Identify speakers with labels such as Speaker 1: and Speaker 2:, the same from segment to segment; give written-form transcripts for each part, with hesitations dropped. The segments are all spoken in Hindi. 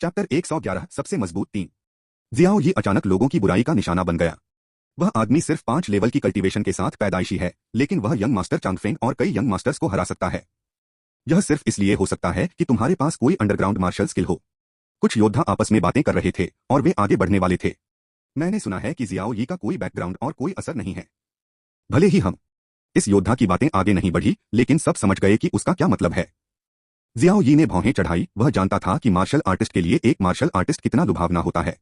Speaker 1: चैप्टर 111 सबसे मजबूत टीम। जियाओ ये अचानक लोगों की बुराई का निशाना बन गया। वह आदमी सिर्फ 5 लेवल की कल्टीवेशन के साथ पैदाइशी है, लेकिन वह यंग मास्टर चांगफेंग और कई यंग मास्टर्स को हरा सकता है। यह सिर्फ इसलिए हो सकता है कि तुम्हारे पास कोई अंडरग्राउंड मार्शल स्किल हो। कुछ योद्धा आपस में बातें कर रहे थे और वे आगे बढ़ने वाले थे। मैंने सुना है कि जियाओ यी का कोई बैकग्राउंड और कोई असर नहीं है। भले ही हम इस योद्धा की बातें आगे नहीं बढ़ी, लेकिन सब समझ गए कि उसका क्या मतलब है। जियाओ यी ने भौहें चढ़ाई। वह जानता था कि मार्शल आर्टिस्ट के लिए एक मार्शल आर्टिस्ट कितना लुभावना होता है।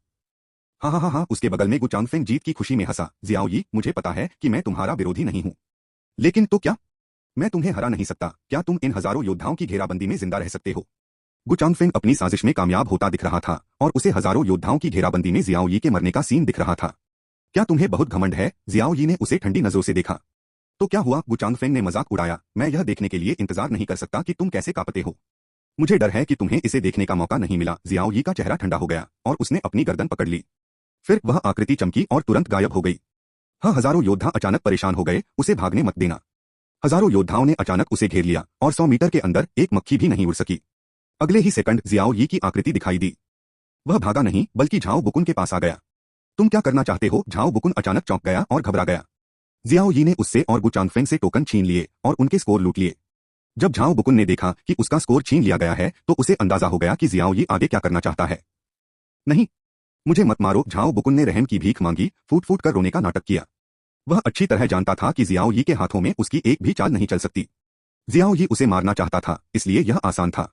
Speaker 1: हाँ हाँ हाँ हाँ, उसके बगल में गु चांगफेंग जीत की खुशी में हंसा। जियाओ यी, मुझे पता है कि मैं तुम्हारा विरोधी नहीं हूँ, लेकिन तो क्या मैं तुम्हें हरा नहीं सकता? क्या तुम इन हजारों योद्धाओं की घेराबंदी में जिंदा रह सकते हो? गु चांगफेंग अपनी साजिश में कामयाब होता दिख रहा था और उसे हजारों योद्धाओं की घेराबंदी में जियाओ यी के मरने का सीन दिख रहा था। क्या तुम्हें बहुत घमंड है? जियाओ यी ने उसे ठंडी नजरों से देखा। तो क्या हुआ? गु चांगफेंग ने मजाक उड़ाया। मैं यह देखने के लिए इंतजार नहीं कर सकता कि तुम कैसे कांपते हो। मुझे डर है कि तुम्हें इसे देखने का मौका नहीं मिला। जियाओ यी का चेहरा ठंडा हो गया और उसने अपनी गर्दन पकड़ ली। फिर वह आकृति चमकी और तुरंत गायब हो गई। हाँ, हजारों योद्धा अचानक परेशान हो गए। उसे भागने मत देना। हजारों योद्धाओं ने अचानक उसे घेर लिया और 100 मीटर के अंदर एक मक्खी भी नहीं उड़ सकी। अगले ही सेकंड जियाओ यी की आकृति दिखाई दी। वह भागा नहीं, बल्कि झाओ बुकुन के पास आ गया। तुम क्या करना चाहते हो? झाओ बुकुन अचानक चौंक गया और घबरा गया। जियाओ यी ने उससे और गु चांगफेंग से टोकन छीन लिए और उनके स्कोर लूट लिए। जब झाओ बुकुन ने देखा कि उसका स्कोर छीन लिया गया है, तो उसे अंदाजा हो गया कि जियाओ यी आगे क्या करना चाहता है। नहीं, मुझे मत मारो। झाओ बुकुन ने रहम की भीख मांगी, फूट फूट कर रोने का नाटक किया। वह अच्छी तरह जानता था कि जियाओ यी के हाथों में उसकी एक भी चाल नहीं चल सकती। जियाओ यी उसे मारना चाहता था, इसलिए यह आसान था।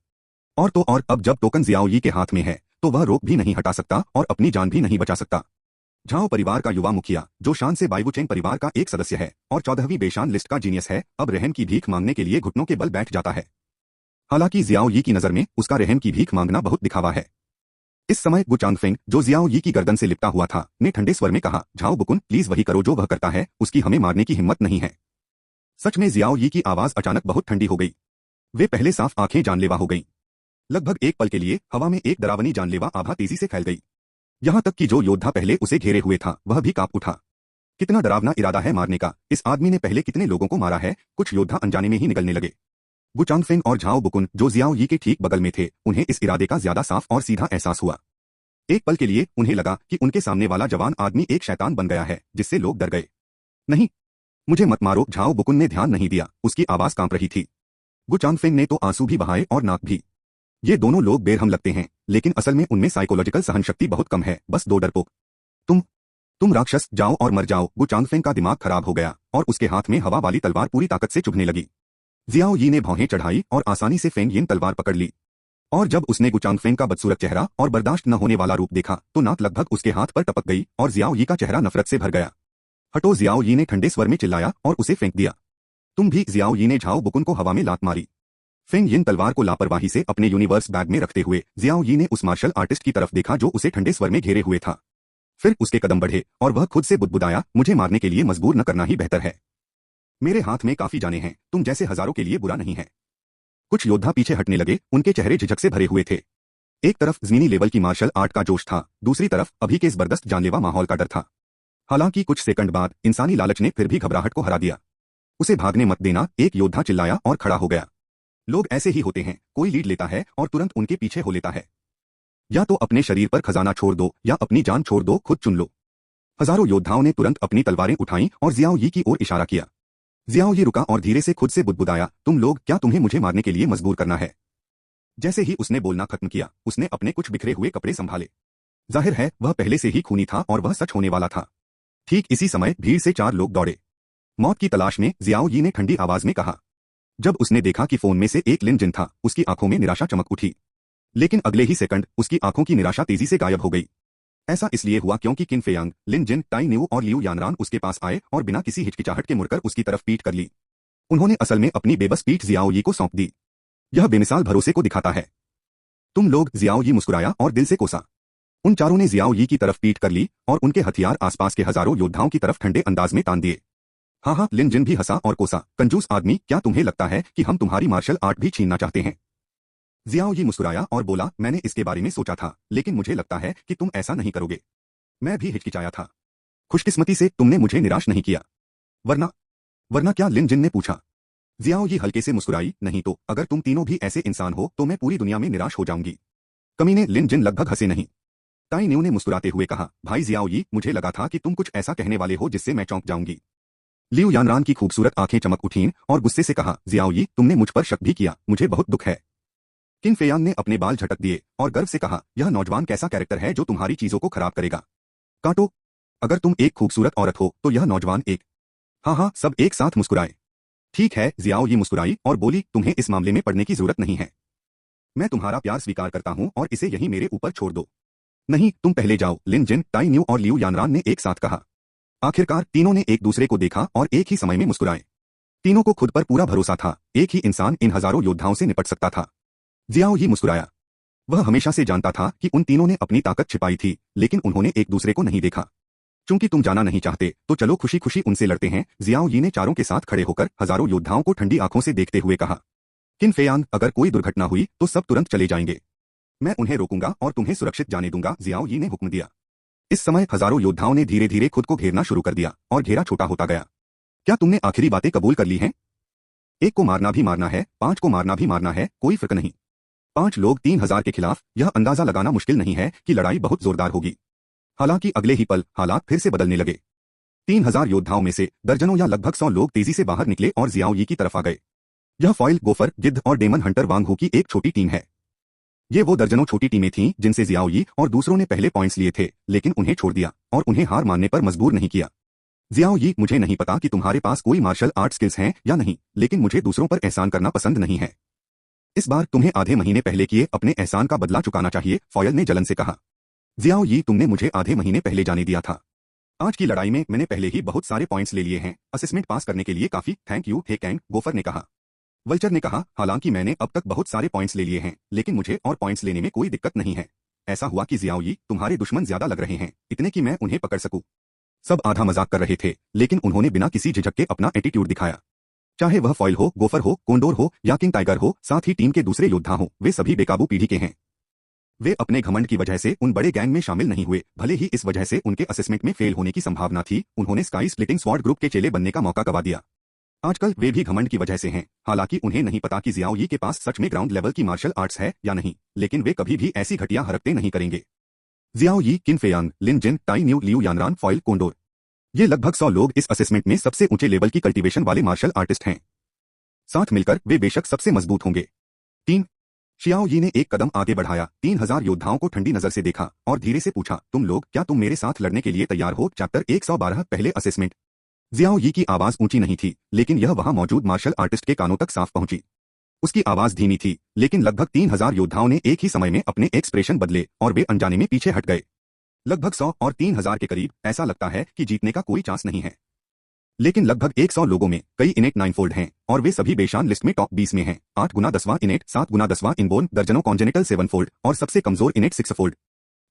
Speaker 1: और तो और अब जब टोकन जियाओ यी के हाथ में है, तो वह रोक भी नहीं हटा सकता और अपनी जान भी नहीं बचा सकता। झाओ परिवार का युवा मुखिया, जो शान से बाइवुचेंग परिवार का एक सदस्य है और 14वीं बेशान लिस्ट का जीनियस है, अब रहम की भीख मांगने के लिए घुटनों के बल बैठ जाता है। हालांकि जियाओ यी की नजर में उसका रहम की भीख मांगना बहुत दिखावा है। इस समय गु चांगफेंग, जो जियाओ यी की गर्दन से लिपटा हुआ था, ने ठंडे स्वर में कहा, झाओ बुकुन, प्लीज वही करो जो वह करता है। उसकी हमें मारने की हिम्मत नहीं है। सच में जियाओ यी की आवाज अचानक बहुत ठंडी हो गई। वे पहले साफ आंखें जानलेवा हो गईं। लगभग एक पल के लिए हवा में एक डरावनी जानलेवा आभा तेजी से फैल गई। यहां तक कि जो योद्धा पहले उसे घेरे हुए था, वह भी कांप उठा। कितना डरावना इरादा है मारने का। इस आदमी ने पहले कितने लोगों को मारा है। कुछ योद्धा अनजाने में ही निगलने लगे। गु चांगफेंग और झाओ बुकुन, जो जियाओ यी के ठीक बगल में थे, उन्हें इस इरादे का ज्यादा साफ और सीधा एहसास हुआ। एक पल के लिए उन्हें लगा कि उनके सामने वाला जवान आदमी एक शैतान बन गया है, जिससे लोग डर गए। नहीं, मुझे मत मारो। झाओ बुकुन ने ध्यान नहीं दिया, उसकी आवाज कांप रही थी। गु चांगफेंग ने तो आंसू भी बहाए और नाक भी। ये दोनों लोग बेरहम लगते हैं, लेकिन असल में उनमें साइकोलॉजिकल सहनशक्ति बहुत कम है, बस दो डरपोक। तुम राक्षस, जाओ और मर जाओ। गु चांगफेंग का दिमाग खराब हो गया और उसके हाथ में हवा वाली तलवार पूरी ताकत से चुभने लगी। जियाओ यी ने भौहें चढ़ाई और आसानी से फेंग यिन तलवार पकड़ ली। और जब उसने गु चांगफेंग का बदसूरत चेहरा और बर्दाश्त न होने वाला रूप देखा, तो नाक लगभग उसके हाथ पर टपक गई और जियाओ यी का चेहरा नफरत से भर गया। हटो! जियाओ यी ने ठंडे स्वर में चिल्लाया और उसे फेंक दिया। तुम भी! जियाओ यी ने झाओ बुकुन को हवा में लात मारी। फेंग यिन तलवार को लापरवाही से अपने यूनिवर्स बैग में रखते हुए जियाओ यी ने उस मार्शल आर्टिस्ट की तरफ देखा जो उसे ठंडे स्वर में घेरे हुए था। फिर उसके कदम बढ़े और वह खुद से बुदबुदाया, मुझे मारने के लिए मजबूर न करना ही बेहतर है। मेरे हाथ में काफी जाने हैं, तुम जैसे हजारों के लिए बुरा नहीं है। कुछ योद्धा पीछे हटने लगे, उनके चेहरे झिझक से भरे हुए थे। एक तरफ जमीनी लेवल की मार्शल आर्ट का जोश था, दूसरी तरफ अभी के जबरदस्त जानलेवा माहौल का डर था। हालांकि कुछ सेकंड बाद इंसानी लालच ने फिर भी घबराहट को हरा दिया। उसे भागने मत देना, एक योद्धा चिल्लाया और खड़ा हो गया। लोग ऐसे ही होते हैं, कोई लीड लेता है और तुरंत उनके पीछे हो लेता है। या तो अपने शरीर पर खजाना छोड़ दो या अपनी जान छोड़ दो, खुद चुन लो। हजारों योद्धाओं ने तुरंत अपनी तलवारें उठाईं और जियाओ यी की ओर इशारा किया। जियाओ यी रुका और धीरे से खुद से बुदबुदाया, तुम लोग, क्या तुम्हें मुझे मारने के लिए मजबूर करना है? जैसे ही उसने बोलना खत्म किया, उसने अपने कुछ बिखरे हुए कपड़े संभाले। जाहिर है वह पहले से ही खूनी था और वह सच होने वाला था। ठीक इसी समय भीड़ से 4 लोग दौड़े। मौत की तलाश में, जियाओ यी ने ठंडी आवाज में कहा। जब उसने देखा कि फोन में से एक लिन जिन था, उसकी आंखों में निराशा चमक उठी। लेकिन अगले ही सेकंड उसकी आंखों की निराशा तेजी से गायब हो गई। ऐसा इसलिए हुआ क्योंकि किन फेयांग, लिन जिन, टाई न्यू और लियू यानरान उसके पास आए और बिना किसी हिचकिचाहट के मुड़कर उसकी तरफ पीठ कर ली। उन्होंने असल में अपनी बेबस पीठ जियाओ यी को सौंप दी। यह बेमिसाल भरोसे को दिखाता है। तुम लोग! जियाओ यी मुस्कुराया और दिल से कोसा। उन चारों ने जियाओ यी की तरफ पीठ कर ली और उनके हथियार आसपास के हजारों योद्धाओं की तरफ ठंडे अंदाज में तान दिए। हाँ हाँ, लिन जिन भी हंसा और कोसा, कंजूस आदमी, क्या तुम्हें लगता है कि हम तुम्हारी मार्शल आर्ट भी छीनना चाहते हैं? जियाओ यी मुस्कुराया और बोला, मैंने इसके बारे में सोचा था, लेकिन मुझे लगता है कि तुम ऐसा नहीं करोगे। मैं भी हिचकिचाया था। खुशकिस्मती से तुमने मुझे निराश नहीं किया। वरना क्या? लिन जिन ने पूछा। जियाओ यी हल्के से मुस्कुराई, नहीं तो अगर तुम तीनों भी ऐसे इंसान हो तो मैं पूरी दुनिया में निराश हो जाऊंगी। कमीने लिन जिन लगभग हंसे नहीं। ताई न्यू ने मुस्कुराते हुए कहा, भाई जियाओ यी, मुझे लगा था कि तुम कुछ ऐसा कहने वाले हो जिससे मैं चौंक जाऊंगी। लियू यानरान की खूबसूरत आंखें चमक उठीं और गुस्से से कहा, जियाओ यी, तुमने मुझ पर शक भी किया, मुझे बहुत दुख है। किन फेयांग ने अपने बाल झटक दिए और गर्व से कहा, यह नौजवान कैसा कैरेक्टर है जो तुम्हारी चीजों को खराब करेगा। कांटो, अगर तुम एक खूबसूरत औरत हो तो यह नौजवान एक। हाँ हाँ, सब एक साथ मुस्कुराए। ठीक है, जियाओ यी मुस्कुराई और बोली, तुम्हें इस मामले में पड़ने की जरूरत नहीं है। मैं तुम्हारा प्यार स्वीकार करता हूं और इसे यहीं मेरे ऊपर छोड़ दो। नहीं, तुम पहले जाओ, लिन जिन, ताई न्यू और लियू यानरान ने एक साथ कहा। आखिरकार तीनों ने एक दूसरे को देखा और एक ही समय में मुस्कुराए। तीनों को खुद पर पूरा भरोसा था, एक ही इंसान इन हजारों योद्धाओं से निपट सकता था। जियाओ ही मुस्कुराया। वह हमेशा से जानता था कि उन तीनों ने अपनी ताकत छिपाई थी, लेकिन उन्होंने एक दूसरे को नहीं देखा। चूंकि तुम जाना नहीं चाहते तो चलो खुशी खुशी उनसे लड़ते हैं, जियाओ यी ने चारों के साथ खड़े होकर हजारों योद्धाओं को ठंडी आंखों से देखते हुए कहा। किन फेयांग, अगर कोई दुर्घटना हुई तो सब तुरंत चले जाएंगे। मैं उन्हें रोकूंगा और तुम्हें सुरक्षित जाने दूंगा, जियाओ यी ने हुक्म दिया। इस समय हजारों योद्धाओं ने धीरे धीरे खुद को घेरना शुरू कर दिया और घेरा छोटा होता गया। क्या तुमने आखिरी बातें कबूल कर ली हैं? एक को मारना भी मारना है, 5 को मारना भी मारना है, कोई फर्क नहीं। 5 लोग 3000 के खिलाफ, यह अंदाजा लगाना मुश्किल नहीं है कि लड़ाई बहुत जोरदार होगी। हालांकि अगले ही पल हालात फिर से बदलने लगे। 3000 योद्धाओं में से दर्जनों या लगभग 100 लोग तेजी से बाहर निकले और जियाओ यी की तरफ आ गए। यह फॉइल, गोफर, गिद्ध और डेमन हंटर वांग हू की एक छोटी टीम है। ये वो दर्जनों छोटी टीमें थीं जिनसे जियाओ यी और दूसरों ने पहले पॉइंट्स लिए थे, लेकिन उन्हें छोड़ दिया और उन्हें हार मानने पर मजबूर नहीं किया। जियाओ यी, मुझे नहीं पता कि तुम्हारे पास कोई मार्शल आर्ट स्किल्स हैं या नहीं, लेकिन मुझे दूसरों पर एहसान करना पसंद नहीं है। इस बार तुम्हें आधे महीने पहले किए अपने एहसान का बदला चुकाना चाहिए, फॉयल ने जलन से कहा। जियाओ यी, तुमने मुझे आधे महीने पहले जाने दिया था। आज की लड़ाई में मैंने पहले ही बहुत सारे पॉइंट्स ले लिए हैं, असेसमेंट पास करने के लिए काफी, थैंक यू हे कैंग, गोफर ने कहा। वल्चर ने कहा, हालांकि मैंने अब तक बहुत सारे पॉइंट्स ले लिए हैं, लेकिन मुझे और पॉइंट्स लेने में कोई दिक्कत नहीं है। ऐसा हुआ कि जियाओ यी, तुम्हारे दुश्मन ज्यादा लग रहे हैं, इतने कि मैं उन्हें पकड़ सकूं। सब आधा मजाक कर रहे थे, लेकिन उन्होंने बिना किसी झिझक के अपना एटीट्यूड दिखाया। चाहे वह फॉइल हो, गोफर हो, कोंडोर हो या किंग टाइगर हो, साथ ही टीम के दूसरे योद्धा हो, वे सभी बेकाबू पीढ़ी के हैं। वे अपने घमंड की वजह से उन बड़े गैंग में शामिल नहीं हुए, भले ही इस वजह से उनके असेसमेंट में फेल होने की संभावना थी, उन्होंने स्काई स्प्लिटिंग स्वॉर्ड ग्रुप के चेले बनने का मौका गवा दिया। आजकल वे भी घमंड की वजह से हैं, हालांकि उन्हें नहीं पता कि जियाओ यी के पास सच में ग्राउंड लेवल की मार्शल आर्ट्स है या नहीं, लेकिन वे कभी भी ऐसी घटिया हरकतें नहीं करेंगे। जियाओ यी, किन फेयांग, लिन जिन, ताई न्यू, लियू यानरान, फॉइल, कोंडोर, ये लगभग 100 लोग इस असेसमेंट में सबसे ऊंचे लेवल की कल्टीवेशन वाले मार्शल आर्टिस्ट हैं। साथ मिलकर वे बेशक सबसे मजबूत होंगे। 3 शियाओ यी ने एक कदम आगे बढ़ाया, 3000 योद्धाओं को ठंडी नजर से देखा और धीरे से पूछा, तुम लोग, क्या तुम मेरे साथ लड़ने के लिए तैयार हो? चैप्टर 112, पहले असेसमेंट। जियाओ यी की आवाज ऊंची नहीं थी, लेकिन यह वहां मौजूद मार्शल आर्टिस्ट के कानों तक साफ पहुंची। उसकी आवाज धीमी थी, लेकिन लगभग 3000 योद्धाओं ने एक ही समय में अपने एक्सप्रेशन बदले और वे अनजाने में पीछे हट गए। लगभग 100 और 3000 के करीब, ऐसा लगता है कि जीतने का कोई चांस नहीं है। लेकिन लगभग 100 लोगों में कई इनेट 9 फोल्ड हैं और वे सभी बेशान लिस्ट में टॉप 20 में हैं। 8 गुना 10वां इनेट, 7 गुना 10वां इनबोर्न, दर्जनों कॉन्जेनिटल 7 फोल्ड और सबसे कमजोर इनेट 6 फोल्ड।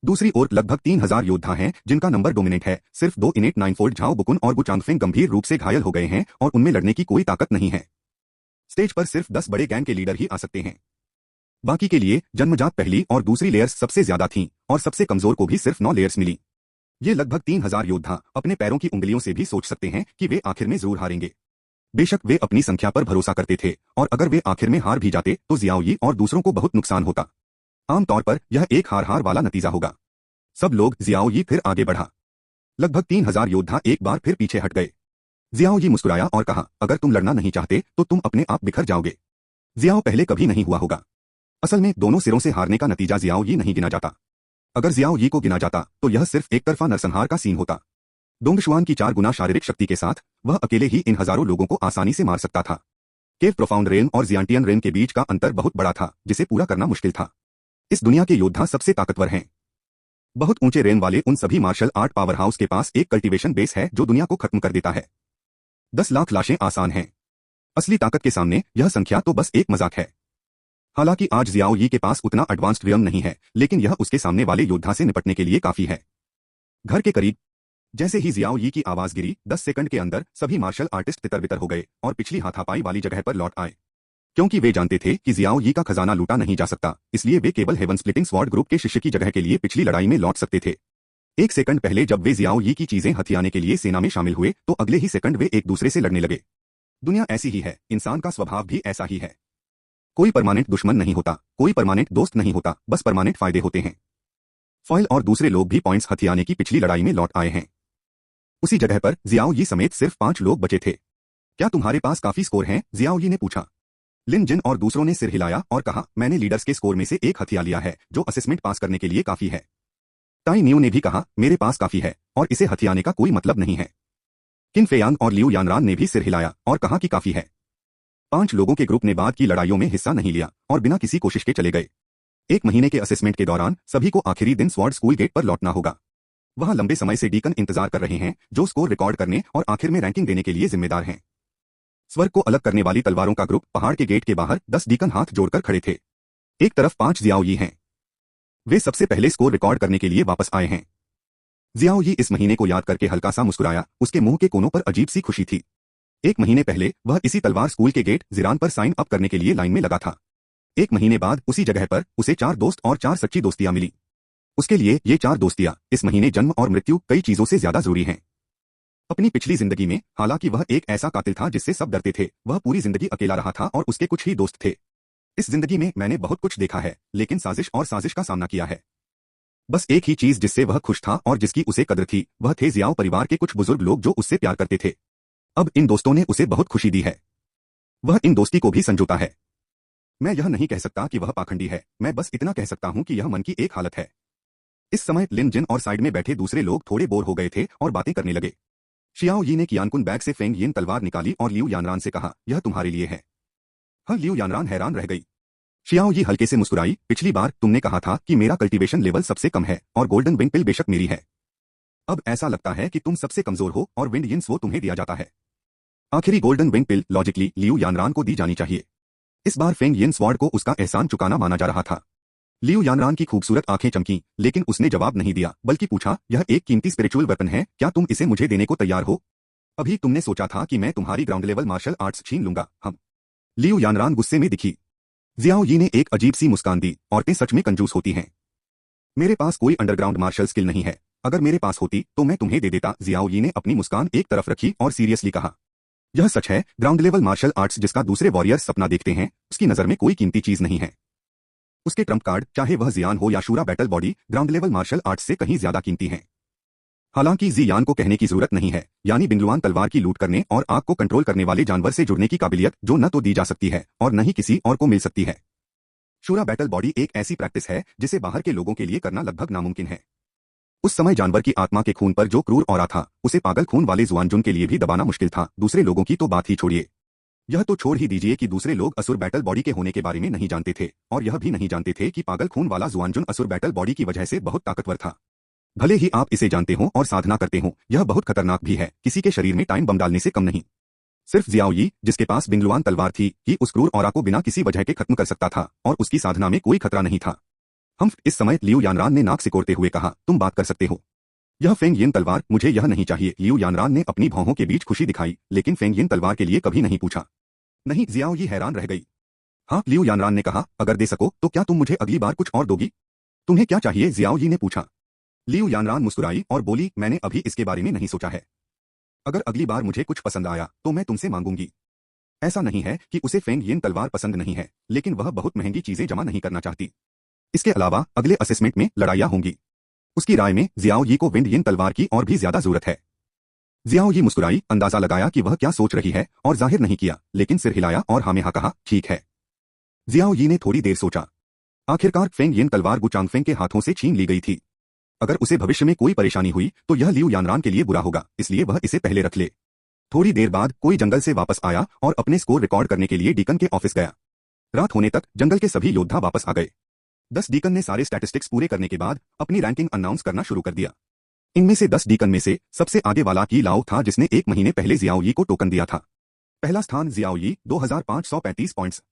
Speaker 1: दूसरी ओर लगभग 3000 योद्धा हैं जिनका नंबर डोमिनेट है, सिर्फ 2 इनेट 9 फोल्ड झाओ बुकुन और गुचांगफेंग गंभीर रूप से घायल हो गए हैं और उनमें लड़ने की कोई ताकत नहीं है। स्टेज पर सिर्फ 10 बड़े गैंग के लीडर ही आ सकते हैं। बाकी के लिए जन्मजात पहली और दूसरी लेयर्स सबसे ज्यादा थीं और सबसे कमजोर को भी सिर्फ 9 लेयर्स मिली। ये लगभग 3000 योद्धा अपने पैरों की उंगलियों से भी सोच सकते हैं कि वे आखिर में जरूर हारेंगे। बेशक वे अपनी संख्या पर भरोसा करते थे और अगर वे आखिर में हार भी जाते तो जियाओ यी और दूसरों को बहुत नुकसान होता। आमतौर पर यह एक हार वाला नतीजा होगा। सब लोग, जियाओ यी फिर आगे बढ़ा। लगभग 3000 योद्धा एक बार फिर पीछे हट गए। जियाओ यी मुस्कुराया और कहा, अगर तुम लड़ना नहीं चाहते तो तुम अपने आप बिखर जाओगे। जियाओ पहले कभी नहीं हुआ होगा। असल में दोनों सिरों से हारने का नतीजा जियाओ यी नहीं गिना जाता। अगर जियाओ यी को गिना जाता तो यह सिर्फ एक तरफा नरसंहार का सीन होता। डोंगशुआन की 4 गुना शारीरिक शक्ति के साथ वह अकेले ही इन हजारों लोगों को आसानी से मार सकता था। केव प्रोफाउंड रेन और जियांटियन रेन के बीच का अंतर बहुत बड़ा था, जिसे पूरा करना मुश्किल था। इस दुनिया के योद्धा सबसे ताकतवर हैं। बहुत ऊंचे रेन वाले उन सभी मार्शल आर्ट पावर हाउस के पास एक कल्टीवेशन बेस है जो दुनिया को खत्म कर देता है। 10 लाख लाशें आसान हैं। असली ताकत के सामने यह संख्या तो बस एक मजाक है। हालांकि आज जियाओ यी के पास उतना एडवांस्ड रियम नहीं है, लेकिन यह उसके सामने वाले योद्धा से निपटने के लिए काफी है। घर के करीब जैसे ही जियाओ यी की आवाज गिरी, 10 सेकंड के अंदर सभी मार्शल आर्टिस्ट तितर-बितर हो गए और पिछली हाथापाई वाली जगह पर लौट आए। क्योंकि वे जानते थे कि जियाओ यी का खजाना लूटा नहीं जा सकता, इसलिए वे केवल हेवन स्प्लिटिंग स्वॉर्ड ग्रुप के शिष्य की जगह के लिए पिछली लड़ाई में लौट सकते थे। 1 सेकंड पहले जब वे जियाओ यी की चीजें हथियाने के लिए सेना में शामिल हुए तो अगले ही सेकंड वे एक दूसरे से लड़ने लगे। दुनिया ऐसी ही है, इंसान का स्वभाव भी ऐसा ही है। कोई परमानेंट दुश्मन नहीं होता, कोई परमानेंट दोस्त नहीं होता, बस परमानेंट फायदे होते हैं। फॉयल और दूसरे लोग भी पॉइंट्स हथियाने की पिछली लड़ाई में लौट आए हैं। उसी जगह पर जियाओ यी समेत सिर्फ 5 लोग बचे थे। क्या तुम्हारे पास काफी स्कोर हैं? जियाओ यी ने पूछा। लिन जिन और दूसरों ने सिर हिलाया और कहा, मैंने लीडर्स के स्कोर में से एक हथिया लिया है जो असेसमेंट पास करने के लिए काफी है। ताई न्यू ने भी कहा, मेरे पास काफी है और इसे हथियाने का कोई मतलब नहीं है। किन फेयांग और लियू यानरान ने भी सिर हिलाया और कहा कि काफी है। 5 लोगों के ग्रुप ने बाद की लड़ाइयों में हिस्सा नहीं लिया और बिना किसी कोशिश के चले गए। 1 महीने के असेसमेंट के दौरान सभी को आखिरी दिन स्वॉर्ड स्कूल गेट पर लौटना होगा। वहां लंबे समय से डीकन इंतजार कर रहे हैं जो स्कोर रिकॉर्ड करने और आखिर में रैंकिंग देने के लिए जिम्मेदार हैं। स्वर्ग को अलग करने वाली तलवारों का ग्रुप पहाड़ के गेट के बाहर 10 डीकन हाथ जोड़कर खड़े थे। एक तरफ 5 जियाओ यी हैं। वे सबसे पहले स्कोर रिकॉर्ड करने के लिए वापस आए हैं। जियाओ यी इस महीने को याद करके हल्का सा मुस्कुराया, उसके मुंह के कोनों पर अजीब सी खुशी थी। 1 महीने पहले वह इसी तलवार स्कूल के गेट जिरान पर साइन अप करने के लिए लाइन में लगा था। 1 महीने बाद उसी जगह पर उसे 4 दोस्त और 4 सच्ची दोस्तियां मिली। उसके लिए ये 4 दोस्तियां इस महीने जन्म और मृत्यु कई चीजों से ज्यादा जरूरी हैं। अपनी पिछली जिंदगी में हालांकि वह एक ऐसा कातिल था जिससे सब डरते थे, वह पूरी जिंदगी अकेला रहा था और उसके कुछ ही दोस्त थे। इस जिंदगी में मैंने बहुत कुछ देखा है, लेकिन साजिश और साजिश का सामना किया है। बस एक ही चीज जिससे वह खुश था और जिसकी उसे कदर थी, वह थे जियाओ परिवार के कुछ बुजुर्ग लोग जो उससे प्यार करते थे। अब इन दोस्तों ने उसे बहुत खुशी दी है। वह इन दोस्ती को भी संजोता है। मैं यह नहीं कह सकता कि वह पाखंडी है, मैं बस इतना कह सकता हूं कि यह मन की एक हालत है। इस समय लिन जिन और साइड में बैठे दूसरे लोग थोड़े बोर हो गए थे और बातें करने लगे। शियाओ यी ने कियानकुन बैग से फेंग यिन तलवार निकाली और लियू यानरान से कहा, यह तुम्हारे लिए है। हाँ, लियू यानरान हैरान रह गई। शियाओ यी हल्के से मुस्कुराई, पिछली बार तुमने कहा था कि मेरा कल्टीवेशन लेवल सबसे कम है और गोल्डन विंग पिल बेशक मेरी है। अब ऐसा लगता है कि तुम सबसे कमजोर हो और विंड यिन्स वो तुम्हें दिया जाता है। आखिरी गोल्डन विंग पिल लॉजिकली लियू यानरान को दी जानी चाहिए। इस बार फेंग यिन स्वॉर्ड को उसका एहसान चुकाना माना जा रहा था। लियू यानरान की खूबसूरत आंखें चमकीं, लेकिन उसने जवाब नहीं दिया, बल्कि पूछा, यह एक कीमती स्पिरिचुअल वेपन है, क्या तुम इसे मुझे देने को तैयार हो? अभी तुमने सोचा था कि मैं तुम्हारी ग्राउंड लेवल मार्शल आर्ट्स छीन लूंगा। हम लियू यानरान गुस्से में दिखी। जियाओ यी ने एक अजीब सी मुस्कान दी, औरतें सच में कंजूस होती हैं। मेरे पास कोई अंडरग्राउंड मार्शल स्किल नहीं है, अगर मेरे पास होती तो मैं तुम्हें दे देता। जियाओ यी ने अपनी मुस्कान एक तरफ रखी और सीरियसली कहा, यह सच है, ग्राउंड लेवल मार्शल आर्ट्स जिसका दूसरे वॉरियर्स सपना देखते हैं, उसकी नजर में कोई कीमती चीज नहीं है। उसके ट्रम्प कार्ड, चाहे वह जियान हो या Shura battle body, ground level martial arts से कहीं ज्यादा कीमती हैं। हालांकि जियान को कहने की जरूरत नहीं है, यानी बिंगलुआन तलवार की लूट करने और आग को कंट्रोल करने वाले जानवर से जुड़ने की काबिलियत जो न तो दी जा सकती है और न ही किसी और को मिल सकती है। शूरा बैटल बॉडी एक ऐसी प्रैक्टिस है जिसे बाहर के लोगों के लिए करना लगभग नामुमकिन है। उस समय जानवर की आत्मा के खून पर जो क्रूर ऑरा था, उसे पागल खून वाले जुआनजुन के लिए भी दबाना मुश्किल था। दूसरे लोगों की तो बात ही छोड़िए। यह तो छोड़ ही दीजिए कि दूसरे लोग असुर बैटल बॉडी के होने के बारे में नहीं जानते थे और यह भी नहीं जानते थे कि पागल खून वाला जुआनजुन असुर बैटल बॉडी की वजह से बहुत ताकतवर था। भले ही आप इसे जानते हो और साधना करते हो, यह बहुत खतरनाक भी है, किसी के शरीर में टाइम बम डालने से कम नहीं। सिर्फ जियाओ यी, जिसके पास बिंगलुआन तलवार थी, ही उस क्रूर ऑरा को बिना किसी वजह के खत्म कर सकता था और उसकी साधना में कोई खतरा नहीं था। हम इस समय लियू यानरान ने नाक सिकोड़ते हुए कहा, तुम बात कर सकते हो। यह फेंग यिन तलवार, मुझे यह नहीं चाहिए। लियू यानरान ने अपनी भौहों के बीच खुशी दिखाई, लेकिन फेंग यिन तलवार के लिए कभी नहीं पूछा। नहीं, जियाओ यी हैरान रह गई। हाँ, लियू यानरान ने कहा, अगर दे सको तो क्या तुम मुझे अगली बार कुछ और दोगी? तुम्हें क्या चाहिए? जियाओ यी ने पूछा। लियू यानरान मुस्कुराई और बोली, मैंने अभी इसके बारे में नहीं सोचा है। अगर अगली बार मुझे कुछ पसंद आया तो मैं तुमसे मांगूंगी। ऐसा नहीं है कि उसे फेंग यिन तलवार पसंद नहीं है, लेकिन वह बहुत महंगी चीजें जमा नहीं करना चाहती। इसके अलावा अगले असेसमेंट में लड़ाइयां होंगी। उसकी राय में जियाओ यी को विंड यिन तलवार की और भी ज्यादा जरूरत है। जियाओ यी मुस्कुराई, अंदाजा लगाया कि वह क्या सोच रही है और जाहिर नहीं किया, लेकिन सिर हिलाया और हाँ में हाँ कहा, ठीक है। जियाओ यी ने थोड़ी देर सोचा। आखिरकार फेंग यिन तलवार गु चांगफेंग के हाथों से छीन ली गई थी। अगर उसे भविष्य में कोई परेशानी हुई तो यह लियू यानरान के लिए बुरा होगा, इसलिए वह इसे पहले रख ले। थोड़ी देर बाद कोई जंगल से वापस आया और अपने स्कोर रिकॉर्ड करने के लिए डीकन के ऑफिस गया। रात होने तक जंगल के सभी योद्धा वापस आ गए। 10 डीकन ने सारे स्टैटिस्टिक्स पूरे करने के बाद अपनी रैंकिंग अनाउंस करना शुरू कर दिया। इनमें से 10 डीकन में से सबसे आगे वाला की लाओ था, जिसने 1 महीने पहले जियाओ यी को टोकन दिया था। पहला स्थान जियाओ यी, 2535 पॉइंट्स।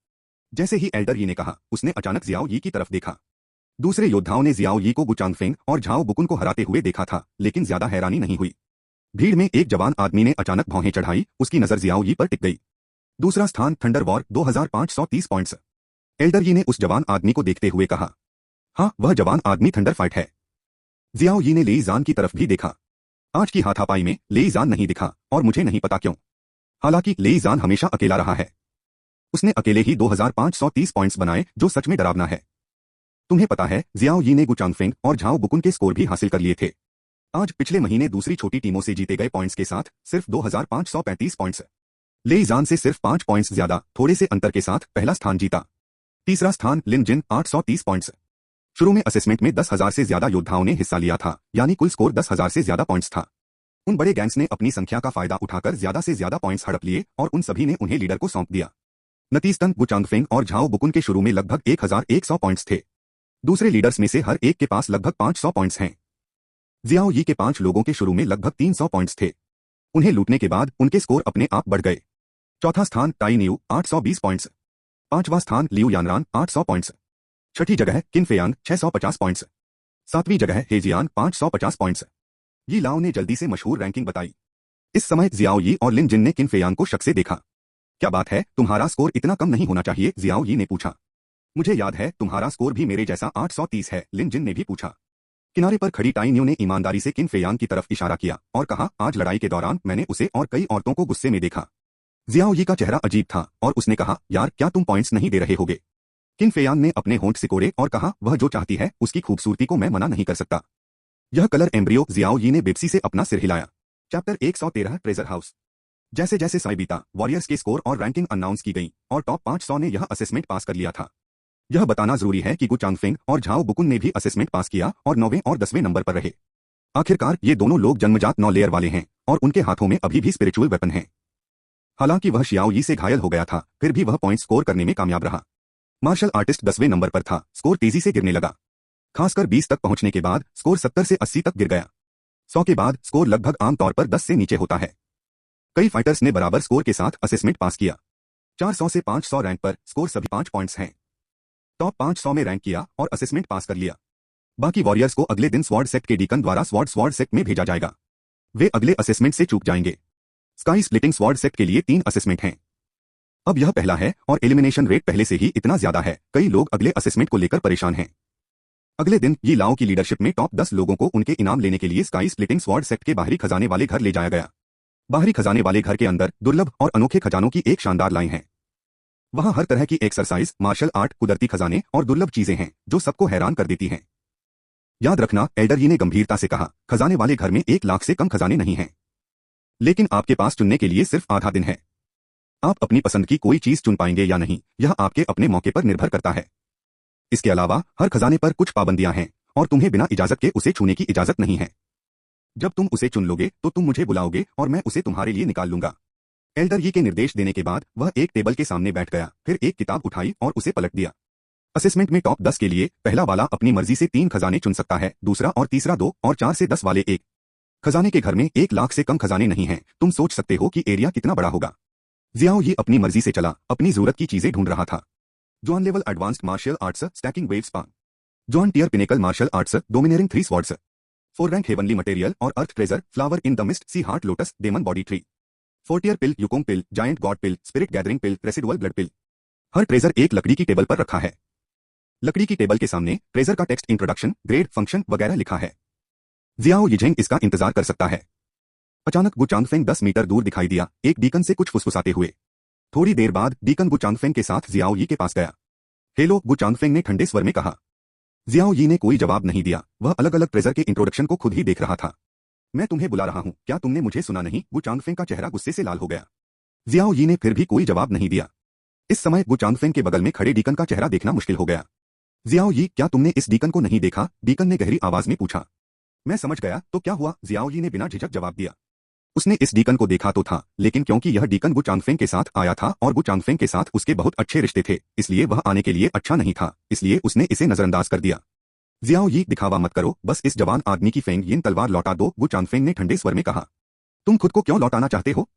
Speaker 1: जैसे ही एल्डर यी ने कहा, उसने अचानक जियाओ यी की तरफ देखा। दूसरे योद्धाओं ने जियाओ यी को गु चांगफेंग और झाओ बुकुन को हराते हुए देखा था, लेकिन ज्यादा हैरानी नहीं हुई। भीड़ में एक जवान आदमी ने अचानक भौहें चढ़ाई, उसकी नजर जियाओ यी पर टिक गई। दूसरा स्थान थंडर वॉर, 2530 पॉइंट्स। एल्डर यी ने उस जवान आदमी को देखते हुए कहा, हाँ, वह जवान आदमी थंडर फाइट है। जियाओ यी ने लेई जान की तरफ भी देखा। आज की हाथापाई में लेई जान नहीं दिखा और मुझे नहीं पता क्यों। हालांकि लेई जान हमेशा अकेला रहा है। उसने अकेले ही 2530 पॉइंट्स बनाए, जो सच में डरावना है। तुम्हें पता है, जियाओ यी ने गु चांगफेंग और झाओ बुकुन के स्कोर भी हासिल कर लिए थे। आज पिछले महीने दूसरी छोटी टीमों से जीते गए पॉइंट्स के साथ सिर्फ 2535 पॉइंट्स। लेई जान से सिर्फ 5 पॉइंट्स ज्यादा, थोड़े से अंतर के साथ पहला स्थान जीता। तीसरा स्थान लिन जिन 830 पॉइंट्स। शुरू में असेसमेंट में 10,000 से ज्यादा योद्धाओं ने हिस्सा लिया था, यानी कुल स्कोर 10,000 से ज्यादा पॉइंट्स था। उन बड़े गैंग्स ने अपनी संख्या का फायदा उठाकर ज्यादा से ज्यादा पॉइंट्स हड़प लिए और उन सभी ने उन्हें लीडर को सौंप दिया। नतीजतन गु चांगफेंग और झाओ बुकुन के शुरू में लगभग 1100 पॉइंट्स थे। दूसरे लीडर्स में से हर एक के पास लगभग 500 पॉइंट्स हैं। जियाओ यी के 5 लोगों के शुरू में लगभग 300 पॉइंट्स थे। उन्हें लूटने के बाद उनके स्कोर अपने आप बढ़ गए। चौथा स्थान टाई न्यू 820 पॉइंट्स। पांचवा स्थान लियू यानरान 800 पॉइंट्स। छठी जगह किन फेयांग 650 पॉइंट्स। सातवीं जगह हेजियान 550 पॉइंट्स। यी लाओ ने जल्दी से मशहूर रैंकिंग बताई। इस समय जियाओ यी और लिन जिन ने किन फेयांग को शक से देखा। क्या बात है, तुम्हारा स्कोर इतना कम नहीं होना चाहिए, जियाओ यी ने पूछा। मुझे याद है, तुम्हारा स्कोर भी मेरे जैसा 830 है, लिन जिन ने भी पूछा। किनारे पर खड़ी टाई न्यू ने ईमानदारी से किन फेयांग की तरफ इशारा किया और कहा, आज लड़ाई के दौरान मैंने उसे और कई औरतों को गुस्से में देखा। जियाओ यी का चेहरा अजीब था और उसने कहा, यार क्या तुम पॉइंट्स नहीं दे रहे होगे। किन फेयांग ने अपने होंठ सिकोड़े और कहा, वह जो चाहती है उसकी खूबसूरती को मैं मना नहीं कर सकता। यह कलर एम्ब्रियो। जियाओ यी ने बेपसी से अपना सिर हिलाया। Chapter 113 treasure house. जैसे जैसे समय बीता, वॉरियर्स के स्कोर और रैंकिंग अनाउंस की गई और टॉप 500 ने यह असेसमेंट पास कर लिया था। यह बताना जरूरी है कि गु चांगफेंग और झाओ बुकुन ने भी असेसमेंट पास किया और 9वें और 10वें नंबर पर रहे। आखिरकार ये दोनों लोग जन्मजात 9 लेयर वाले हैं और उनके हाथों में अभी भी स्पिरिचुअल वेपन है। हालांकि वह शियाओ यी से घायल हो गया था, फिर भी वह पॉइंट स्कोर करने में कामयाब रहा। मार्शल आर्टिस्ट 10वें नंबर पर था, स्कोर तेजी से गिरने लगा। खासकर 20 तक पहुंचने के बाद स्कोर 70 से 80 तक गिर गया। 100 के बाद स्कोर लगभग आमतौर पर 10 से नीचे होता है। कई फाइटर्स ने बराबर स्कोर के साथ असेसमेंट पास किया। 400 से 500 रैंक पर स्कोर सभी 5 पॉइंट्स हैं। टॉप 500 में रैंक किया और असेसमेंट पास कर लिया। बाकी वॉरियर्स को अगले दिन स्वॉर्ड सेक्ट के डीकन द्वारा स्वॉर्ड सेक्ट में भेजा जाएगा। वे अगले असेसमेंट से चूक जाएंगे। स्काई स्प्लिटिंग स्वॉर्ड सेक्ट के लिए 3 असेसमेंट हैं। अब यह पहला है और एलिमिनेशन रेट पहले से ही इतना ज्यादा है, कई लोग अगले असेसमेंट को लेकर परेशान हैं। अगले दिन यी लाओ की लीडरशिप में टॉप 10 लोगों को उनके इनाम लेने के लिए स्काई स्प्लिटिंग स्वॉर्ड सेक्ट के बाहरी खजाने वाले घर ले जाया गया। बाहरी खजाने वाले घर के अंदर दुर्लभ और अनोखे खजानों की एक शानदार लाइन है। वहां हर तरह की एक्सरसाइज, मार्शल आर्ट, कुदरती खजाने और दुर्लभ चीजें हैं जो सबको हैरान कर देती हैं। याद रखना, एल्डर यी ने गंभीरता से कहा, खजाने वाले घर में 1 लाख से कम खजाने नहीं हैं। लेकिन आपके पास चुनने के लिए सिर्फ आधा दिन है। आप अपनी पसंद की कोई चीज चुन पाएंगे या नहीं, यह आपके अपने मौके पर निर्भर करता है। इसके अलावा हर खजाने पर कुछ पाबंदियां हैं और तुम्हें बिना इजाजत के उसे छूने की इजाजत नहीं है। जब तुम उसे चुन लोगे तो तुम मुझे बुलाओगे और मैं उसे तुम्हारे लिए निकाल लूंगा। एल्डर यी के निर्देश देने के बाद वह एक टेबल के सामने बैठ गया, फिर एक किताब उठाई और उसे पलट दिया। असेसमेंट में टॉप 10 के लिए पहला वाला अपनी मर्जी से 3 खजाने चुन सकता है, दूसरा और तीसरा 2 और 4 से 10 वाले 1। खजाने के घर में 1 लाख से कम खजाने नहीं हैं। तुम सोच सकते हो कि एरिया कितना बड़ा होगा। जियाओ यी अपनी मर्जी से चला, अपनी जरूरत की चीजें ढूंढ रहा था। जॉन level advanced martial arts, stacking wave span. जॉन tier pinnacle martial arts, domineering 3 swords. 4 rank heavenly material और earth treasure, flower in the mist, sea heart lotus, demon body tree. 4 tier pill, Yukong pill, giant god pill, spirit gathering pill, residual blood pill. हर ट्रेजर एक लकड़ी की टेबल पर रखा है। लकड़ी की टेबल के सामने ट्रेजर का टेक्स्ट, इंट्रोडक्शन, ग्रेड, फंक्शन वगैरह लिखा है। जियाओ यिझेंग इसका इंतजार कर सकता है। अचानक गु चांगफेंग 10 मीटर दूर दिखाई दिया, एक डीकन से कुछ फुसफुसाते हुए। थोड़ी देर बाद डीकन गु चांगफेंग के साथ जियाओ यी के पास गया। हेलो, गु चांगफेंग ने ठंडे स्वर में कहा। जियाओ यी ने कोई जवाब नहीं दिया, वह अलग अलग ट्रेजर के इंट्रोडक्शन को खुद ही देख रहा था। मैं तुम्हें बुला रहा हूं, क्या तुमने मुझे सुना नहीं? गु चांगफेंग का चेहरा गुस्से से लाल हो गया। जियाओ यी ने फिर भी कोई जवाब नहीं दिया। इस समय गु चांगफेंग के बगल में खड़े डीकन का चेहरा देखना मुश्किल हो गया। जियाओ यी, क्या तुमने इस डीकन को नहीं देखा? डीकन ने गहरी आवाज में पूछा। मैं समझ गया, तो क्या हुआ? जियाओ यी ने बिना झिझक जवाब दिया। उसने इस डीकन को देखा तो था, लेकिन क्योंकि यह डीकन गु चांगफेंग के साथ आया था और गु चांगफेंग के साथ उसके बहुत अच्छे रिश्ते थे, इसलिए वह आने के लिए अच्छा नहीं था, इसलिए उसने इसे नजरअंदाज कर दिया। जियाओ यी, दिखावा मत करो, बस इस जवान आदमी की फेंग यिन तलवार लौटा दो, गु चांगफेंग ने ठंडे स्वर में कहा। तुम खुद को क्यों लौटाना चाहते हो?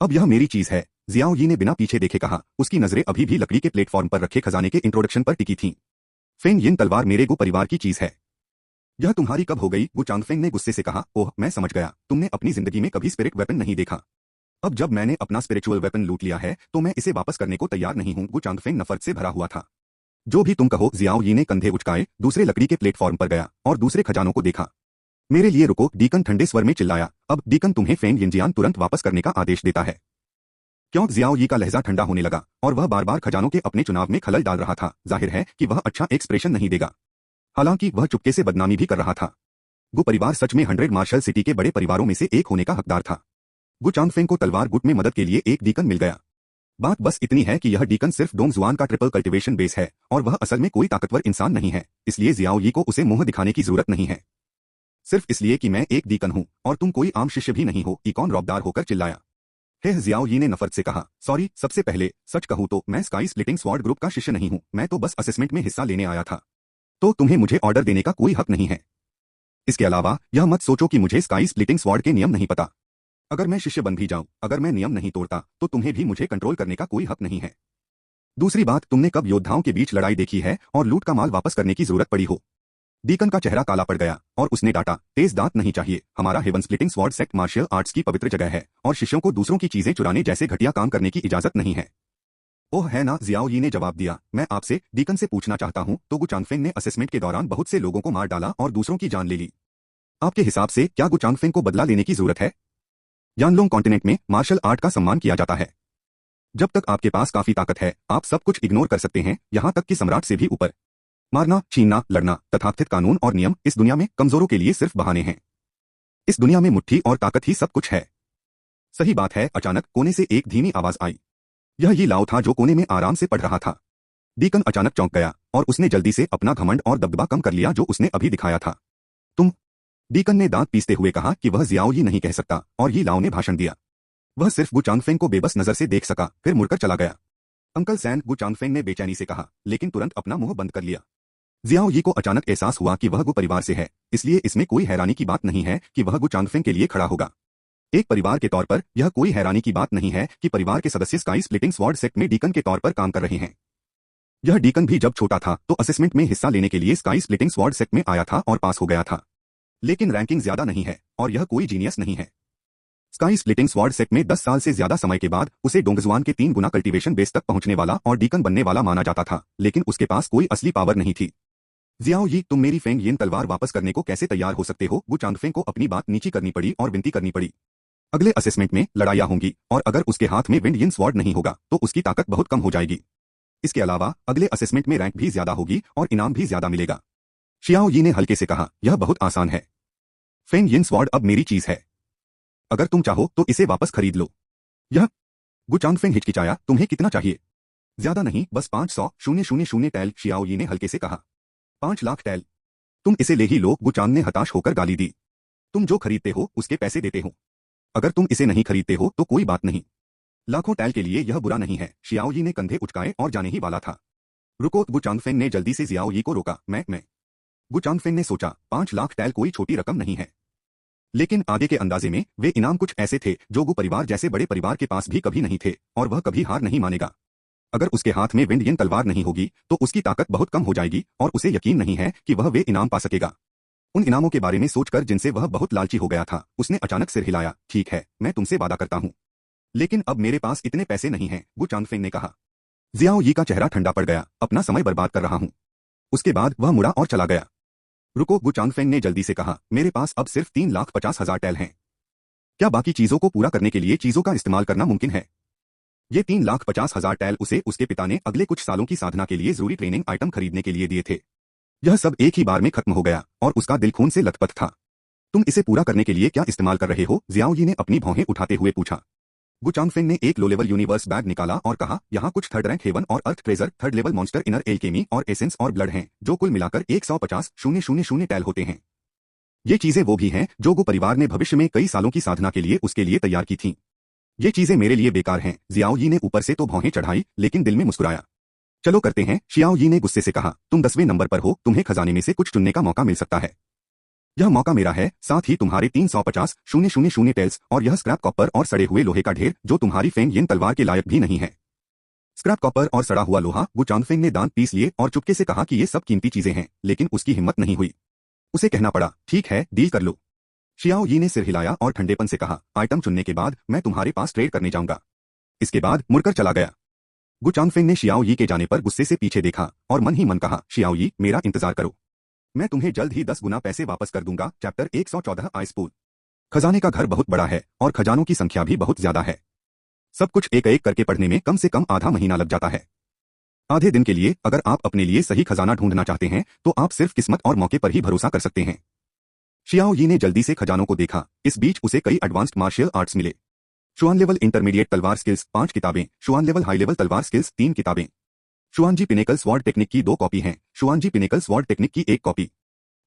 Speaker 1: अब यह मेरी चीज है, जियाओ यी ने बिना पीछे देखे कहा। उसकी नजरें अभी भी लकड़ी के प्लेटफॉर्म पर रखे खजाने के इंट्रोडक्शन पर टिकी थीं। फेंग यिन तलवार मेरे गु परिवार की चीज है। यह तुम्हारी कब हो गई? गु चांगफेंग ने गुस्से से कहा। ओह, मैं समझ गया, तुमने अपनी जिंदगी में कभी स्पिरिट वेपन नहीं देखा। अब जब मैंने अपना स्पिरिचुअल वेपन लूट लिया है तो मैं इसे वापस करने को तैयार नहीं हूं। गु चांगफेंग नफरत से भरा हुआ था। जो भी तुम कहो। जियाओ यी ने कंधे उचकाए, दूसरे लकड़ी के प्लेटफॉर्म पर गया और दूसरे खजानों को देखा। मेरे लिए रुको, डीकन ठंडे स्वर में चिल्लाया। अब डीकन, तुम्हें फेंग यिनजियान तुरंत वापस करने का आदेश देता है। क्यों जियाओ यी का लहजा ठंडा होने लगा और वह बार बार खजानों के अपने चुनाव में खलल डाल रहा था। जाहिर है कि वह अच्छा एक्सप्रेशन नहीं देगा। हालांकि वह चुपके से बदनामी भी कर रहा था। गु परिवार सच में 100 मार्शल सिटी के बड़े परिवारों में से एक होने का हकदार था। गु चांगफेंग को तलवार गुट में मदद के लिए एक डीकन मिल गया। बात बस इतनी है कि यह डीकन सिर्फ डोंगजुआन का ट्रिपल कल्टीवेशन बेस है और वह असल में कोई ताकतवर इंसान नहीं है, इसलिए जियाओ यी को उसे मुंह दिखाने की जरूरत नहीं है। सिर्फ इसलिए कि मैं एक डीकन हूं और तुम कोई आम शिष्य भी नहीं हो, इकॉन रौबदार होकर चिल्लाया। हे जियाओ यी ने नफरत से कहा, सॉरी, सबसे पहले सच कहूं तो मैं स्काई स्प्लिटिंग स्वॉर्ड ग्रुप का शिष्य नहीं हूं, मैं तो बस असेसमेंट में हिस्सा लेने आया था। तो तुम्हें मुझे ऑर्डर देने का कोई हक नहीं है। इसके अलावा यह मत सोचो कि मुझे स्काई स्प्लिटिंग स्वॉर्ड के नियम नहीं पता। अगर मैं शिष्य बन भी जाऊं, अगर मैं नियम नहीं तोड़ता तो तुम्हें भी मुझे कंट्रोल करने का कोई हक नहीं है। दूसरी बात, तुमने कब योद्धाओं के बीच लड़ाई देखी है और लूट का माल वापस करने की जरूरत पड़ी हो? डीकन का चेहरा काला पड़ गया और उसने डांटा, तेज दांत नहीं चाहिए, हमारा heaven splitting sword sect martial arts की पवित्र जगह है और शिष्यों को दूसरों की चीजें चुराने जैसे घटिया काम करने की इजाजत नहीं है। ओह है ना, जियाओ यी ने जवाब दिया, मैं आपसे डीकन से पूछना चाहता हूं, तो गु चांगफेंग ने असेसमेंट के दौरान बहुत से लोगों को मार डाला और दूसरों की जान ले ली। आपके हिसाब से क्या गु चांगफेंग को बदला लेने की जरूरत है? यानलोंग कॉन्टिनेंट में मार्शल आर्ट का सम्मान किया जाता है। जब तक आपके पास काफी ताकत है, आप सब कुछ इग्नोर कर सकते हैं, यहां तक कि सम्राट से भी ऊपर। मारना, छीनना, लड़ना, तथाकथित कानून और नियम इस दुनिया में कमजोरों के लिए सिर्फ बहाने हैं। इस दुनिया में मुट्ठी और ताकत ही सब कुछ है। सही बात है। अचानक कोने से एक धीमी आवाज आई। यह ये लाओ था जो कोने में आराम से पढ़ रहा था। डीकन अचानक चौंक गया और उसने जल्दी से अपना घमंड और दबदबा कम कर लिया जो उसने अभी दिखाया था। तुम? डीकन ने दांत पीसते हुए कहा कि वह जियाओ यी नहीं कह सकता और यी लाओ ने भाषण दिया। वह सिर्फ गु चांगफेंग को बेबस नजर से देख सका, फिर मुड़कर चला गया। अंकल सैन, गु चांगफेंग ने बेचैनी से कहा, लेकिन तुरंत अपना मुंह बंद कर लिया। जियाओ यी को अचानक एहसास हुआ कि वह गु परिवार से है, इसलिए इसमें कोई हैरानी की बात नहीं है कि वह गु चांगफेंग के लिए खड़ा होगा। एक परिवार के तौर पर यह कोई हैरानी की बात नहीं है कि परिवार के सदस्य स्काई स्प्लिटिंग स्वॉर्ड सेक्ट में डीकन के तौर पर काम कर रहे हैं। यह डीकन भी जब छोटा था तो असेसमेंट में हिस्सा लेने के लिए स्काई स्प्लिटिंग स्वॉर्ड सेक्ट में आया था और पास हो गया था, लेकिन रैंकिंग ज्यादा नहीं है और यह कोई जीनियस नहीं है। स्काई स्प्लिटिंग स्वॉर्ड सेक्ट में 10 साल से ज्यादा समय के बाद उसे डोंगजुआन के 3 गुना कल्टीवेशन बेस तक पहुंचने वाला और डीकन बनने वाला माना जाता था, लेकिन उसके पास कोई असली पावर नहीं थी। जियाओ यी, तुम मेरी फेंग यिन तलवार वापस करने को कैसे तैयार हो सकते हो? गु चांगफेंग को अपनी बात नीची करनी पड़ी और विनती करनी पड़ी। अगले असेसमेंट में लड़ाइयां होंगी और अगर उसके हाथ में विंड यिन स्वॉर्ड नहीं होगा तो उसकी ताकत बहुत कम हो जाएगी। इसके अलावा अगले असेसमेंट में रैंक भी ज्यादा होगी और इनाम भी ज्यादा मिलेगा। शियाओ यी ने हल्के से कहा, यह बहुत आसान है। फेंग यिन स्वॉर्ड अब मेरी चीज है। अगर तुम चाहो तो इसे वापस खरीद लो। यह? गु चांगफेंग हिचकिचाया, तुम्हें कितना चाहिए? ज्यादा नहीं, बस 500,000 टैल, शियाओ यी ने हल्के से कहा। 5 लाख टैल? तुम इसे ले ही लो, गु चांग ने हताश होकर गाली दी। तुम जो खरीदते हो उसके पैसे देते हो। अगर तुम इसे नहीं खरीदते हो तो कोई बात नहीं। लाखों टैल के लिए यह बुरा नहीं है। शियाओ यी ने कंधे उचकाए और जाने ही वाला था। रुको, गु चांगफेंग ने जल्दी से जियाओ यी को रोका। मैं गु चांगफेंग ने सोचा, 5 लाख टैल कोई छोटी रकम नहीं है। लेकिन आगे के अंदाजे में वे इनाम कुछ ऐसे थे जो गु परिवार जैसे बड़े परिवार के पास भी कभी नहीं थे और वह कभी हार नहीं मानेगा। अगर उसके हाथ में विंड यिन तलवार नहीं होगी तो उसकी ताकत बहुत कम हो जाएगी और उसे यकीन नहीं है कि वह वे इनाम पा सकेगा। उन इनामों के बारे में सोचकर जिनसे वह बहुत लालची हो गया था, उसने अचानक सिर हिलाया। ठीक है, मैं तुमसे वादा करता हूं, लेकिन अब मेरे पास इतने पैसे नहीं हैं, गु चांगफेंग ने कहा। जियाओ यी का चेहरा ठंडा पड़ गया। अपना समय बर्बाद कर रहा हूं। उसके बाद वह मुड़ा और चला गया। रुको, गु चांगफेंग ने जल्दी से कहा, मेरे पास अब सिर्फ 3,50,000 टैल हैं। क्या बाकी चीजों को पूरा करने के लिए चीजों का इस्तेमाल करना मुमकिन है? ये 3,50,000 टैल उसे उसके पिता ने अगले कुछ सालों की साधना के लिए जरूरी ट्रेनिंग आइटम खरीदने के लिए दिए थे। यह सब एक ही बार में खत्म हो गया और उसका दिल खून से लथपथ था। तुम इसे पूरा करने के लिए क्या इस्तेमाल कर रहे हो? जियाओ यी ने अपनी भौहें उठाते हुए पूछा। गु चांगफेंग ने एक लो लेवल यूनिवर्स बैग निकाला और कहा, यहाँ कुछ थर्ड रैंक हेवन और earth treasure, third level monster inner alchemy और एसेंस और ब्लड हैं, जो कुल मिलाकर 150,000 टैल होते हैं। ये चीजें वो भी हैं जो गु परिवार ने भविष्य में कई सालों की साधना के लिए उसके लिए तैयार की थीं। ये चीजें मेरे लिए बेकार हैं। जियाओ यी ने ऊपर से तो भौहें चढ़ाई लेकिन दिल में मुस्कुराया। चलो करते हैं, शियाओ यी ने गुस्से से कहा। तुम 10वें नंबर पर हो, तुम्हें खजाने में से कुछ चुनने का मौका मिल सकता है। यह मौका मेरा है, साथ ही तुम्हारे 350,000 टेल्स और यह स्क्रैप कॉपर और सड़े हुए लोहे का ढेर जो तुम्हारी फेंग यिन तलवार के लायक भी नहीं है। स्क्रैप कॉपर और सड़ा हुआ लोहा, गु चांगफेंग ने दांत पीस लिए और चुपके से कहा कि ये सब कीमती चीजें हैं, लेकिन उसकी हिम्मत नहीं हुई। उसे कहना पड़ा, ठीक है, डील कर लो। शियाओ यी ने सिर हिलाया और ठंडेपन से कहा, आइटम चुनने के बाद मैं तुम्हारे पास ट्रेड करने जाऊंगा। इसके बाद मुड़कर चला गया। गु चांगफेंग ने शियाओ यी के जाने पर गुस्से से पीछे देखा और मन ही मन कहा, शियाओ यी, मेरा इंतजार करो, मैं तुम्हें जल्द ही 10 गुना पैसे वापस कर दूंगा। Chapter 114 ice pool. खजाने का घर बहुत बड़ा है और खजानों की संख्या भी बहुत ज्यादा है। सब कुछ एक एक करके पढ़ने में कम से कम आधा महीना लग जाता है। आधे दिन के लिए अगर आप अपने लिए सही खजाना ढूंढना चाहते हैं तो आप सिर्फ किस्मत और मौके पर ही भरोसा कर सकते हैं। शियाओ यी ने जल्दी से खजानों को देखा। इस बीच उसे कई एडवांस्ड मार्शियल आर्ट्स मिले। शुआन लेवल इंटरमीडिएट तलवार स्किल्स 5 किताबें, शुआन लेवल हाई लेवल तलवार स्किल्स 3 किताबें, शुआनजी पिनेकल स्वॉर्ड टेक्निक की 2 कॉपी हैं, शुआनजी पिनेकल स्वॉर्ड टेक्निक की 1 कॉपी।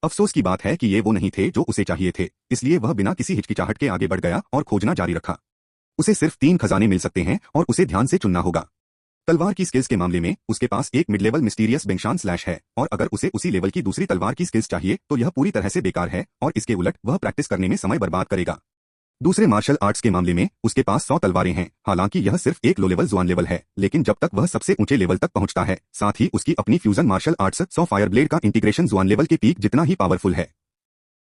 Speaker 1: अफसोस की बात है कि ये वो नहीं थे जो उसे चाहिए थे, इसलिए वह बिना किसी हिचकिचाहट के आगे बढ़ गया और खोजना जारी रखा। उसे सिर्फ 3 खजाने मिल सकते हैं और उसे ध्यान से चुनना होगा। तलवार की स्किल्स के मामले में उसके पास एक मिड लेवल मिस्टीरियस बेंगशान स्लैश है और अगर उसे उसी लेवल की दूसरी तलवार की स्किल्स चाहिए तो यह पूरी तरह से बेकार है और इसके उलट वह प्रैक्टिस करने में समय बर्बाद करेगा। दूसरे मार्शल आर्ट्स के मामले में उसके पास 100 तलवारें हैं, हालांकि यह सिर्फ एक लो लेवल जुआन लेवल है, लेकिन जब तक वह सबसे ऊंचे लेवल तक पहुंचता है, साथ ही उसकी अपनी fusion martial arts 100 fire blade का इंटीग्रेशन जुआन लेवल के पीक जितना ही पावरफुल है।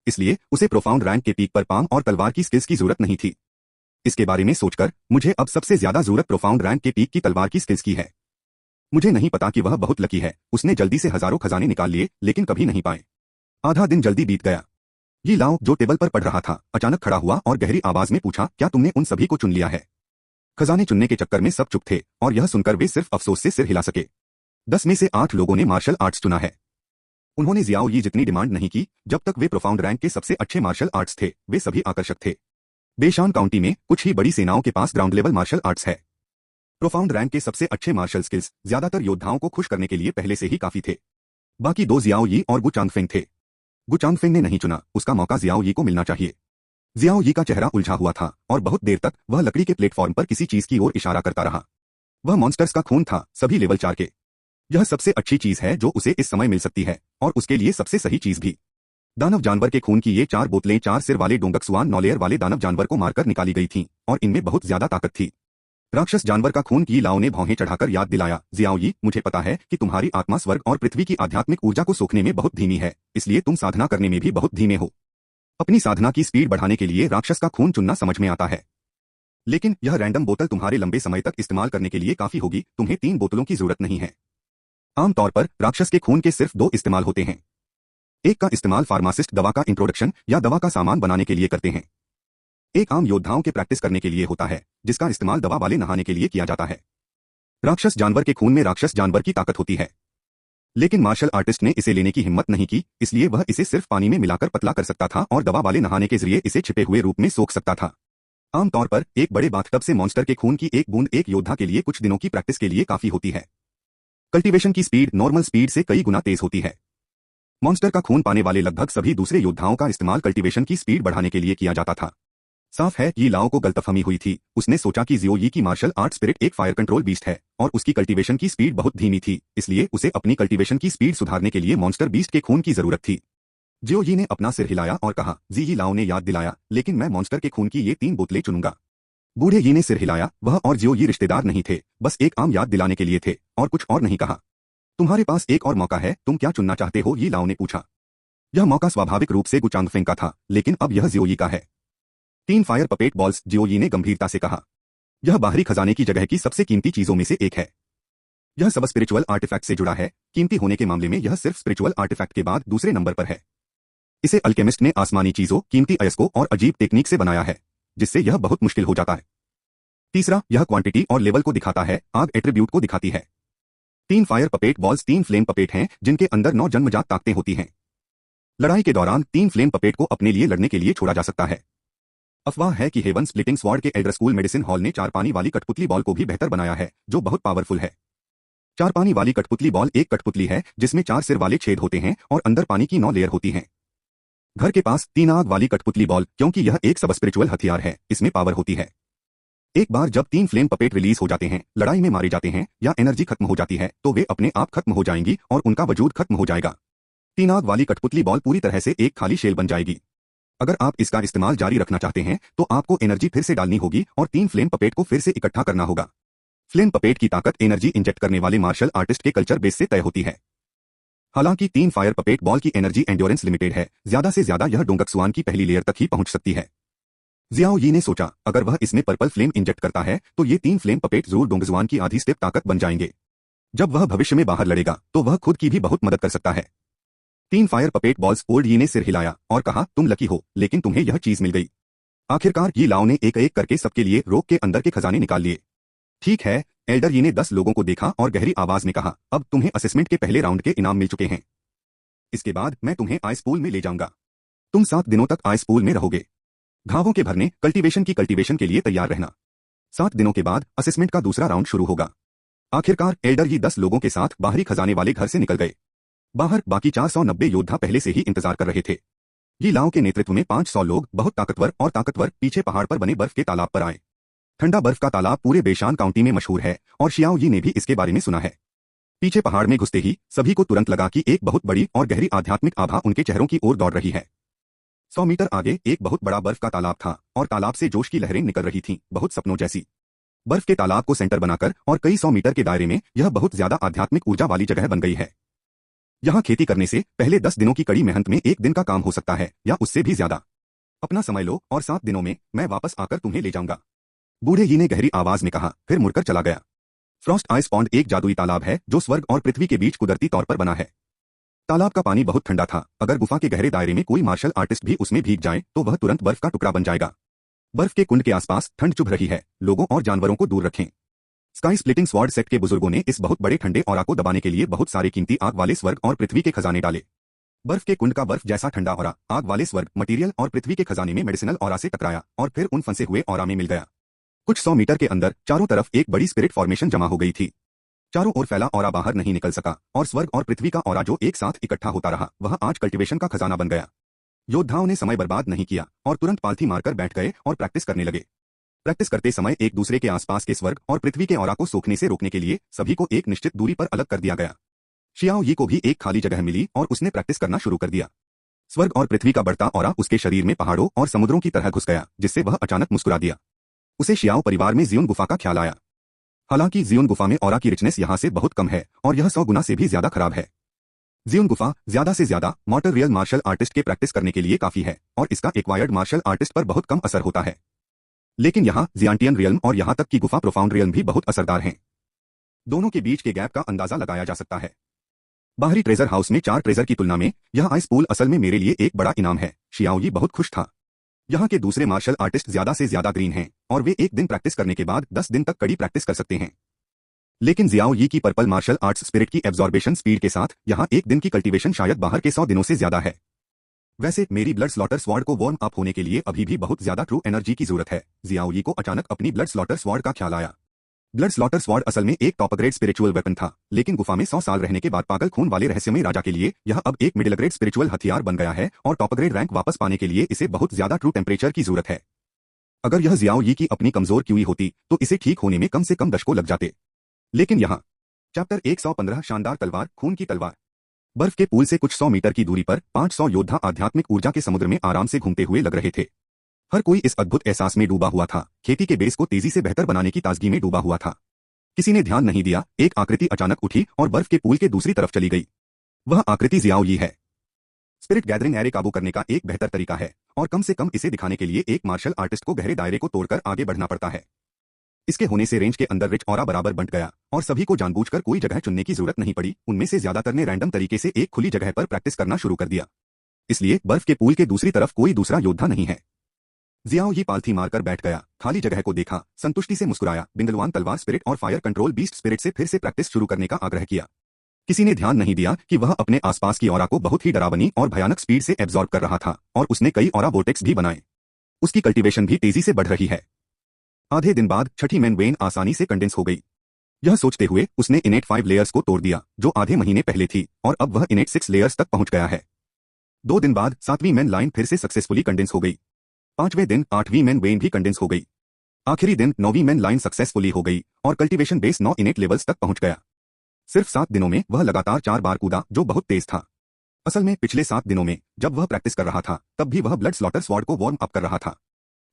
Speaker 1: इसलिए उसे प्रोफाउंड रैंक के पीक पर पाम और तलवार की स्किल्स की जरूरत नहीं थी। इसके बारे में सोचकर मुझे अब सबसे ज्यादा जरूरत प्रोफाउंड रैंक के पीक की तलवार की स्किल्स की है। मुझे नहीं पता कि वह बहुत लकी है, उसने जल्दी से हजारों खजाने निकाल लिए लेकिन कभी नहीं पाए। आधा दिन जल्दी बीत गया। ये लाओ जो टेबल पर पढ़ रहा था अचानक खड़ा हुआ और गहरी आवाज में पूछा, क्या तुमने उन सभी को चुन लिया है? खजाने चुनने के चक्कर में सब चुप थे और यह सुनकर वे सिर्फ अफसोस से सिर हिला सके। 10 में से 8 लोगों ने मार्शल आर्ट्स चुना है। उन्होंने जियाओ यी जितनी डिमांड नहीं की। जब तक वे प्रोफाउंड रैंक के सबसे अच्छे मार्शल आर्ट्स थे, वे सभी आकर्षक थे। बेशान काउंटी में कुछ ही बड़ी सेनाओं के पास ग्राउंड लेवल मार्शल आर्ट्स है। प्रोफाउंड रैंक के सबसे अच्छे मार्शल स्किल्स ज्यादातर योद्धाओं को खुश करने के लिए पहले से ही काफी थे। बाकी 2 जियाओ यी और गु चांगफेंग थे। गु चांगफेंग ने नहीं चुना, उसका मौका जियाओ यी को मिलना चाहिए। जियाओ यी का चेहरा उलझा हुआ था और बहुत देर तक वह लकड़ी के प्लेटफॉर्म पर किसी चीज की ओर इशारा करता रहा। वह मॉन्स्टर्स का खून था, सभी लेवल 4 के। यह सबसे अच्छी चीज है जो उसे इस समय मिल सकती है और उसके लिए सबसे सही चीज भी। दानव जानवर के खून की ये 4 बोतलें 4 सिर वाले डोंगक्सुआन 9 लेयर वाले दानव जानवर को मारकर निकाली गई थीं और इनमें बहुत ज्यादा ताकत थी। राक्षस जानवर का खून यी लाओ ने भौहें चढ़ाकर याद दिलाया, जियाओ यी, मुझे पता है कि तुम्हारी आत्मा स्वर्ग और पृथ्वी की आध्यात्मिक ऊर्जा को सोखने में बहुत धीमी है, इसलिए तुम साधना करने में भी बहुत धीमे हो। अपनी साधना की स्पीड बढ़ाने के लिए राक्षस का खून चुनना समझ में आता है, लेकिन यह रैंडम बोतल तुम्हारे लंबे समय तक इस्तेमाल करने के लिए काफी होगी, तुम्हें 3 बोतलों की जरूरत नहीं है। आमतौर पर राक्षस के खून के सिर्फ 2 इस्तेमाल होते हैं। एक का इस्तेमाल फार्मासिस्ट दवा का इंट्रोडक्शन या दवा का सामान बनाने के लिए करते हैं। एक आम योद्धाओं के प्रैक्टिस करने के लिए होता है, जिसका इस्तेमाल दवा वाले नहाने के लिए किया जाता है। राक्षस जानवर के खून में राक्षस जानवर की ताकत होती है, लेकिन मार्शल आर्टिस्ट ने इसे लेने की हिम्मत नहीं की, इसलिए वह इसे सिर्फ पानी में मिलाकर पतला कर सकता था और दवा वाले नहाने के जरिए इसे छिपे हुए रूप में सोख सकता था। आमतौर पर एक बड़े बाथटब से मॉन्स्टर के खून की एक बूंद एक योद्धा के लिए कुछ दिनों की प्रैक्टिस के लिए काफी होती है। कल्टीवेशन की स्पीड नॉर्मल स्पीड से कई गुना तेज होती है। मॉन्स्टर का खून पाने वाले लगभग सभी दूसरे योद्धाओं का इस्तेमाल कल्टीवेशन की स्पीड बढ़ाने के लिए किया जाता था। साफ है यी लाओ को गलतफहमी हुई थी। उसने सोचा कि जियो यी की मार्शल आर्ट स्पिरिट एक फायर कंट्रोल बीस्ट है और उसकी कल्टीवेशन की स्पीड बहुत धीमी थी, इसलिए उसे अपनी कल्टीवेशन की स्पीड सुधारने के लिए मॉन्स्टर बीस्ट के खून की जरूरत थी। जियो यी ने अपना सिर हिलाया और कहा, जी यी लाओ ने याद दिलाया, लेकिन मैं मॉन्स्टर के खून की ये 3 बोतलें चुनूंगा। बूढ़े यी ने सिर हिलाया, वह और जियो यी रिश्तेदार नहीं थे, बस एक आम याद दिलाने के लिए थे और कुछ और नहीं कहा। तुम्हारे पास एक और मौका है, तुम क्या चुनना चाहते हो? यी लाओ ने पूछा। यह मौका स्वाभाविक रूप से गु चांगफेंग का था, लेकिन अब यह जियो यी का है। 3 फायर पपेट बॉल्स, जियो यी ने गंभीरता से कहा। यह बाहरी खजाने की जगह की सबसे कीमती चीजों में से एक है। यह सब स्पिरिचुअल आर्टिफैक्ट से जुड़ा है, कीमती होने के मामले में यह सिर्फ स्पिरिचुअल आर्टिफैक्ट के बाद दूसरे नंबर पर है। इसे अल्केमिस्ट ने आसमानी चीजों, कीमती अयस्कों और अजीब टेक्निक से बनाया है, जिससे यह बहुत मुश्किल हो जाता है। तीसरा, यह क्वांटिटी और लेवल को दिखाता है, आग एट्रीब्यूट को दिखाती है। 3 fire puppet balls 3 flame puppet हैं, जिनके अंदर 9 जन्मजात ताकतें होती हैं। लड़ाई के दौरान 3 फ्लेम पपेट को अपने लिए लड़ने के लिए छोड़ा जा सकता है। अफवाह है कि हेवन स्प्लिटिंग स्वॉर्ड के एल्डर स्कूल मेडिसिन हॉल ने 4 पानी वाली कठपुतली बॉल को भी बेहतर बनाया है, जो बहुत पावरफुल है। 4 पानी वाली कठपुतली बॉल एक कठपुतली है जिसमें 4 सिर वाले छेद होते हैं और अंदर पानी की 9 लेयर होती हैं। घर के पास 3 आग वाली कठपुतली बॉल, क्योंकि यह एक सब स्पिरिचुअल हथियार है, इसमें पावर होती है। एक बार जब 3 फ्लेम पपेट रिलीज हो जाते हैं, लड़ाई में मारे जाते हैं या एनर्जी खत्म हो जाती है, तो वे अपने आप खत्म हो जाएंगी और उनका वजूद खत्म हो जाएगा। 3 आग वाली कठपुतली बॉल पूरी तरह से एक खाली शेल बन जाएगी। अगर आप इसका इस्तेमाल जारी रखना चाहते हैं तो आपको एनर्जी फिर से डालनी होगी और 3 फ्लेम पपेट को फिर से इकट्ठा करना होगा। फ्लेम पपेट की ताकत एनर्जी इंजेक्ट करने वाले मार्शल आर्टिस्ट के कल्चर बेस से तय होती है। हालांकि 3 फायर पपेट बॉल की एनर्जी एंड्योरेंस लिमिटेड है, ज्यादा से ज्यादा यह डोंगक्सुआन की पहली लेयर तक ही पहुंच सकती है। जियाओ यी ने सोचा, अगर वह इसमें पर्पल फ्लेम इंजेक्ट करता है तो ये 3 फ्लेम पपेट जरूर डोंगक्सुआन की आधी स्टेप ताकत बन जाएंगे। जब वह भविष्य में बाहर लड़ेगा तो वह खुद की भी बहुत मदद कर सकता है। 3 फायर पपेट बॉल्स, ओल्ड यी ने सिर हिलाया और कहा, तुम लकी हो, लेकिन तुम्हें यह चीज मिल गई। आखिरकार यी लाओ ने एक एक करके सबके लिए रोक के अंदर के खजाने निकाल लिए। ठीक है, एल्डर यी ने 10 लोगों को देखा और गहरी आवाज में कहा, अब तुम्हें असेसमेंट के पहले राउंड के इनाम मिल चुके हैं। इसके बाद मैं तुम्हें आइस पूल में ले जाऊंगा। तुम 7 दिनों तक आइस पूल में रहोगे। घावों के भरने कल्टीवेशन के लिए तैयार रहना। 7 दिनों के बाद असेसमेंट का दूसरा राउंड शुरू होगा। आखिरकार एल्डर यी 10 लोगों के साथ बाहरी खजाने वाले घर से निकल गए। बाहर बाकी 490 योद्धा पहले से ही इंतजार कर रहे थे। यी लाओ के नेतृत्व में 500 लोग बहुत ताकतवर पीछे पहाड़ पर बने बर्फ के तालाब पर आए। ठंडा बर्फ का तालाब पूरे बेशान काउंटी में मशहूर है और शियाओ यी ने भी इसके बारे में सुना है। पीछे पहाड़ में घुसते ही सभी को तुरंत लगा कि एक बहुत बड़ी और गहरी आध्यात्मिक आभा उनके चेहरों की ओर दौड़ रही है। 100 मीटर आगे एक बहुत बड़ा बर्फ का तालाब था और तालाब से जोश की लहरें निकल रही थीं, बहुत सपनों जैसी। बर्फ के तालाब को सेंटर बनाकर और कई 100 मीटर के दायरे में यह बहुत ज्यादा आध्यात्मिक ऊर्जा वाली जगह बन गई है। यहाँ खेती करने से पहले 10 दिनों की कड़ी मेहनत में एक दिन का काम हो सकता है या उससे भी ज्यादा। अपना समय लो और 7 दिनों में मैं वापस आकर तुम्हें ले जाऊंगा। बूढ़े यी ने गहरी आवाज में कहा, फिर मुड़कर चला गया। फ्रॉस्ट आइस पॉन्ड एक जादुई तालाब है जो स्वर्ग और पृथ्वी के बीच कुदरती तौर पर बना है। तालाब का पानी बहुत ठंडा था। अगर गुफा के गहरे दायरे में कोई मार्शल आर्टिस्ट भी उसमें भीग जाए तो वह तुरंत बर्फ का टुकड़ा बन जाएगा। बर्फ के कुंड के आसपास ठंड चुभ रही है, लोगों और जानवरों को दूर रखें। स्काई स्प्लिटिंग स्वॉर्ड सेट के बुजुर्गों ने इस बहुत बड़े ठंडे ऑरा को दबाने के लिए बहुत सारे कीमती आग वाले स्वर्ग और पृथ्वी के खजाने डाले। बर्फ के कुंड का बर्फ जैसा ठंडा ऑरा आग वाले स्वर्ग मटेरियल और पृथ्वी के खजाने में मेडिसिनल ऑरा से टकराया और फिर उन फंसे हुए ऑरा में मिल गया। कुछ 100 मीटर के अंदर चारों तरफ एक बड़ी स्पिरिट फॉर्मेशन जमा हो गई थी। चारों ओर फैला ऑरा बाहर नहीं निकल सका और स्वर्ग और पृथ्वी का ऑरा जो एक साथ इकट्ठा होता रहा वह आज कल्टीवेशन का खजाना बन गया। योद्धाओं ने समय बर्बाद नहीं किया और तुरंत पालथी मारकर बैठ गए और प्रैक्टिस करने लगे। प्रैक्टिस करते समय एक दूसरे के आसपास के स्वर्ग और पृथ्वी के ऑरा को सोखने से रोकने के लिए सभी को एक निश्चित दूरी पर अलग कर दिया गया। शियाओ यी को भी एक खाली जगह मिली और उसने प्रैक्टिस करना शुरू कर दिया। स्वर्ग और पृथ्वी का बढ़ता ऑरा उसके शरीर में पहाड़ों और समुद्रों की तरह घुस गया, जिससे वह अचानक मुस्कुरा दिया। उसे शियाओ परिवार में जियोन गुफा का ख्याल आया। हालांकि जियोन गुफा में ऑरा की रिचनेस यहाँ से बहुत कम है और यह 100 गुना से भी ज्यादा खराब है। जियोन गुफा ज्यादा से ज्यादा मॉर्टल रियल मार्शल आर्टिस्ट के प्रैक्टिस करने के लिए काफी है और इसका एक्वायर्ड मार्शल आर्टिस्ट पर बहुत कम असर होता है। लेकिन यहाँ जियांटियन रियल्म और यहाँ तक कि गुफा प्रोफाउंड रियल्म भी बहुत असरदार हैं। दोनों के बीच के गैप का अंदाजा लगाया जा सकता है। बाहरी ट्रेजर हाउस में 4 ट्रेजर की तुलना में यह आइस पूल असल में मेरे लिए एक बड़ा इनाम है। शियाओ यी बहुत खुश था। यहाँ के दूसरे मार्शल आर्टिस्ट ज्यादा से ज्यादा ग्रीन हैं और वे एक दिन प्रैक्टिस करने के बाद 10 दिन तक कड़ी प्रैक्टिस कर सकते हैं। लेकिन जियाओ यी की पर्पल मार्शल आर्ट्स स्पिरिट की एब्जॉर्बेशन स्पीड के साथ यहाँ एक दिन की कल्टीवेशन शायद बाहर के 100 दिनों से ज्यादा है। वैसे मेरी ब्लड स्लॉटर स्वॉर्ड को वार्म अप होने के लिए अभी भी बहुत ज्यादा ट्रू एनर्जी की जरूरत है। जियाओ यी को अचानक अपनी ब्लड स्लॉटर स्वॉर्ड का ख्याल आया। ब्लड स्लॉटर स्वॉर्ड असल में एक टॉप ग्रेड स्पिरिचुअल वेपन था, लेकिन गुफा में 100 साल रहने के बाद पागल खून वाले रहस्यमय राजा के लिए यह अब एक मिडिल ग्रेड स्पिरिचुअल हथियार बन गया है और टॉप ग्रेड रैंक वापस पाने के लिए इसे बहुत ज्यादा ट्रू टेम्परेचर की जरूरत है। अगर यह जियाओ यी की अपनी कमजोर क्यूई होती तो इसे ठीक होने में कम से कम दशकों लग जाते। लेकिन यहाँ चैप्टर 115 शानदार तलवार खून की तलवार। बर्फ के पूल से कुछ 100 मीटर की दूरी पर 500 योद्धा आध्यात्मिक ऊर्जा के समुद्र में आराम से घूमते हुए लग रहे थे। हर कोई इस अद्भुत एहसास में डूबा हुआ था, खेती के बेस को तेजी से बेहतर बनाने की ताजगी में डूबा हुआ था। किसी ने ध्यान नहीं दिया, एक आकृति अचानक उठी और बर्फ के पूल के दूसरी तरफ चली गई। वह आकृति जियाओ यी है। स्पिरिट गैदरिंग एरे काबू करने का एक बेहतर तरीका है और कम से कम इसे दिखाने के लिए एक मार्शल आर्टिस्ट को गहरे दायरे को तोड़कर आगे बढ़ना पड़ता है। इसके होने से रेंज के अंदर रिच ऑरा बराबर बंट गया और सभी को जानबूझकर कोई जगह चुनने की जरूरत नहीं पड़ी। उनमें से ज्यादातर ने रैंडम तरीके से एक खुली जगह पर प्रैक्टिस करना शुरू कर दिया। इसलिए बर्फ के पूल के दूसरी तरफ कोई दूसरा योद्धा नहीं है। जियाओ यी पालथी मारकर बैठ गया, खाली जगह को देखा, संतुष्टि से मुस्कुराया, बिंदलवान तलवार स्पिरिट और फायर कंट्रोल बीस्ट स्पिरिट से फिर से प्रैक्टिस शुरू करने का आग्रह किया। किसी ने ध्यान नहीं दिया कि वह अपने आसपास की ऑरा को बहुत ही डरावनी और भयानक स्पीड से एब्जॉर्ब कर रहा था और उसने कई ऑरा वोर्टेक्स भी बनाए। उसकी कल्टीवेशन भी तेजी से बढ़ रही है। आधे दिन बाद छठी मैन वेन आसानी से कंडेंस हो गई। यह सोचते हुए उसने इनेट 5 लेयर्स को तोड़ दिया जो आधे महीने पहले थी और अब वह इनेट 6 लेयर्स तक पहुंच गया है। 2 दिन बाद 7वीं मैन लाइन फिर से सक्सेसफुली कंडेंस हो गई। 5वें दिन 8वीं मैन वेन भी कंडेंस हो गई। आखिरी दिन 9वीं मैन लाइन सक्सेसफुली हो गई और कल्टीवेशन बेस 9 इनेट लेवल्स तक पहुंच गया। सिर्फ 7 दिनों में वह लगातार 4 बार कूदा जो बहुत तेज था। असल में पिछले 7 दिनों में जब वह प्रैक्टिस कर रहा था तब भी वह ब्लड स्लॉटर स्वॉर्ड को वार्म अप कर रहा था।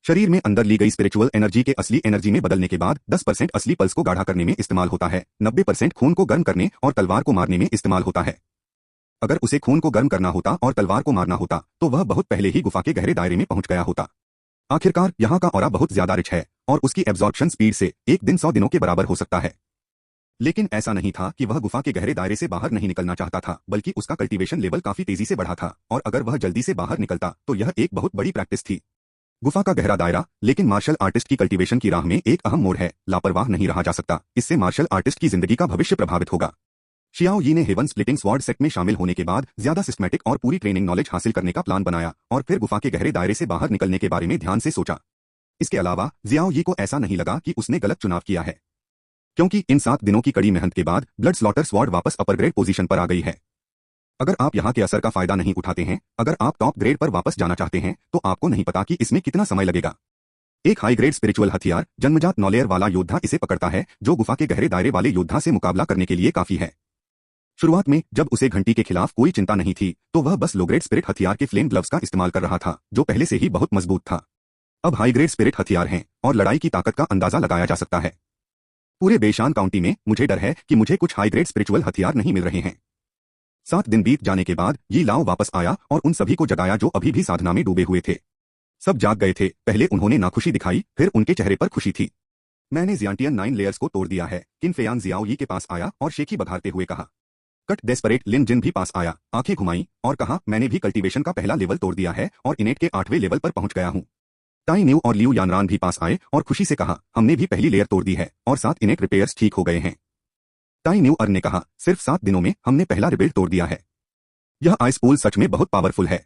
Speaker 1: शरीर में अंदर ली गई स्पिरिचुअल एनर्जी के असली एनर्जी में बदलने के बाद 10% असली पल्स को गाढ़ा करने में इस्तेमाल होता है, 90% खून को गर्म करने और तलवार को मारने में इस्तेमाल होता है। अगर उसे खून को गर्म करना होता और तलवार को मारना होता तो वह बहुत पहले ही गुफा के गहरे दायरे में पहुंच गया होता। आखिरकार यहाँ का ऑरा बहुत ज्यादा रिच है और उसकी एब्जॉर्प्शन स्पीड से एक दिन 100 दिनों के बराबर हो सकता है। लेकिन ऐसा नहीं था कि वह गुफा के गहरे दायरे से बाहर नहीं निकलना चाहता था, बल्कि उसका कल्टीवेशन लेवल काफी तेजी से बढ़ा था और अगर वह जल्दी से बाहर निकलता तो यह एक बहुत बड़ी प्रैक्टिस थी। गुफा का गहरा दायरा, लेकिन मार्शल आर्टिस्ट की कल्टीवेशन की राह में एक अहम मोड़ है। लापरवाह नहीं रहा जा सकता, इससे मार्शल आर्टिस्ट की जिंदगी का भविष्य प्रभावित होगा। शियाओ यी ने हेवन स्प्लिटिंग स्वॉर्ड सेक्ट में शामिल होने के बाद ज्यादा सिस्टमैटिक और पूरी ट्रेनिंग नॉलेज हासिल करने का प्लान बनाया और फिर गुफा के गहरे दायरे से बाहर निकलने के बारे में ध्यान से सोचा। इसके अलावा जियाओ यी को ऐसा नहीं लगा कि उसने गलत चुनाव किया है, क्योंकि इन 7 दिनों की कड़ी मेहनत के बाद ब्लड स्लॉटर स्वॉर्ड वापस अपर ग्रेड पोजीशन पर आ गई है। अगर आप यहाँ के असर का फायदा नहीं उठाते हैं, अगर आप टॉप ग्रेड पर वापस जाना चाहते हैं, तो आपको नहीं पता कि इसमें कितना समय लगेगा। एक हाई ग्रेड स्पिरिचुअल हथियार, जन्मजात नॉलेयर वाला योद्धा इसे पकड़ता है, जो गुफा के गहरे दायरे वाले योद्धा से मुकाबला करने के लिए काफी है। शुरुआत में जब उसे घंटी के खिलाफ कोई चिंता नहीं थी, तो वह बस लो ग्रेड स्पिरिट हथियार के फ्लेम ग्लव्स का इस्तेमाल कर रहा था, जो पहले से ही बहुत मजबूत था। अब हाई ग्रेड स्पिरिट हथियार हैं और लड़ाई की ताकत का अंदाजा लगाया जा सकता है। पूरे बेशान काउंटी में मुझे डर है कि मुझे कुछ हाई ग्रेड स्पिरिचुअल हथियार नहीं मिल रहे हैं। 7 दिन बीत जाने के बाद यी लाओ वापस आया और उन सभी को जगाया जो अभी भी साधना में डूबे हुए थे। सब जाग गए थे। पहले उन्होंने नाखुशी दिखाई, फिर उनके चेहरे पर खुशी थी। मैंने जियांटियन 9 लेयर्स को तोड़ दिया है। किन फेयांग जियाओ यी के पास आया और शेखी बघारते हुए कहा। कट डेस्परेट लिन जिन भी पास आया, आंखें घुमाई और कहा, मैंने भी कल्टीवेशन का पहला लेवल तोड़ दिया है और इनेट के 8वें लेवल पर पहुंच गया हूं। टाई न्यू और लियू यानरान भी पास आए और खुशी से कहा, हमने भी पहली लेयर तोड़ दी है और 7 इनेट रिपेयर्स ठीक हो गए हैं। टाई न्यू अर ने कहा, सिर्फ 7 दिनों में हमने पहला रिबिल्ड तोड़ दिया है। यह आइस पूल सच में बहुत पावरफुल है।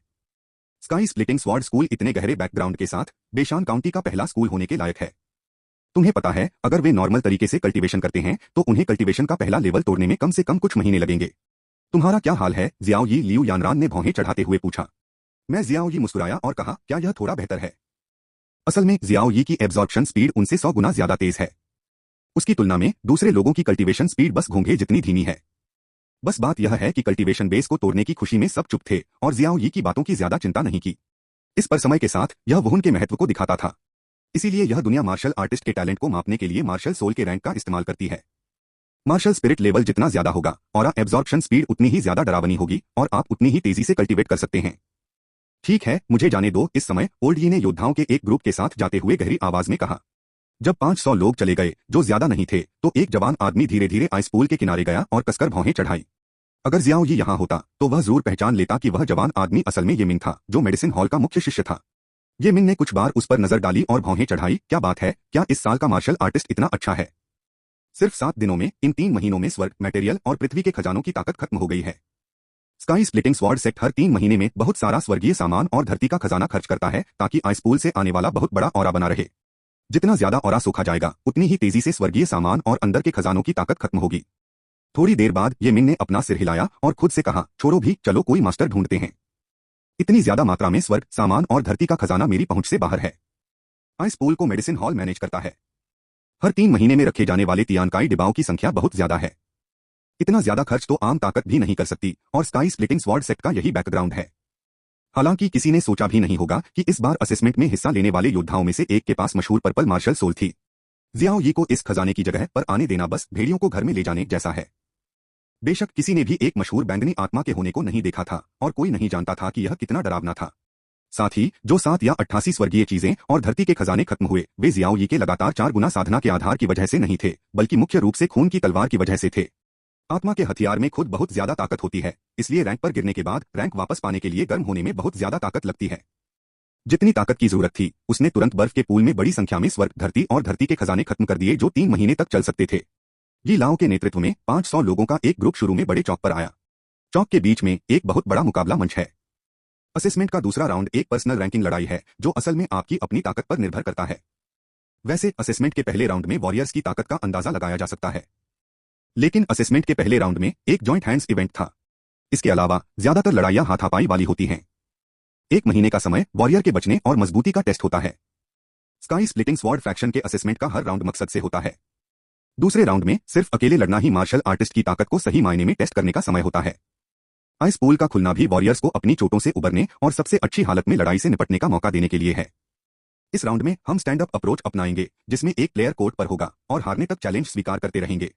Speaker 1: स्काई स्प्लिटिंग स्वॉर्ड स्कूल इतने गहरे बैकग्राउंड के साथ बेशान काउंटी का पहला स्कूल होने के लायक है। तुम्हें पता है, अगर वे नॉर्मल तरीके से कल्टीवेशन करते हैं तो उन्हें कल्टीवेशन का पहला लेवल तोड़ने में कम से कम कुछ महीने लगेंगे। तुम्हारा क्या हाल है? जियाओ यी लियू यानरान ने भौहें चढ़ाते हुए पूछा। मैं जियाओ यी मुस्कुराया और कहा, क्या यह थोड़ा बेहतर है? असल में जियाओ यी की एब्जॉर्प्शन स्पीड उनसे 100 गुना ज्यादा तेज है। उसकी तुलना में दूसरे लोगों की कल्टीवेशन स्पीड बस घोंघे जितनी धीमी है। बस बात यह है कि कल्टीवेशन बेस को तोड़ने की खुशी में सब चुप थे और जियाओ यी की बातों की ज्यादा चिंता नहीं की। इस पर समय के साथ यह वुहुन के महत्व को दिखाता था। इसीलिए यह दुनिया मार्शल आर्टिस्ट के टैलेंट को मापने के लिए मार्शल सोल के रैंक का इस्तेमाल करती है। मार्शल स्पिरिट लेवल जितना ज्यादा होगा, ऑरा एब्जॉर्प्शन स्पीड उतनी ही ज्यादा डरावनी होगी और आप उतनी ही तेजी से कल्टीवेट कर सकते हैं। ठीक है, मुझे जाने दो। इस समय ओल्ड यी ने योद्धाओं के एक ग्रुप के साथ जाते हुए गहरी आवाज में कहा। जब 500 लोग चले गए, जो ज्यादा नहीं थे, तो एक जवान आदमी धीरे धीरे आइस पूल के किनारे गया और कसकर भौहें चढ़ाई। अगर जियाओ यी यहाँ होता तो वह जरूर पहचान लेता कि वह जवान आदमी असल में ये मिंग था, जो मेडिसिन हॉल का मुख्य शिष्य था। ये मिंग ने कुछ बार उस पर नजर डाली और भौहें चढ़ाई। क्या बात है, क्या इस साल का मार्शल आर्टिस्ट इतना अच्छा है? सिर्फ 7 दिनों में, इन 3 महीनों में स्वर्ग, मटेरियल और पृथ्वी के खजानों की ताकत खत्म हो गई है। स्काई स्प्लिटिंग स्वॉर्ड सेक्ट हर 3 महीने में बहुत सारा स्वर्गीय सामान और धरती का खजाना खर्च करता है, ताकि आइस पूल से आने वाला बहुत बड़ा ऑरा बना रहे। जितना ज्यादा ऑरा सूखा जाएगा, उतनी ही तेजी से स्वर्गीय सामान और अंदर के खजानों की ताकत खत्म होगी। थोड़ी देर बाद ये मिंग ने अपना सिर हिलाया और खुद से कहा, छोड़ो भी, चलो कोई मास्टर ढूंढते हैं। इतनी ज्यादा मात्रा में स्वर्ग, सामान और धरती का खजाना मेरी पहुंच से बाहर है। आइस पूल को मेडिसिन हॉल मैनेज करता है। हर 3 महीने में रखे जाने वाले तियानकाई डिब्बाओं की संख्या बहुत ज्यादा है। इतना ज्यादा खर्च तो आम ताकत भी नहीं कर सकती, और स्काई स्प्लिटिंग स्वॉर्ड सेक्ट का यही बैकग्राउंड है। हालांकि किसी ने सोचा भी नहीं होगा कि इस बार असेसमेंट में हिस्सा लेने वाले योद्धाओं में से एक के पास मशहूर पर्पल मार्शल सोल थी। जियाओ यी को इस खजाने की जगह पर आने देना बस भेड़ियों को घर में ले जाने जैसा है। बेशक किसी ने भी एक मशहूर बैंगनी आत्मा के होने को नहीं देखा था, और कोई नहीं जानता था कि यह कितना डरावना था। साथ ही जो 7 या 88 स्वर्गीय चीजें और धरती के खजाने खत्म हुए, वे जियाओ यी के लगातार 4 गुना साधना के आधार की वजह से नहीं थे, बल्कि मुख्य रूप से खून की तलवार की वजह से थे। आत्मा के हथियार में खुद बहुत ज्यादा ताकत होती है, इसलिए रैंक पर गिरने के बाद रैंक वापस पाने के लिए गर्म होने में बहुत ज्यादा ताकत लगती है। जितनी ताकत की जरूरत थी, उसने तुरंत बर्फ के पूल में बड़ी संख्या में स्वर्ग, धरती और धरती के खजाने खत्म कर दिए, जो 3 महीने तक चल सकते थे। यी लाओ के नेतृत्व में 500 लोगों का एक ग्रुप शुरू में बड़े चौक पर आया। चौक के बीच में एक बहुत बड़ा मुकाबला मंच है। असेसमेंट का दूसरा राउंड एक पर्सनल रैंकिंग लड़ाई है, जो असल में आपकी अपनी ताकत पर निर्भर करता है। वैसे असेसमेंट के पहले राउंड में वॉरियर्स की ताकत का अंदाजा लगाया जा सकता है, लेकिन असेसमेंट के पहले राउंड में एक जॉइंट हैंड्स इवेंट था। इसके अलावा ज्यादातर लड़ाइयां हाथापाई वाली होती हैं। 1 महीने का समय वॉरियर के बचने और मजबूती का टेस्ट होता है। स्काई स्प्लिटिंग स्वॉर्ड फैक्शन के असेसमेंट का हर राउंड मकसद से होता है। दूसरे राउंड में सिर्फ अकेले लड़ना ही मार्शल आर्टिस्ट की ताकत को सही मायने में टेस्ट करने का समय होता है। आइस पूल का खुलना भी वॉरियर्स को अपनी चोटों से उबरने और सबसे अच्छी हालत में लड़ाई से निपटने का मौका देने के लिए है। इस राउंड में हम स्टैंड अप अप्रोच अपनाएंगे, जिसमें एक प्लेयर कोर्ट पर होगा और हारने तक चैलेंज स्वीकार करते रहेंगे।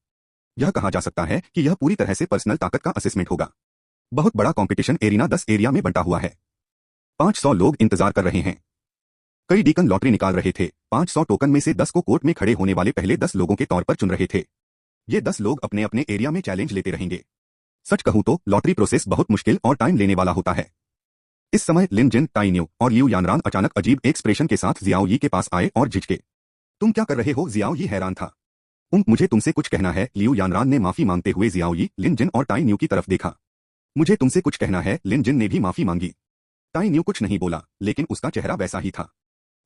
Speaker 1: यह कहा जा सकता है कि यह पूरी तरह से पर्सनल ताकत का असेसमेंट होगा। बहुत बड़ा कंपटीशन एरिना 10 एरिया में बंटा हुआ है। 500 लोग इंतजार कर रहे हैं। कई डीकन लॉटरी निकाल रहे थे। 500 टोकन में से 10 को कोर्ट में खड़े होने वाले पहले 10 लोगों के तौर पर चुन रहे थे। ये 10 लोग अपने अपने एरिया में चैलेंज लेते रहेंगे। सच कहूं तो लॉटरी प्रोसेस बहुत मुश्किल और टाइम लेने वाला होता है। इस समय लिन जिन, ताई न्यू और लिू यानरान अचानक अजीब एक्सप्रेशन के साथ जियाओ यी के पास आए और झिझके। तुम क्या कर रहे हो? जियाओ यी हैरान था। मुझे तुमसे कुछ कहना है। लिू यानरान ने माफी मांगते हुए जियाओ यी, लिन जिन और ताई न्यू की तरफ देखा। मुझे तुमसे कुछ कहना है। लिन जिन ने भी माफी मांगी। ताई न्यू कुछ नहीं बोला, लेकिन उसका चेहरा वैसा ही था।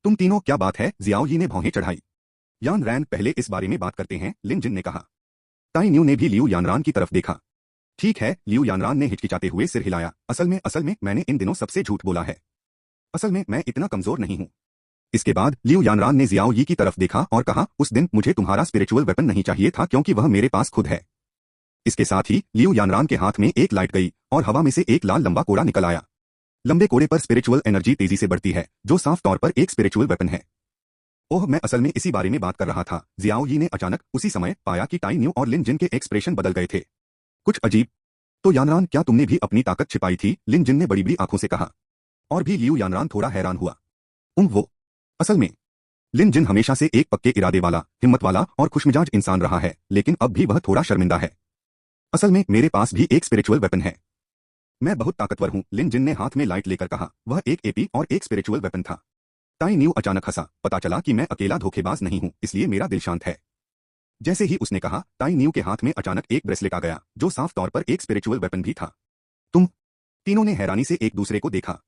Speaker 1: तुम तीनों क्या बात है? जियाओ यी ने भौहें चढ़ाई। यान रैन, पहले इस बारे में बात करते हैं, लिन जिन ने कहा। ताई न्यू ने भी लिू यानरान की तरफ देखा। ठीक है, लिू यानरान ने हिचकिचाते हुए सिर हिलाया। असल में मैंने इन दिनों सबसे झूठ बोला है। असल में मैं इतना कमजोर नहीं हूं। इसके बाद लिू यानरान ने जियाओ यी की तरफ देखा और कहा, उस दिन मुझे तुम्हारा स्पिरिचुअल वेपन नहीं चाहिए था क्योंकि वह मेरे पास खुद है। इसके साथ ही लिू यानरान के हाथ में एक लाइट गई और हवा में से एक लाल लंबा कोड़ा निकल आया। लंबे कोड़े पर स्पिरिचुअल एनर्जी तेजी से बढ़ती है, जो साफ तौर पर एक स्पिरिचुअल वेपन है। ओह, मैं असल में इसी बारे में बात कर रहा था। जियाओ यी ने अचानक उसी समय पाया कि ताई न्यू और लिन जिन के एक्सप्रेशन बदल गए थे। कुछ अजीब। तो यानरान, क्या तुमने भी अपनी ताकत छिपाई थी? लिन जिन ने बड़ी बड़ी आंखों से कहा। और भी लिू यानरान थोड़ा हैरान हुआ। वो असल में लिन जिन हमेशा से एक पक्के इरादे वाला, हिम्मत वाला और खुशमिजाज इंसान रहा है, लेकिन अब भी वह थोड़ा शर्मिंदा है। असल में मेरे पास भी एक स्पिरिचुअल वेपन है। मैं बहुत ताकतवर हूं, लिन जिन ने हाथ में लाइट लेकर कहा। वह एक एपी और एक स्पिरिचुअल वेपन था। ताई न्यू अचानक हंसा। पता चला कि मैं अकेला धोखेबाज नहीं हूं, इसलिए मेरा दिल शांत है। जैसे ही उसने कहा, ताई न्यू के हाथ में अचानक एक ब्रेसलेट आ गया, जो साफ तौर पर एक स्पिरिचुअल वेपन भी था। तुम तीनों ने हैरानी से एक दूसरे को देखा।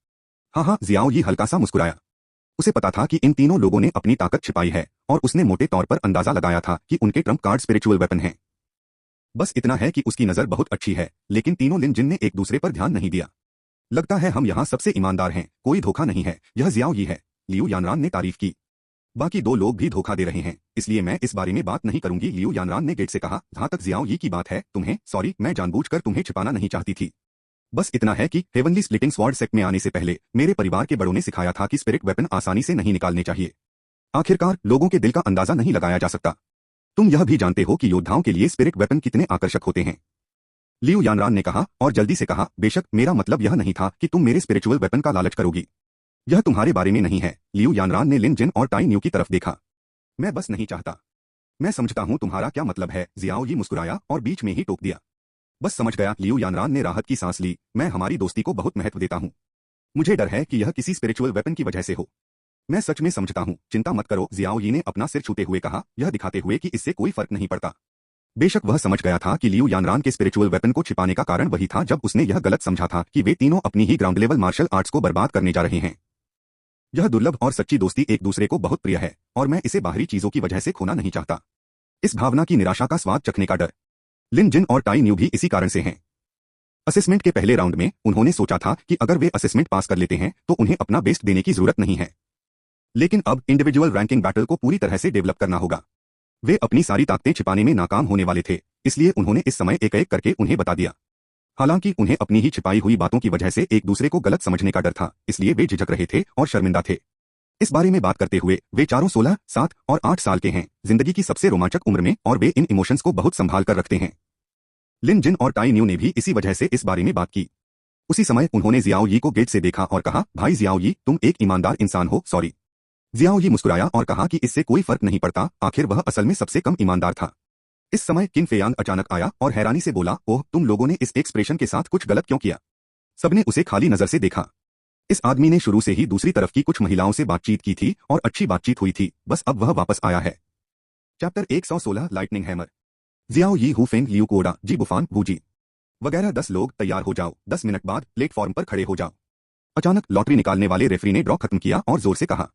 Speaker 1: हाँ, जियाओ यी हल्का सा मुस्कुराया। उसे पता था कि इन तीनों लोगों ने अपनी ताकत छिपाई है, और उसने मोटे तौर पर अंदाजा लगाया था कि उनके ट्रम्प कार्ड स्पिरिचुअल वेपन हैं। बस इतना है कि उसकी नजर बहुत अच्छी है, लेकिन तीनों लिन जिन ने एक दूसरे पर ध्यान नहीं दिया। लगता है हम यहाँ सबसे ईमानदार हैं, कोई धोखा नहीं है, यह जियाओ यी है, लिू यानरान ने तारीफ की। बाकी दो लोग भी धोखा दे रहे हैं, इसलिए मैं इस बारे में बात नहीं करूंगी, लिू यानरान ने गेट से कहा। जहां तक जियाओ यी की बात है, सॉरी, मैं जानबूझकर तुम्हें छिपाना नहीं चाहती थी। बस इतना है कि हेवनली स्प्लिटिंग स्वॉर्ड सेक्ट में आने से पहले मेरे परिवार के बड़ों ने सिखाया था कि स्पिरिट वेपन आसानी से नहीं निकालने चाहिए। आखिरकार लोगों के दिल का अंदाजा नहीं लगाया जा सकता। तुम यह भी जानते हो कि योद्धाओं के लिए स्पिरिट वेपन कितने आकर्षक होते हैं। लिू यानरान ने कहा और जल्दी से कहा, बेशक मेरा मतलब यह नहीं था कि तुम मेरे स्पिरिचुअल वेपन का लालच करोगी। यह तुम्हारे बारे में नहीं है। लिू यानरान ने लिन जिन और ताई न्यू की तरफ देखा। मैं बस नहीं चाहता। मैं समझता हूं तुम्हारा क्या मतलब है। जियाओ यी मुस्कुराया और बीच में ही टोक दिया। बस समझ गया। लिू यानरान ने राहत की सांस ली। मैं हमारी दोस्ती को बहुत महत्व देता हूं। मुझे डर है कि यह किसी स्पिरिचुअल वेपन की वजह से हो। मैं सच में समझता हूं, चिंता मत करो, जियाओ यी ने अपना सिर छूते हुए कहा, यह दिखाते हुए कि इससे कोई फर्क नहीं पड़ता। बेशक वह समझ गया था कि लिू यानरान के स्पिरिचुअल वेपन को छिपाने का कारण वही था जब उसने यह गलत समझा था कि वे तीनों अपनी ही ग्राउंड लेवल मार्शल आर्ट्स को बर्बाद करने जा रहे हैं। यह दुर्लभ और सच्ची दोस्ती एक दूसरे को बहुत प्रिय है, और मैं इसे बाहरी चीजों की वजह से खोना नहीं चाहता। इस भावना की निराशा का स्वाद चखने का डर। लिन जिन और ताई न्यू भी इसी कारण से हैं। असेसमेंट के पहले राउंड में उन्होंने सोचा था कि अगर वे असेसमेंट पास कर लेते हैं तो उन्हें अपना बेस्ट देने की जरूरत नहीं है, लेकिन अब इंडिविजुअल रैंकिंग बैटल को पूरी तरह से डेवलप करना होगा। वे अपनी सारी ताकतें छिपाने में नाकाम होने वाले थे, इसलिए उन्होंने इस समय एक एक करके उन्हें बता दिया। हालांकि उन्हें अपनी ही छिपाई हुई बातों की वजह से एक दूसरे को गलत समझने का डर था, इसलिए वे झिझक रहे थे और शर्मिंदा थे। इस बारे में बात करते हुए वे चारों 16, 7 और 8 साल के हैं, जिंदगी की सबसे रोमांचक उम्र में, और वे इन इमोशंस को बहुत संभाल कर रखते हैं। लिन जिन और ताई न्यू ने भी इसी वजह से इस बारे में बात की। उसी समय उन्होंने जियाओ यी को गेट से देखा और कहा, भाई जियाओ यी, तुम एक ईमानदार इंसान हो। सॉरी। जियाओ यी मुस्कुराया और कहा कि इससे कोई फर्क नहीं पड़ता, आखिर वह असल में सबसे कम ईमानदार था। इस समय किन फेयांग अचानक आया और हैरानी से बोला, ओह, तुम लोगों ने इस एक्सप्रेशन के साथ कुछ गलत क्यों किया? सबने उसे खाली नजर से देखा। इस आदमी ने शुरू से ही दूसरी तरफ की कुछ महिलाओं से बातचीत की थी और अच्छी बातचीत हुई थी, बस अब वह वापस आया है। Chapter 116 lightning hammer. जियाओ यी, हुफेंग, लियू कोडा, जी बुफान, वूजी वगैरह 10 लोग तैयार हो जाओ, 10 मिनट बाद प्लेटफॉर्म पर खड़े हो जाओ। अचानक लॉटरी निकालने वाले रेफरी ने ड्रॉ खत्म किया और जोर से कहा,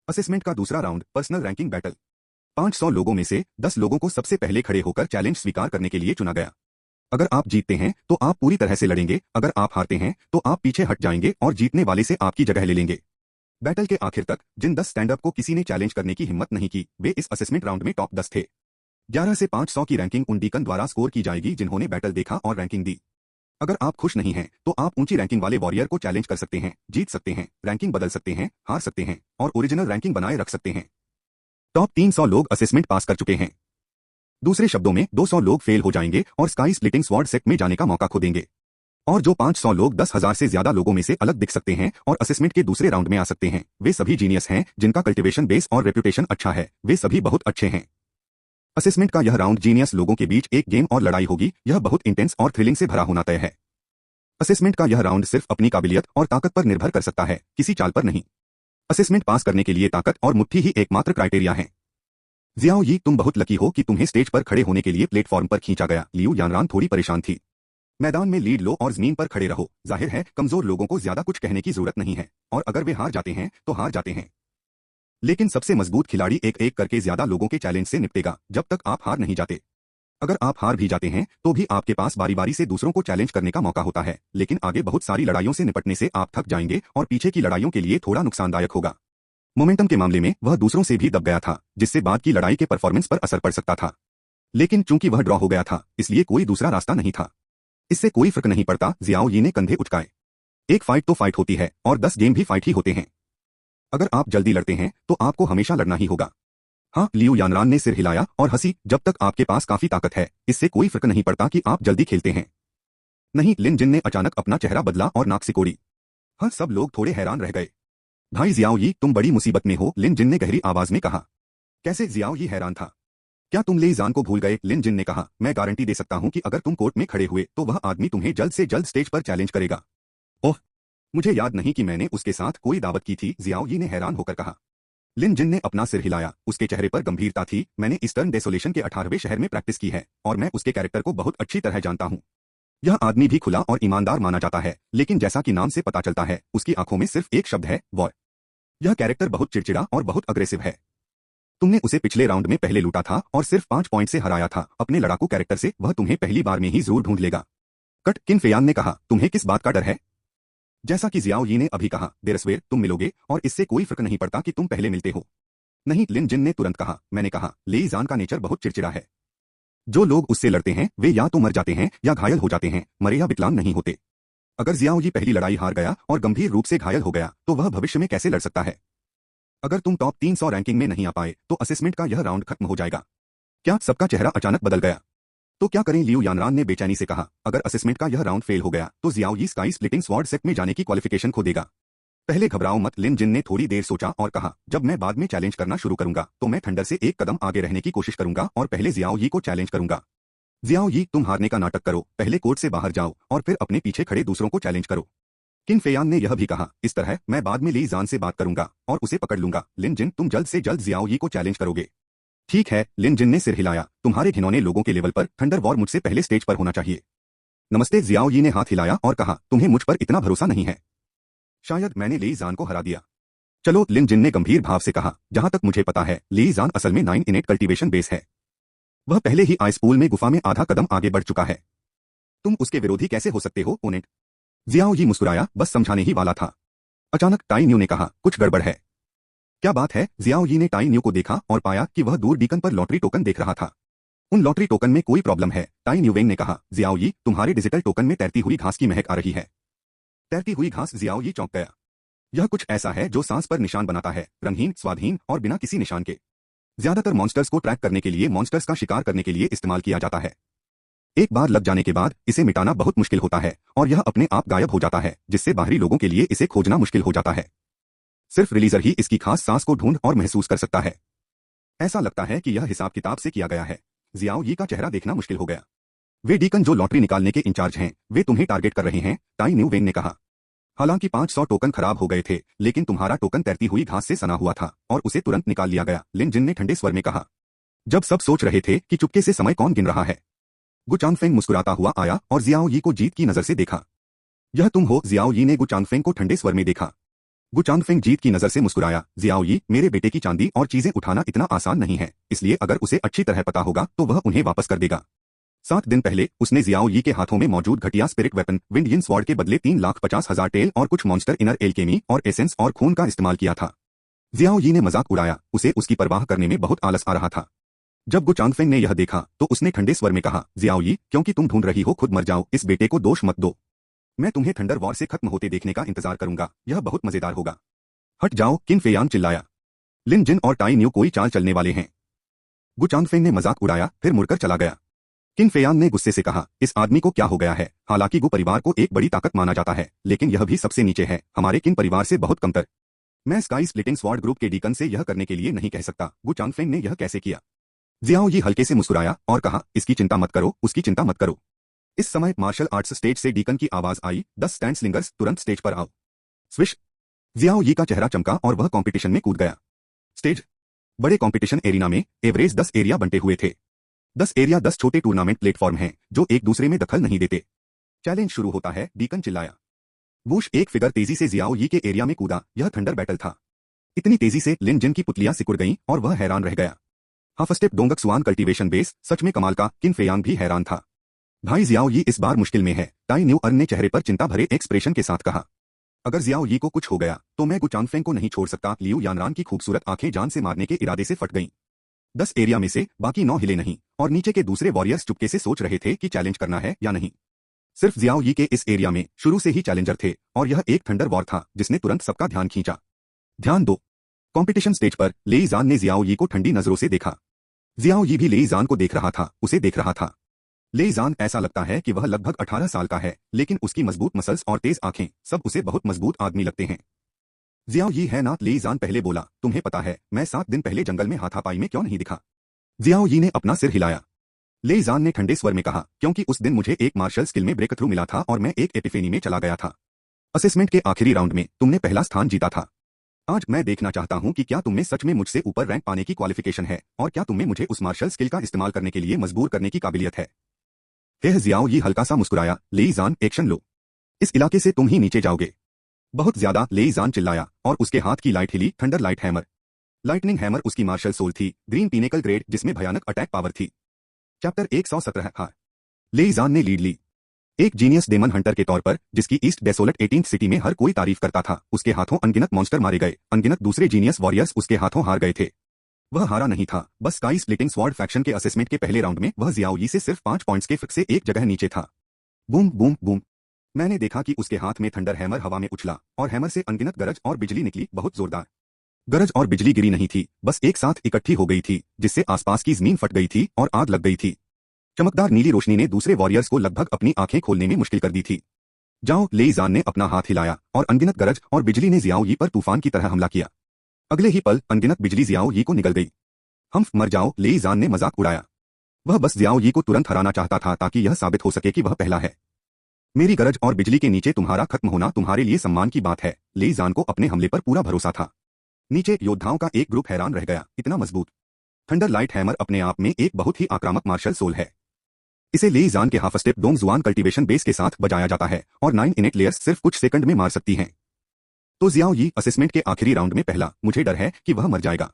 Speaker 1: असेसमेंट का दूसरा राउंड, पर्सनल रैंकिंग बैटल। 500 लोगों में से 10 लोगों को सबसे पहले खड़े होकर चैलेंज स्वीकार करने के लिए चुना गया। अगर आप जीतते हैं तो आप पूरी तरह से लड़ेंगे, अगर आप हारते हैं तो आप पीछे हट जाएंगे और जीतने वाले से आपकी जगह ले लेंगे। बैटल के आखिर तक जिन 10 स्टैंड अप को किसी ने चैलेंज करने की हिम्मत नहीं की, वे इस असेसमेंट राउंड में टॉप 10 थे। 11 से 500 की रैंकिंग उन डीकन द्वारा स्कोर की जाएगी जिन्होंने बैटल देखा और रैंकिंग दी। अगर आप खुश नहीं हैं तो आप ऊंची रैंकिंग वाले वॉरियर को चैलेंज कर सकते हैं, जीत सकते हैं, रैंकिंग बदल सकते हैं, हार सकते हैं, और ओरिजिनल रैंकिंग बनाए रख सकते हैं। टॉप 300 लोग असेसमेंट पास कर चुके हैं। दूसरे शब्दों में 200 लोग फेल हो जाएंगे और स्काई स्प्लिटिंग स्वॉर्ड सेक्ट में जाने का मौका खो देंगे। और जो 500 लोग 10,000 से ज्यादा लोगों में से अलग दिख सकते हैं और असेसमेंट के दूसरे राउंड में आ सकते हैं, वे सभी जीनियस हैं जिनका कल्टिवेशन बेस और रेपुटेशन अच्छा है, वे सभी बहुत अच्छे हैं। असेसमेंट का यह राउंड जीनियस लोगों के बीच एक गेम और लड़ाई होगी, यह बहुत इंटेंस और थ्रिलिंग से भरा होना तय है। असेसमेंट का यह राउंड सिर्फ अपनी काबिलियत और ताकत पर निर्भर कर सकता है, किसी चाल पर नहीं। असेसमेंट पास करने के लिए ताकत और मुट्ठी ही एकमात्र क्राइटेरिया है। जियाओ यी, तुम बहुत लकी हो कि तुम्हें स्टेज पर खड़े होने के लिए प्लेटफॉर्म पर खींचा गया। लियू यानरान थोड़ी परेशान थी। मैदान में लीड लो और जमीन पर खड़े रहो। जाहिर है कमजोर लोगों को ज्यादा कुछ कहने की जरूरत नहीं है, और अगर वे हार जाते हैं तो हार जाते हैं। लेकिन सबसे मजबूत खिलाड़ी एक एक करके ज्यादा लोगों के चैलेंज से निपटेगा जब तक आप हार नहीं जाते। अगर आप हार भी जाते हैं तो भी आपके पास बारी बारी से दूसरों को चैलेंज करने का मौका होता है, लेकिन आगे बहुत सारी लड़ाइयों से निपटने से आप थक जाएंगे और पीछे की लड़ाइयों के लिए थोड़ा नुकसानदायक होगा। मोमेंटम के मामले में वह दूसरों से भी दब गया था, जिससे बाद की लड़ाई के परफॉर्मेंस पर असर पड़ सकता था। लेकिन चूंकि वह ड्रॉ हो गया था, इसलिए कोई दूसरा रास्ता नहीं था। इससे कोई फर्क नहीं पड़ता। जियाओ यी ने कंधे उचकाए। एक फाइट तो फाइट होती है और 10 गेम भी फाइट ही होते हैं। अगर आप जल्दी लड़ते हैं तो आपको हमेशा लड़ना ही होगा। हाँ, लियू यानरान ने सिर हिलाया और हंसी। जब तक आपके पास काफी ताकत है, इससे कोई फर्क नहीं पड़ता कि आप जल्दी खेलते हैं। नहीं, लिन जिन ने अचानक अपना चेहरा बदला और नाक सिकोड़ी। हाँ, सब लोग थोड़े हैरान रह गए। भाई जियाओ यी, तुम बड़ी मुसीबत में हो, लिन जिन ने गहरी आवाज में कहा। कैसे? जियाओ यी हैरान था। क्या तुम ले जान को भूल गए? लिन जिन ने कहा। मैं गारंटी दे सकता हूं कि अगर तुम कोर्ट में खड़े हुए तो वह आदमी तुम्हें जल्द से जल्द स्टेज पर चैलेंज करेगा। ओह, मुझे याद नहीं कि मैंने उसके साथ कोई दावत की थी, जियाओ यी ने हैरान होकर कहा। लिन जिन ने अपना सिर हिलाया। उसके चेहरे पर गंभीरता थी। मैंने ईस्टर्न डेसोलेशन के 18वें शहर में प्रैक्टिस की है और मैं उसके कैरेक्टर को बहुत अच्छी तरह जानता हूं। यह आदमी भी खुला और ईमानदार माना जाता है, लेकिन जैसा कि नाम से पता चलता है, उसकी आंखों में सिर्फ एक शब्द है, वॉर। यह कैरेक्टर बहुत चिड़चिड़ा और बहुत अग्रेसिव है। तुमने उसे पिछले राउंड में पहले लूटा था और सिर्फ 5 पॉइंट से हराया था। अपने लड़ाकू कैरेक्टर से वह तुम्हें पहली बार में ही जरूर ढूंढ लेगा। कट, किन फेयान ने कहा। तुम्हें किस बात का डर है? जैसा कि जियाओ यी ने अभी कहा, देरसवेर तुम मिलोगे और इससे कोई फर्क नहीं पड़ता कि तुम पहले मिलते हो। नहीं, लिन जिन ने तुरंत कहा। मैंने कहा, लेई जान का नेचर बहुत चिड़चिड़ा है। जो लोग उससे लड़ते हैं वे या तो मर जाते हैं या घायल हो जाते हैं, मरे या विकलांग नहीं होते। अगर जियाओ यी पहली लड़ाई हार गया और गंभीर रूप से घायल हो गया तो वह भविष्य में कैसे लड़ सकता है? अगर तुम टॉप 300 रैंकिंग में नहीं आ पाए तो असेसमेंट का यह राउंड खत्म हो जाएगा। क्या? सबका चेहरा अचानक बदल गया। तो क्या करें? लियू यानरान ने बेचैनी से कहा। अगर असेसमेंट का यह राउंड फेल हो गया तो जियाओ यी स्काई स्प्लिटिंग स्वॉर्ड सेट में जाने की क्वालिफिकेशन खो देगा। पहले घबराओ मत। लिन जिन ने थोड़ी देर सोचा और कहा, जब मैं बाद में चैलेंज करना शुरू करूंगा तो मैं थंडर से एक कदम आगे रहने की कोशिश करूंगा और पहले जियाओ यी को चैलेंज करूंगा। जियाओ यी, तुम हारने का नाटक करो, पहले कोर्ट से बाहर जाओ और फिर अपने पीछे खड़े दूसरों को चैलेंज करो। किन फेयान ने यह भी कहा। इस तरह मैं बाद में ली जान से बात करूंगा और उसे पकड़ लूंगा। लिन जिन, तुम जल्द से जल्द जियाओ यी को चैलेंज करोगे। ठीक है, लिन जिन ने सिर हिलाया। तुम्हारे घिनौने लोगों के लेवल पर थंडर वॉर मुझसे पहले स्टेज पर होना चाहिए। नमस्ते। जियाओ यी ने हाथ हिलाया और कहा, तुम्हें मुझ पर इतना भरोसा नहीं है? शायद मैंने ली जान को हरा दिया। चलो, लिन जिन ने गंभीर भाव से कहा। जहां तक मुझे पता है, ली जान असल में 9 इनेट कल्टीवेशन बेस है। वह पहले ही आइस पूल में गुफा में आधा कदम आगे बढ़ चुका है। तुम उसके विरोधी कैसे हो सकते हो, ओनेट? जियाओ यी मुस्कुराया, बस समझाने ही वाला था। अचानक टाई न्यू ने कहा, कुछ गड़बड़ है। क्या बात है? जियाओ यी ने टाई न्यू को देखा और पाया कि वह दूर बीकन पर लॉटरी टोकन देख रहा था। उन लॉटरी टोकन में कोई प्रॉब्लम है? टाई न्यू वेंग ने कहा। जियाओ यी, तुम्हारे डिजिटल टोकन में तैरती हुई घास की महक आ रही है। तैरती हुई घास? जियाओ यी चौंक गया। यह कुछ ऐसा है जो सांस पर निशान बनाता है, रंगहीन, स्वादहीन और बिना किसी निशान के। ज्यादातर मॉन्स्टर्स को ट्रैक करने के लिए, मॉन्स्टर्स का शिकार करने के लिए इस्तेमाल किया जाता है। एक बार लग जाने के बाद इसे मिटाना बहुत मुश्किल होता है और यह अपने आप गायब हो जाता है, जिससे बाहरी लोगों के लिए इसे खोजना मुश्किल हो जाता है। सिर्फ रिलीजर ही इसकी खास सांस को ढूंढ और महसूस कर सकता है। ऐसा लगता है कि यह हिसाब किताब से किया गया है। जियाओ यी का चेहरा देखना मुश्किल हो गया। वे डीकन जो लॉटरी निकालने के इंचार्ज हैं, वे तुम्हें टारगेट कर रहे हैं, टाई न्यू वेंग ने कहा। हालांकि 500 टोकन खराब हो गए थे, लेकिन तुम्हारा टोकन तैरती हुई घास से सना हुआ था और उसे तुरंत निकाल लिया गया, लिन जिन ने ठंडे स्वर में कहा। जब सब सोच रहे थे कि चुपके से समय कौन गिन रहा है, गु चांगफेंग मुस्कुराता हुआ आया और जियाओ यी को जीत की नजर से देखा। यह तुम हो? जियाओ यी ने गु चांगफेंग को ठंडे स्वर में देखा। गु चांगफेंग जीत की नजर से मुस्कुराया। जियाओ यी, मेरे बेटे की चांदी और चीजें उठाना इतना आसान नहीं है, इसलिए अगर उसे अच्छी तरह पता होगा तो वह उन्हें वापस कर देगा। 7 दिन पहले उसने जियाओ यी के हाथों में मौजूद घटिया स्पिरिट वेपन विंड यिन स्वॉर्ड के बदले 3,50,000 टेल और कुछ मॉन्स्टर इनर एल्केमी और एसेंस और खून का इस्तेमाल किया था। जियाओ यी ने मजाक उड़ाया। उसे उसकी परवाह करने में बहुत आलस आ रहा था। जब गु चांगफेंग ने यह देखा तो उसने ठंडे स्वर में कहा, जियाओ यी, क्योंकि तुम ढूंढ रही हो खुद मर जाओ, इस बेटे को दोष मत दो। मैं तुम्हें थंडर वॉर से खत्म होते देखने का इंतजार करूंगा, यह बहुत मजेदार होगा। हट जाओ, किन फेयान चिल्लाया। लिन जिन और टाई न्यू कोई चाल चलने वाले हैं। गु चांगफेंग ने मजाक उड़ाया, फिर मुड़कर चला गया। किन फेयान ने गुस्से से कहा, इस आदमी को क्या हो गया है? हालांकि गु परिवार को एक बड़ी ताकत माना जाता है, लेकिन यह भी सबसे नीचे है, हमारे किन परिवार से बहुत कमतर। मैं स्काई स्प्लिटिंग स्वॉर्ड ग्रुप के डीकन से यह करने के लिए नहीं कह सकता। गु चांगफेंग ने यह कैसे किया? जियाओ यी हल्के से मुस्कुराया और कहा, इसकी चिंता मत करो, उसकी चिंता मत करो। इस समय मार्शल आर्ट्स स्टेज से डीकन की आवाज आई, 10 स्टैंड स्लिंगर्स तुरंत स्टेज पर आओ। स्विश। जियाओ यी का चेहरा चमका और वह कंपटीशन में कूद गया। स्टेज। बड़े कंपटीशन एरिना में एवरेज 10 एरिया बंटे हुए थे। 10 एरिया 10 छोटे टूर्नामेंट प्लेटफॉर्म हैं जो एक दूसरे में दखल नहीं देते। चैलेंज शुरू होता है, डीकन चिल्लाया। वूश एक फिगर तेजी से जियाओ यी के एरिया में कूदा, यह थंडर बैटल था। इतनी तेजी से लिन जिन की पुतलियां सिकुड़ गईं और वह हैरान रह गया। हाफ स्टेप डोंगक स्वान कल्टीवेशन बेस, सच में कमाल का। किन फेयांग भी हैरान था। भाई जियाओ यी इस बार मुश्किल में है, टाई न्यू अर्न ने चेहरे पर चिंता भरे एक्सप्रेशन के साथ कहा। अगर जियाओ यी को कुछ हो गया तो मैं गु चांगफेंग को नहीं छोड़ सकता। लियू यानरान की खूबसूरत आंखें जान से मारने के इरादे से फट गईं। 10 एरिया में से बाकी 9 हिले नहीं और नीचे के दूसरे वॉरियर्स चुपके से सोच रहे थे कि चैलेंज करना है या नहीं। सिर्फ जियाओ यी के इस एरिया में शुरू से ही चैलेंजर थे और यह एक थंडर वॉर था जिसने तुरंत सबका ध्यान खींचा। ध्यान दो। कंपटीशन स्टेज पर लेई जान ने जियाओ यी को ठंडी नजरों से देखा। जियाओ यी भी लेई जान को देख रहा था, उसे देख रहा था। लेई जान ऐसा लगता है कि वह लगभग 18 साल का है, लेकिन उसकी मजबूत मसल्स और तेज आंखें सब उसे बहुत मजबूत आदमी लगते हैं। जियाओ यी है ना, लेई जान पहले बोला। तुम्हें पता है मैं 7 दिन पहले जंगल में हाथापाई में क्यों नहीं दिखा? जियाओ यी ने अपना सिर हिलाया। लेई जान ने ठंडे स्वर में कहा, क्योंकि उस दिन मुझे एक मार्शल स्किल में ब्रेक थ्रू मिला था और मैं एक एपिफेनी में चला गया था। असेसमेंट के आखिरी राउंड में तुमने पहला स्थान जीता था। आज मैं देखना चाहता हूं कि क्या तुमने सच में मुझसे ऊपर रैंक पाने की क्वालिफिकेशन है और क्या तुमने मुझे उस मार्शल स्किल का इस्तेमाल करने के लिए मजबूर करने की काबिलियत है। जियाओ यी हल्का सा मुस्कुराया। लेई जान, एक्शन लो। इस इलाके से तुम ही नीचे जाओगे। बहुत ज्यादा, लेई जान चिल्लाया और उसके हाथ की लाइट हिली। Thunder light hammer. Lightning hammer उसकी मार्शल सोल थी, ग्रीन पिनेकल ग्रेड जिसमें भयानक अटैक पावर थी। चैप्टर 117। हाँ। लेई जान ने लीड ली। एक जीनियस डेमन हंटर के तौर पर जिसकी ईस्ट डेसोलेट 18th सिटी में हर कोई तारीफ करता था, उसके हाथों अनगिनत मॉन्स्टर मारे गए, अनगिनत दूसरे जीनियस वॉरियर्स उसके हाथों हार गए थे। वह हारा नहीं था, बस स्काई स्प्लिटिंग स्वॉर्ड फैक्शन के असेसमेंट के पहले राउंड में वह जियाओ यी से सिर्फ 5 पॉइंट्स के फर्क से एक जगह नीचे था। Boom boom boom. मैंने देखा कि उसके हाथ में थंडर हैमर हवा में उछला और हैमर से अनगिनत गरज और बिजली निकली, बहुत जोरदार। गरज और बिजली गिरी नहीं थी, बस एक साथ इकट्ठी हो गई थी, जिससे आसपास की जमीन फट गई थी और आग लग गई थी। चमकदार नीली रोशनी ने दूसरे वॉरियर्स को लगभग अपनी आंखें खोलने में मुश्किल कर दी थी। जाओ, लेई जान ने अपना हाथ हिलाया और अनगिनत गरज और बिजली ने जियाओ यी पर तूफान की तरह हमला किया। अगले ही पल अनगिनत बिजली जियाओ यी को निगल गई। हम मर जाओ, लेई जान ने मजाक उड़ाया। वह बस जियाओ यी को तुरंत हराना चाहता था ताकि यह साबित हो सके कि वह पहला है। मेरी गरज और बिजली के नीचे तुम्हारा खत्म होना तुम्हारे लिए सम्मान की बात है। लेई जान को अपने हमले पर पूरा भरोसा था। नीचे योद्धाओं का एक ग्रुप हैरान रह गया, इतना मजबूत। थंडर लाइट हैमर अपने आप में एक बहुत ही आक्रामक मार्शल सोल है। इसे लेई जान के हाफ स्टेप डोंग जुआन कल्टीवेशन बेस के साथ बजाया जाता है और 9 इनेट लेयर्स सिर्फ कुछ सेकंड में मार सकती हैं। तो जियाओ यी असेसमेंट के आखिरी राउंड में पहला, मुझे डर है कि वह मर जाएगा।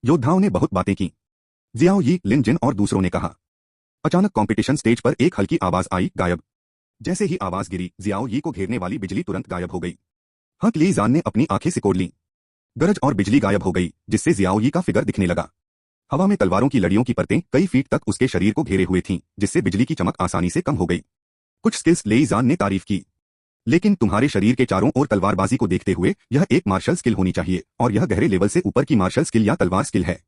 Speaker 1: योद्धाओं ने बहुत बातें की। जियाओ यी, लिन जिन और दूसरों ने कहा। अचानक कंपटीशन स्टेज पर एक हल्की आवाज आई, गायब। जैसे ही आवाज गिरी, जियाओ यी को घेरने वाली बिजली तुरंत गायब हो गई। हक, लेई जान ने अपनी आंखें सिकोड़ लीं। गरज और बिजली गायब हो गई, जिससे जियाओ यी का फिगर दिखने लगा। हवा में तलवारों की लड़ियों की परतें कई फीट तक उसके शरीर को घेरे हुए थीं, जिससे बिजली की चमक आसानी से कम हो गई। कुछ स्किल्स, लेई जान ने तारीफ की। लेकिन तुम्हारे शरीर के चारों ओर तलवारबाजी को देखते हुए यह एक मार्शल स्किल होनी चाहिए और यह गहरे लेवल से ऊपर की मार्शल स्किल या तलवार स्किल है।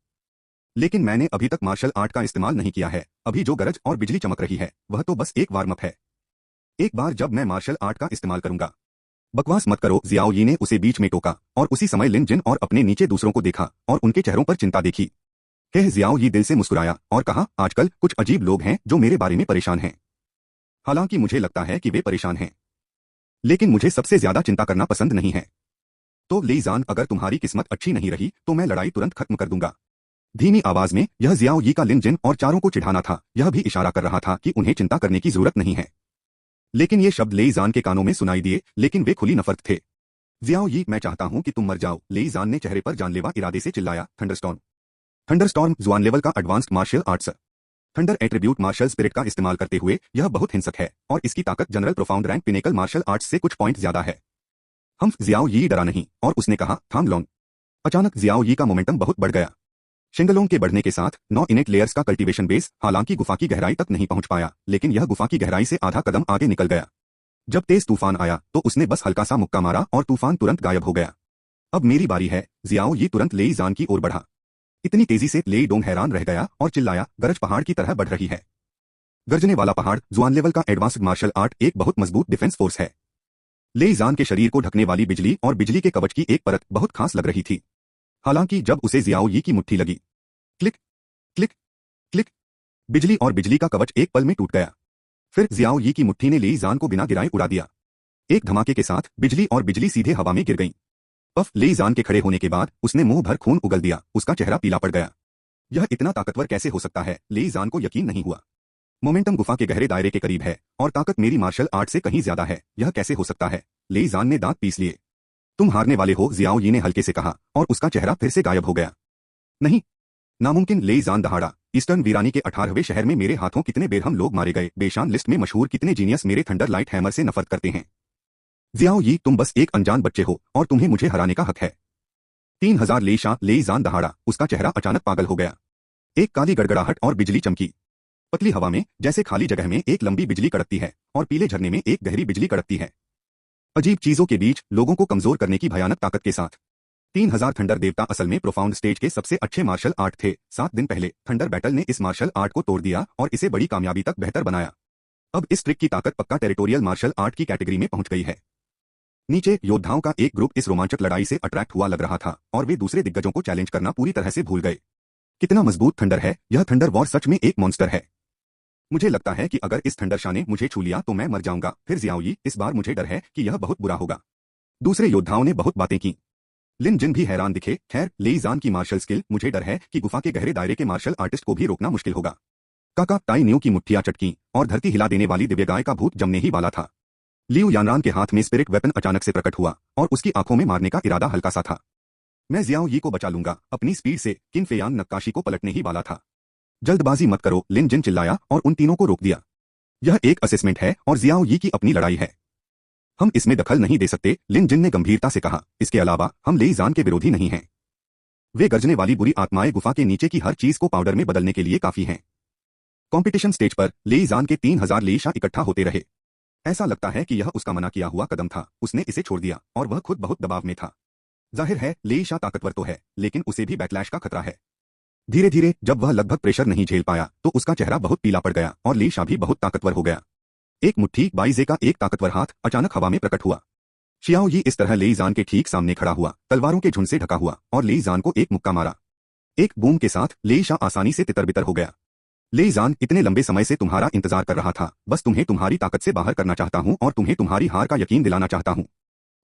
Speaker 1: लेकिन मैंने अभी तक मार्शल आर्ट का इस्तेमाल नहीं किया है। अभी जो गरज और बिजली चमक रही है वह तो बस एक वार्म अप है। एक बार जब मैं मार्शल आर्ट का इस्तेमाल करूंगा। बकवास मत करो, जियाओ यी ने उसे बीच में टोका और उसी समय लिन जिन और अपने नीचे दूसरों को देखा और उनके चेहरों पर चिंता देखी। जियाओ यी दिल से मुस्कुराया और कहा, आजकल कुछ अजीब लोग हैं जो मेरे बारे में परेशान हैं। हालांकि मुझे लगता है कि वे परेशान हैं, लेकिन मुझे सबसे ज्यादा चिंता करना पसंद नहीं है। तो लेई जान, अगर तुम्हारी किस्मत अच्छी नहीं रही तो मैं लड़ाई तुरंत खत्म कर दूंगा। धीमी आवाज में यह जियाओ यी का लिन जिन और चारों को चिढ़ाना था। यह भी इशारा कर रहा था कि उन्हें चिंता करने की जरूरत नहीं है। लेकिन ये शब्द लेई जान के कानों में सुनाई दिए, लेकिन वे खुली नफरत थे। जियाओ यी, मैं चाहता हूं कि तुम मर जाओ, लेई जान ने चेहरे पर जानलेवा इरादे से चिल्लाया। थंडरस्टॉर्म। थंडरस्टॉर्म जुआन लेवल का advanced martial arts. Thunder attribute martial spirit का इस्तेमाल करते हुए यह बहुत हिंसक है और इसकी ताकत general profound rank pinnacle martial arts से कुछ पॉइंट ज्यादा है। हम जियाओ यी डरा नहीं और उसने कहा, थाम लॉन्ग। अचानक जियाओ यी का मोमेंटम बहुत बढ़ गया। शिंगलोंग के बढ़ने के साथ 9 इनेट लेयर्स का कल्टीवेशन बेस हालांकि गुफा की गहराई तक नहीं पहुंच पाया, लेकिन यह गुफा की गहराई से आधा कदम आगे निकल गया। जब तेज तूफान आया तो उसने बस हल्का सा मुक्का मारा और तूफान तुरंत गायब हो गया। अब मेरी बारी है। जियाओ यी तुरंत लेई जान की ओर बढ़ा। इतनी तेजी से लेई डोंग हैरान रह गया और चिल्लाया, गरज पहाड़ की तरह बढ़ रही है। गर्जने वाला पहाड़ जुआन लेवल का एडवांस्ड मार्शल आर्ट एक बहुत मजबूत डिफेंस फोर्स है। लेई जान के शरीर को ढकने वाली बिजली और बिजली के कवच की एक परत बहुत खास लग रही थी। हालांकि जब उसे जियाओ यी की मुट्ठी लगी, क्लिक क्लिक क्लिक, बिजली और बिजली का कवच एक पल में टूट गया। फिर जियाओ यी की मुट्ठी ने लेई जान को बिना गिराए उड़ा दिया। एक धमाके के साथ बिजली और बिजली सीधे हवा में गिर गई। पफ लेई जान के खड़े होने के बाद उसने मुंह भर खून उगल दिया, उसका चेहरा पीला पड़ गया। यह इतना ताकतवर कैसे हो सकता है? लेई जान को यकीन नहीं हुआ। मोमेंटम गुफा के गहरे दायरे के करीब है और ताकत मेरी मार्शल आर्ट से कहीं ज्यादा है, यह कैसे हो सकता है? लेई जान ने दांत पीस लिए। तुम हारने वाले हो, जियाओ यी ने हल्के से कहा और उसका चेहरा फिर से गायब हो गया। नहीं, नामुमकिन, लेई जान दहाड़ा। ईस्टर्न वीरानी के 18वें शहर में मेरे हाथों कितने बेरहम लोग मारे गए, बेशान लिस्ट में मशहूर कितने जीनियस मेरे थंडर लाइट हैमर से नफरत करते हैं। जियाओ यी, तुम बस एक अनजान बच्चे हो और तुम्हें मुझे हराने का हक है। 3000 लेई जान दहाड़ा, उसका चेहरा अचानक पागल हो गया। एक काली गड़गड़ाहट और बिजली चमकी। पतली हवा में जैसे खाली जगह में एक लंबी बिजली कड़कती है और पीले झरने में एक गहरी बिजली कड़कती है। अजीब चीजों के बीच लोगों को कमजोर करने की भयानक ताकत के साथ 3000 थंडर देवता असल में प्रोफाउंड स्टेज के सबसे अच्छे मार्शल आर्ट थे। 7 दिन पहले थंडर बैटल ने इस मार्शल आर्ट को तोड़ दिया और इसे बड़ी कामयाबी तक बेहतर बनाया। अब इस ट्रिक की ताकत पक्का टेरिटोरियल मार्शल आर्ट की कैटेगरी में पहुंच गई है। नीचे योद्धाओं का एक ग्रुप इस रोमांचक लड़ाई से अट्रैक्ट हुआ लग रहा था और वे दूसरे दिग्गजों को चैलेंज करना पूरी तरह से भूल गए। कितना मजबूत थंडर है, यह थंडर वॉर सच में एक मॉन्स्टर है। मुझे लगता है कि अगर इस थंडर शाह ने मुझे छू लिया तो मैं मर जाऊंगा। फिर जियाओ यी, इस बार मुझे डर है कि यह बहुत बुरा होगा। दूसरे योद्धाओं ने बहुत बातें की। लिन जिन भी हैरान दिखे। खैर, लेई जान की मार्शल स्किल, मुझे डर है कि गुफा के गहरे दायरे के मार्शल आर्टिस्ट को भी रोकना मुश्किल होगा। काका ताई न्यू की मुट्ठियां चटकी और धरती हिला देने वाली दिव्य गाय का भूत जमने ही वाला था। लियू यानरान के हाथ में स्पिरिट वेपन अचानक से प्रकट हुआ और उसकी आंखों में मारने का इरादा हल्का सा था। मैं जियाओ यी को बचा लूंगा, अपनी स्पीड से किन फेयांग नक्काशी को पलटने ही वाला था। जल्दबाजी मत करो, लिन जिन चिल्लाया और उन तीनों को रोक दिया। यह एक असेसमेंट है और जियाओ यी की अपनी लड़ाई है। हम इसमें दखल नहीं दे सकते, लिन जिन ने गंभीरता से कहा। इसके अलावा हम लेई जान के विरोधी नहीं हैं। वे गर्जने वाली बुरी आत्माएं गुफा के नीचे की हर चीज को पाउडर में बदलने के लिए काफी हैं। कंपटीशन स्टेज पर लेई जान के 3000 लेईशा इकट्ठा होते रहे। ऐसा लगता है कि यह उसका मना किया हुआ कदम था। उसने इसे छोड़ दिया और वह खुद बहुत दबाव में था। जाहिर है लेईशा ताकतवर तो है, लेकिन उसे भी बैकलैश का खतरा है। धीरे धीरे जब वह लगभग प्रेशर नहीं झेल पाया तो उसका चेहरा बहुत पीला पड़ गया और लेईशा भी बहुत ताकतवर हो गया। एक मुट्ठी बाइजे का एक ताकतवर हाथ अचानक हवा में प्रकट हुआ। शियाओ यी इस तरह लेई जान के ठीक सामने खड़ा हुआ, तलवारों के झुंड से ढका हुआ और लेई जान को एक मुक्का मारा। एक बूम के साथ लेईशा आसानी से तितर-बितर हो गया। लेई जान, इतने लंबे समय से तुम्हारा इंतजार कर रहा था, बस तुम्हें तुम्हारी ताकत से बाहर करना चाहता हूं और तुम्हें तुम्हारी हार का यकीन दिलाना चाहता हूं।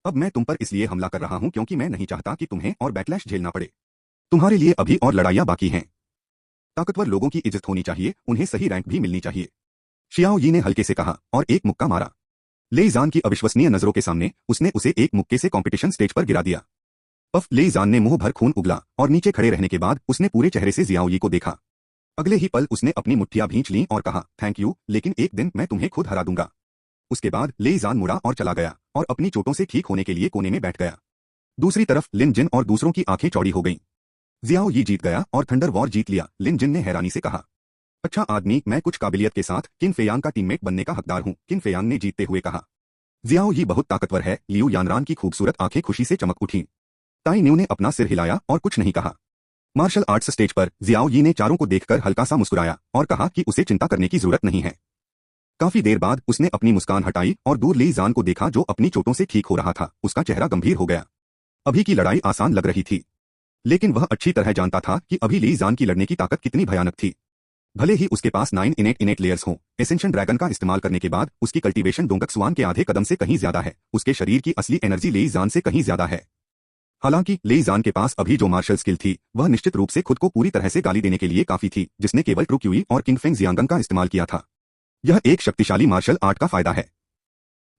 Speaker 1: अब मैं तुम पर इसलिए हमला कर रहा हूं क्योंकि मैं नहीं चाहता कि तुम्हें और बैकलैश झेलना पड़े। तुम्हारे लिए अभी और लड़ाइयां बाकी हैं। ताकतवर लोगों की इज्जत होनी चाहिए, उन्हें सही रैंक भी मिलनी चाहिए। शियाओ यी ने हल्के से कहा और एक मुक्का मारा। लेई जान की अविश्वसनीय नजरों के सामने उसने उसे एक मुक्के से कंपटीशन स्टेज पर गिरा दिया। पफ लेई जान ने मुंह भर खून उगला और नीचे खड़े रहने के बाद उसने पूरे चेहरे से जियाओ यी को देखा। अगले ही पल उसने अपनी मुट्ठियां भींच लीं और कहा, थैंक यू, लेकिन एक दिन मैं तुम्हें खुद हरा दूंगा। उसके बाद लेई जान मुड़ा और चला गया और अपनी चोटों से ठीक होने के लिए कोने में बैठ गया। दूसरी तरफ लिन जिन और दूसरों की आंखें चौड़ी हो गईं। जियाओ यी जीत गया और थंडर वॉर जीत लिया, लिन जिन ने हैरानी से कहा। अच्छा आदमी, मैं कुछ काबिलियत के साथ किन फेयांग का टीममेट बनने का हकदार हूं, किन फेयांग ने जीतते हुए कहा। जियाओ यी बहुत ताकतवर है। लियू यानरान की खूबसूरत आंखें खुशी से चमक उठीं। ताई न्यू ने अपना सिर हिलाया और कुछ नहीं कहा। मार्शल आर्ट्स स्टेज पर जियाओ यी ने चारों को देखकर हल्का सा मुस्कुराया और कहा कि उसे चिंता करने की जरूरत नहीं है। काफी देर बाद उसने अपनी मुस्कान हटाई और दूर लेई जान को देखा जो अपनी चोटों से ठीक हो रहा था। उसका चेहरा गंभीर हो गया। अभी की लड़ाई आसान लग रही थी, लेकिन वह अच्छी तरह जानता था कि अभी लेई जान की लड़ने की ताकत कितनी भयानक थी। भले ही उसके पास 9 इनेट लेयर्स हों, एसेंशन ड्रैगन का इस्तेमाल करने के बाद उसकी कल्टीवेशन डोंगक स्वान के आधे कदम से कहीं ज्यादा है। उसके शरीर की असली एनर्जी लेई जान से कहीं ज्यादा है। हालांकि लेई जान के पास अभी जो मार्शल स्किल थी वह निश्चित रूप से खुद को पूरी तरह से गाली देने के लिए काफी थी, जिसने केवल ट्रू क्यूई और किंगफेंग जियांगन का इस्तेमाल किया था। यह एक शक्तिशाली मार्शल आर्ट का फायदा है।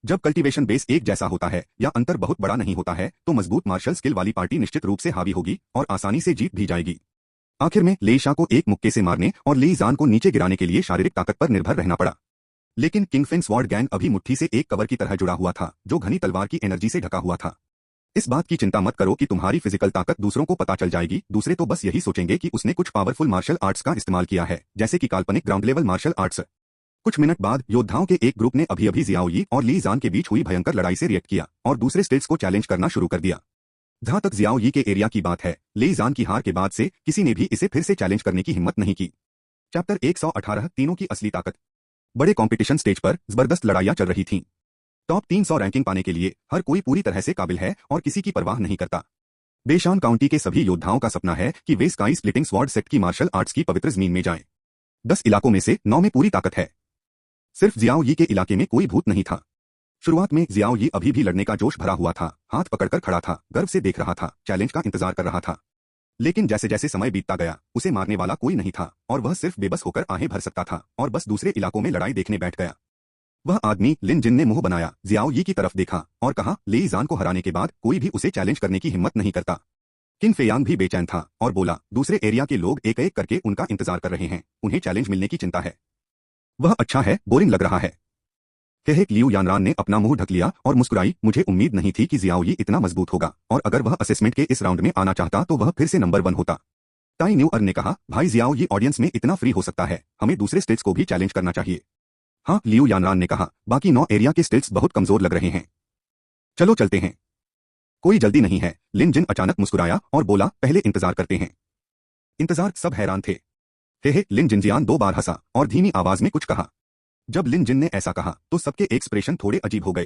Speaker 1: जब कल्टीवेशन बेस एक जैसा होता है या अंतर बहुत बड़ा नहीं होता है तो मजबूत मार्शल स्किल वाली पार्टी निश्चित रूप से हावी होगी और आसानी से जीत भी जाएगी। आखिर में लेईशा को एक मुक्के से मारने और लेई जान को नीचे गिराने के लिए शारीरिक ताकत पर निर्भर रहना पड़ा। लेकिन किंगफेंग स्वॉर्ड गैंग अभी मुट्ठी से एक कवर की तरह जुड़ा हुआ था जो घनी तलवार की एनर्जी से ढका हुआ था। इस बात की चिंता मत करो कि तुम्हारी फिजिकल ताकत दूसरों को पता चल जाएगी। दूसरे तो बस यही सोचेंगे कि उसने कुछ पावरफुल मार्शल आर्ट्स का इस्तेमाल किया है, जैसे कि काल्पनिक ग्राउंड लेवल मार्शल आर्ट्स। कुछ मिनट बाद योद्धाओं के एक ग्रुप ने अभी जियाओ यी और ली जान के बीच हुई भयंकर लड़ाई से रिएक्ट किया और दूसरे स्टेट्स को चैलेंज करना शुरू कर दिया। जहां तक जियाओ यी के एरिया की बात है, लेई जान की हार के बाद से किसी ने भी इसे फिर से चैलेंज करने की हिम्मत नहीं की। चैप्टर 118 तीनों की असली ताकत। बड़े कंपटीशन स्टेज पर जबरदस्त लड़ाइयां चल रही थीं। टॉप 300 रैंकिंग पाने के लिए हर कोई पूरी तरह से काबिल है और किसी की परवाह नहीं करता। बेशान काउंटी के सभी योद्धाओं का सपना है कि वे स्काई स्प्लिटिंग स्वॉर्ड सेट की मार्शल आर्ट्स की पवित्र जमीन में जाएं। 10 इलाकों में से 9 में पूरी ताकत है। सिर्फ जियाओ यी के इलाके में कोई भूत नहीं था। शुरुआत में जियाओ यी अभी भी लड़ने का जोश भरा हुआ था, हाथ पकड़कर खड़ा था, गर्व से देख रहा था, चैलेंज का इंतजार कर रहा था। लेकिन जैसे जैसे समय बीतता गया, उसे मारने वाला कोई नहीं था और वह सिर्फ बेबस होकर आहें भर सकता था और बस दूसरे इलाकों में लड़ाई देखने बैठ गया। वह आदमी लिन जिन ने मुंह बनाया, जियाओ यी की तरफ देखा और कहा, लेई जान को हराने के बाद कोई भी उसे चैलेंज करने की हिम्मत नहीं करता। किन फेयांग भी बेचैन था और बोला, दूसरे एरिया के लोग एक एक करके उनका इंतजार कर रहे हैं, उन्हें चैलेंज मिलने की चिंता है। वह अच्छा है, बोरिंग लग रहा है। हेहेक लियू यानरान ने अपना मुंह ढक लिया और मुस्कुराई, मुझे उम्मीद नहीं थी कि जियाओ यी इतना मजबूत होगा और अगर वह असेसमेंट के इस राउंड में आना चाहता तो वह फिर से नंबर 1 होता। ताई न्यू ने कहा, भाई जियाओ यी ऑडियंस में इतना फ्री हो सकता है, हमें दूसरे स्टेट्स को भी चैलेंज करना चाहिए। हाँ, लियू यानरान ने कहा, बाकी 9 एरिया के स्टेट्स बहुत कमजोर लग रहे हैं। चलो चलते हैं। कोई जल्दी नहीं है, लिन जिन अचानक मुस्कुराया और बोला, पहले इंतजार करते हैं। इंतजार, सब हैरान थे। हे लिन जिनजियान 2 बार हंसा और धीमी आवाज में कुछ कहा। जब लिन जिन ने ऐसा कहा तो सबके एक्सप्रेशन थोड़े अजीब हो गए।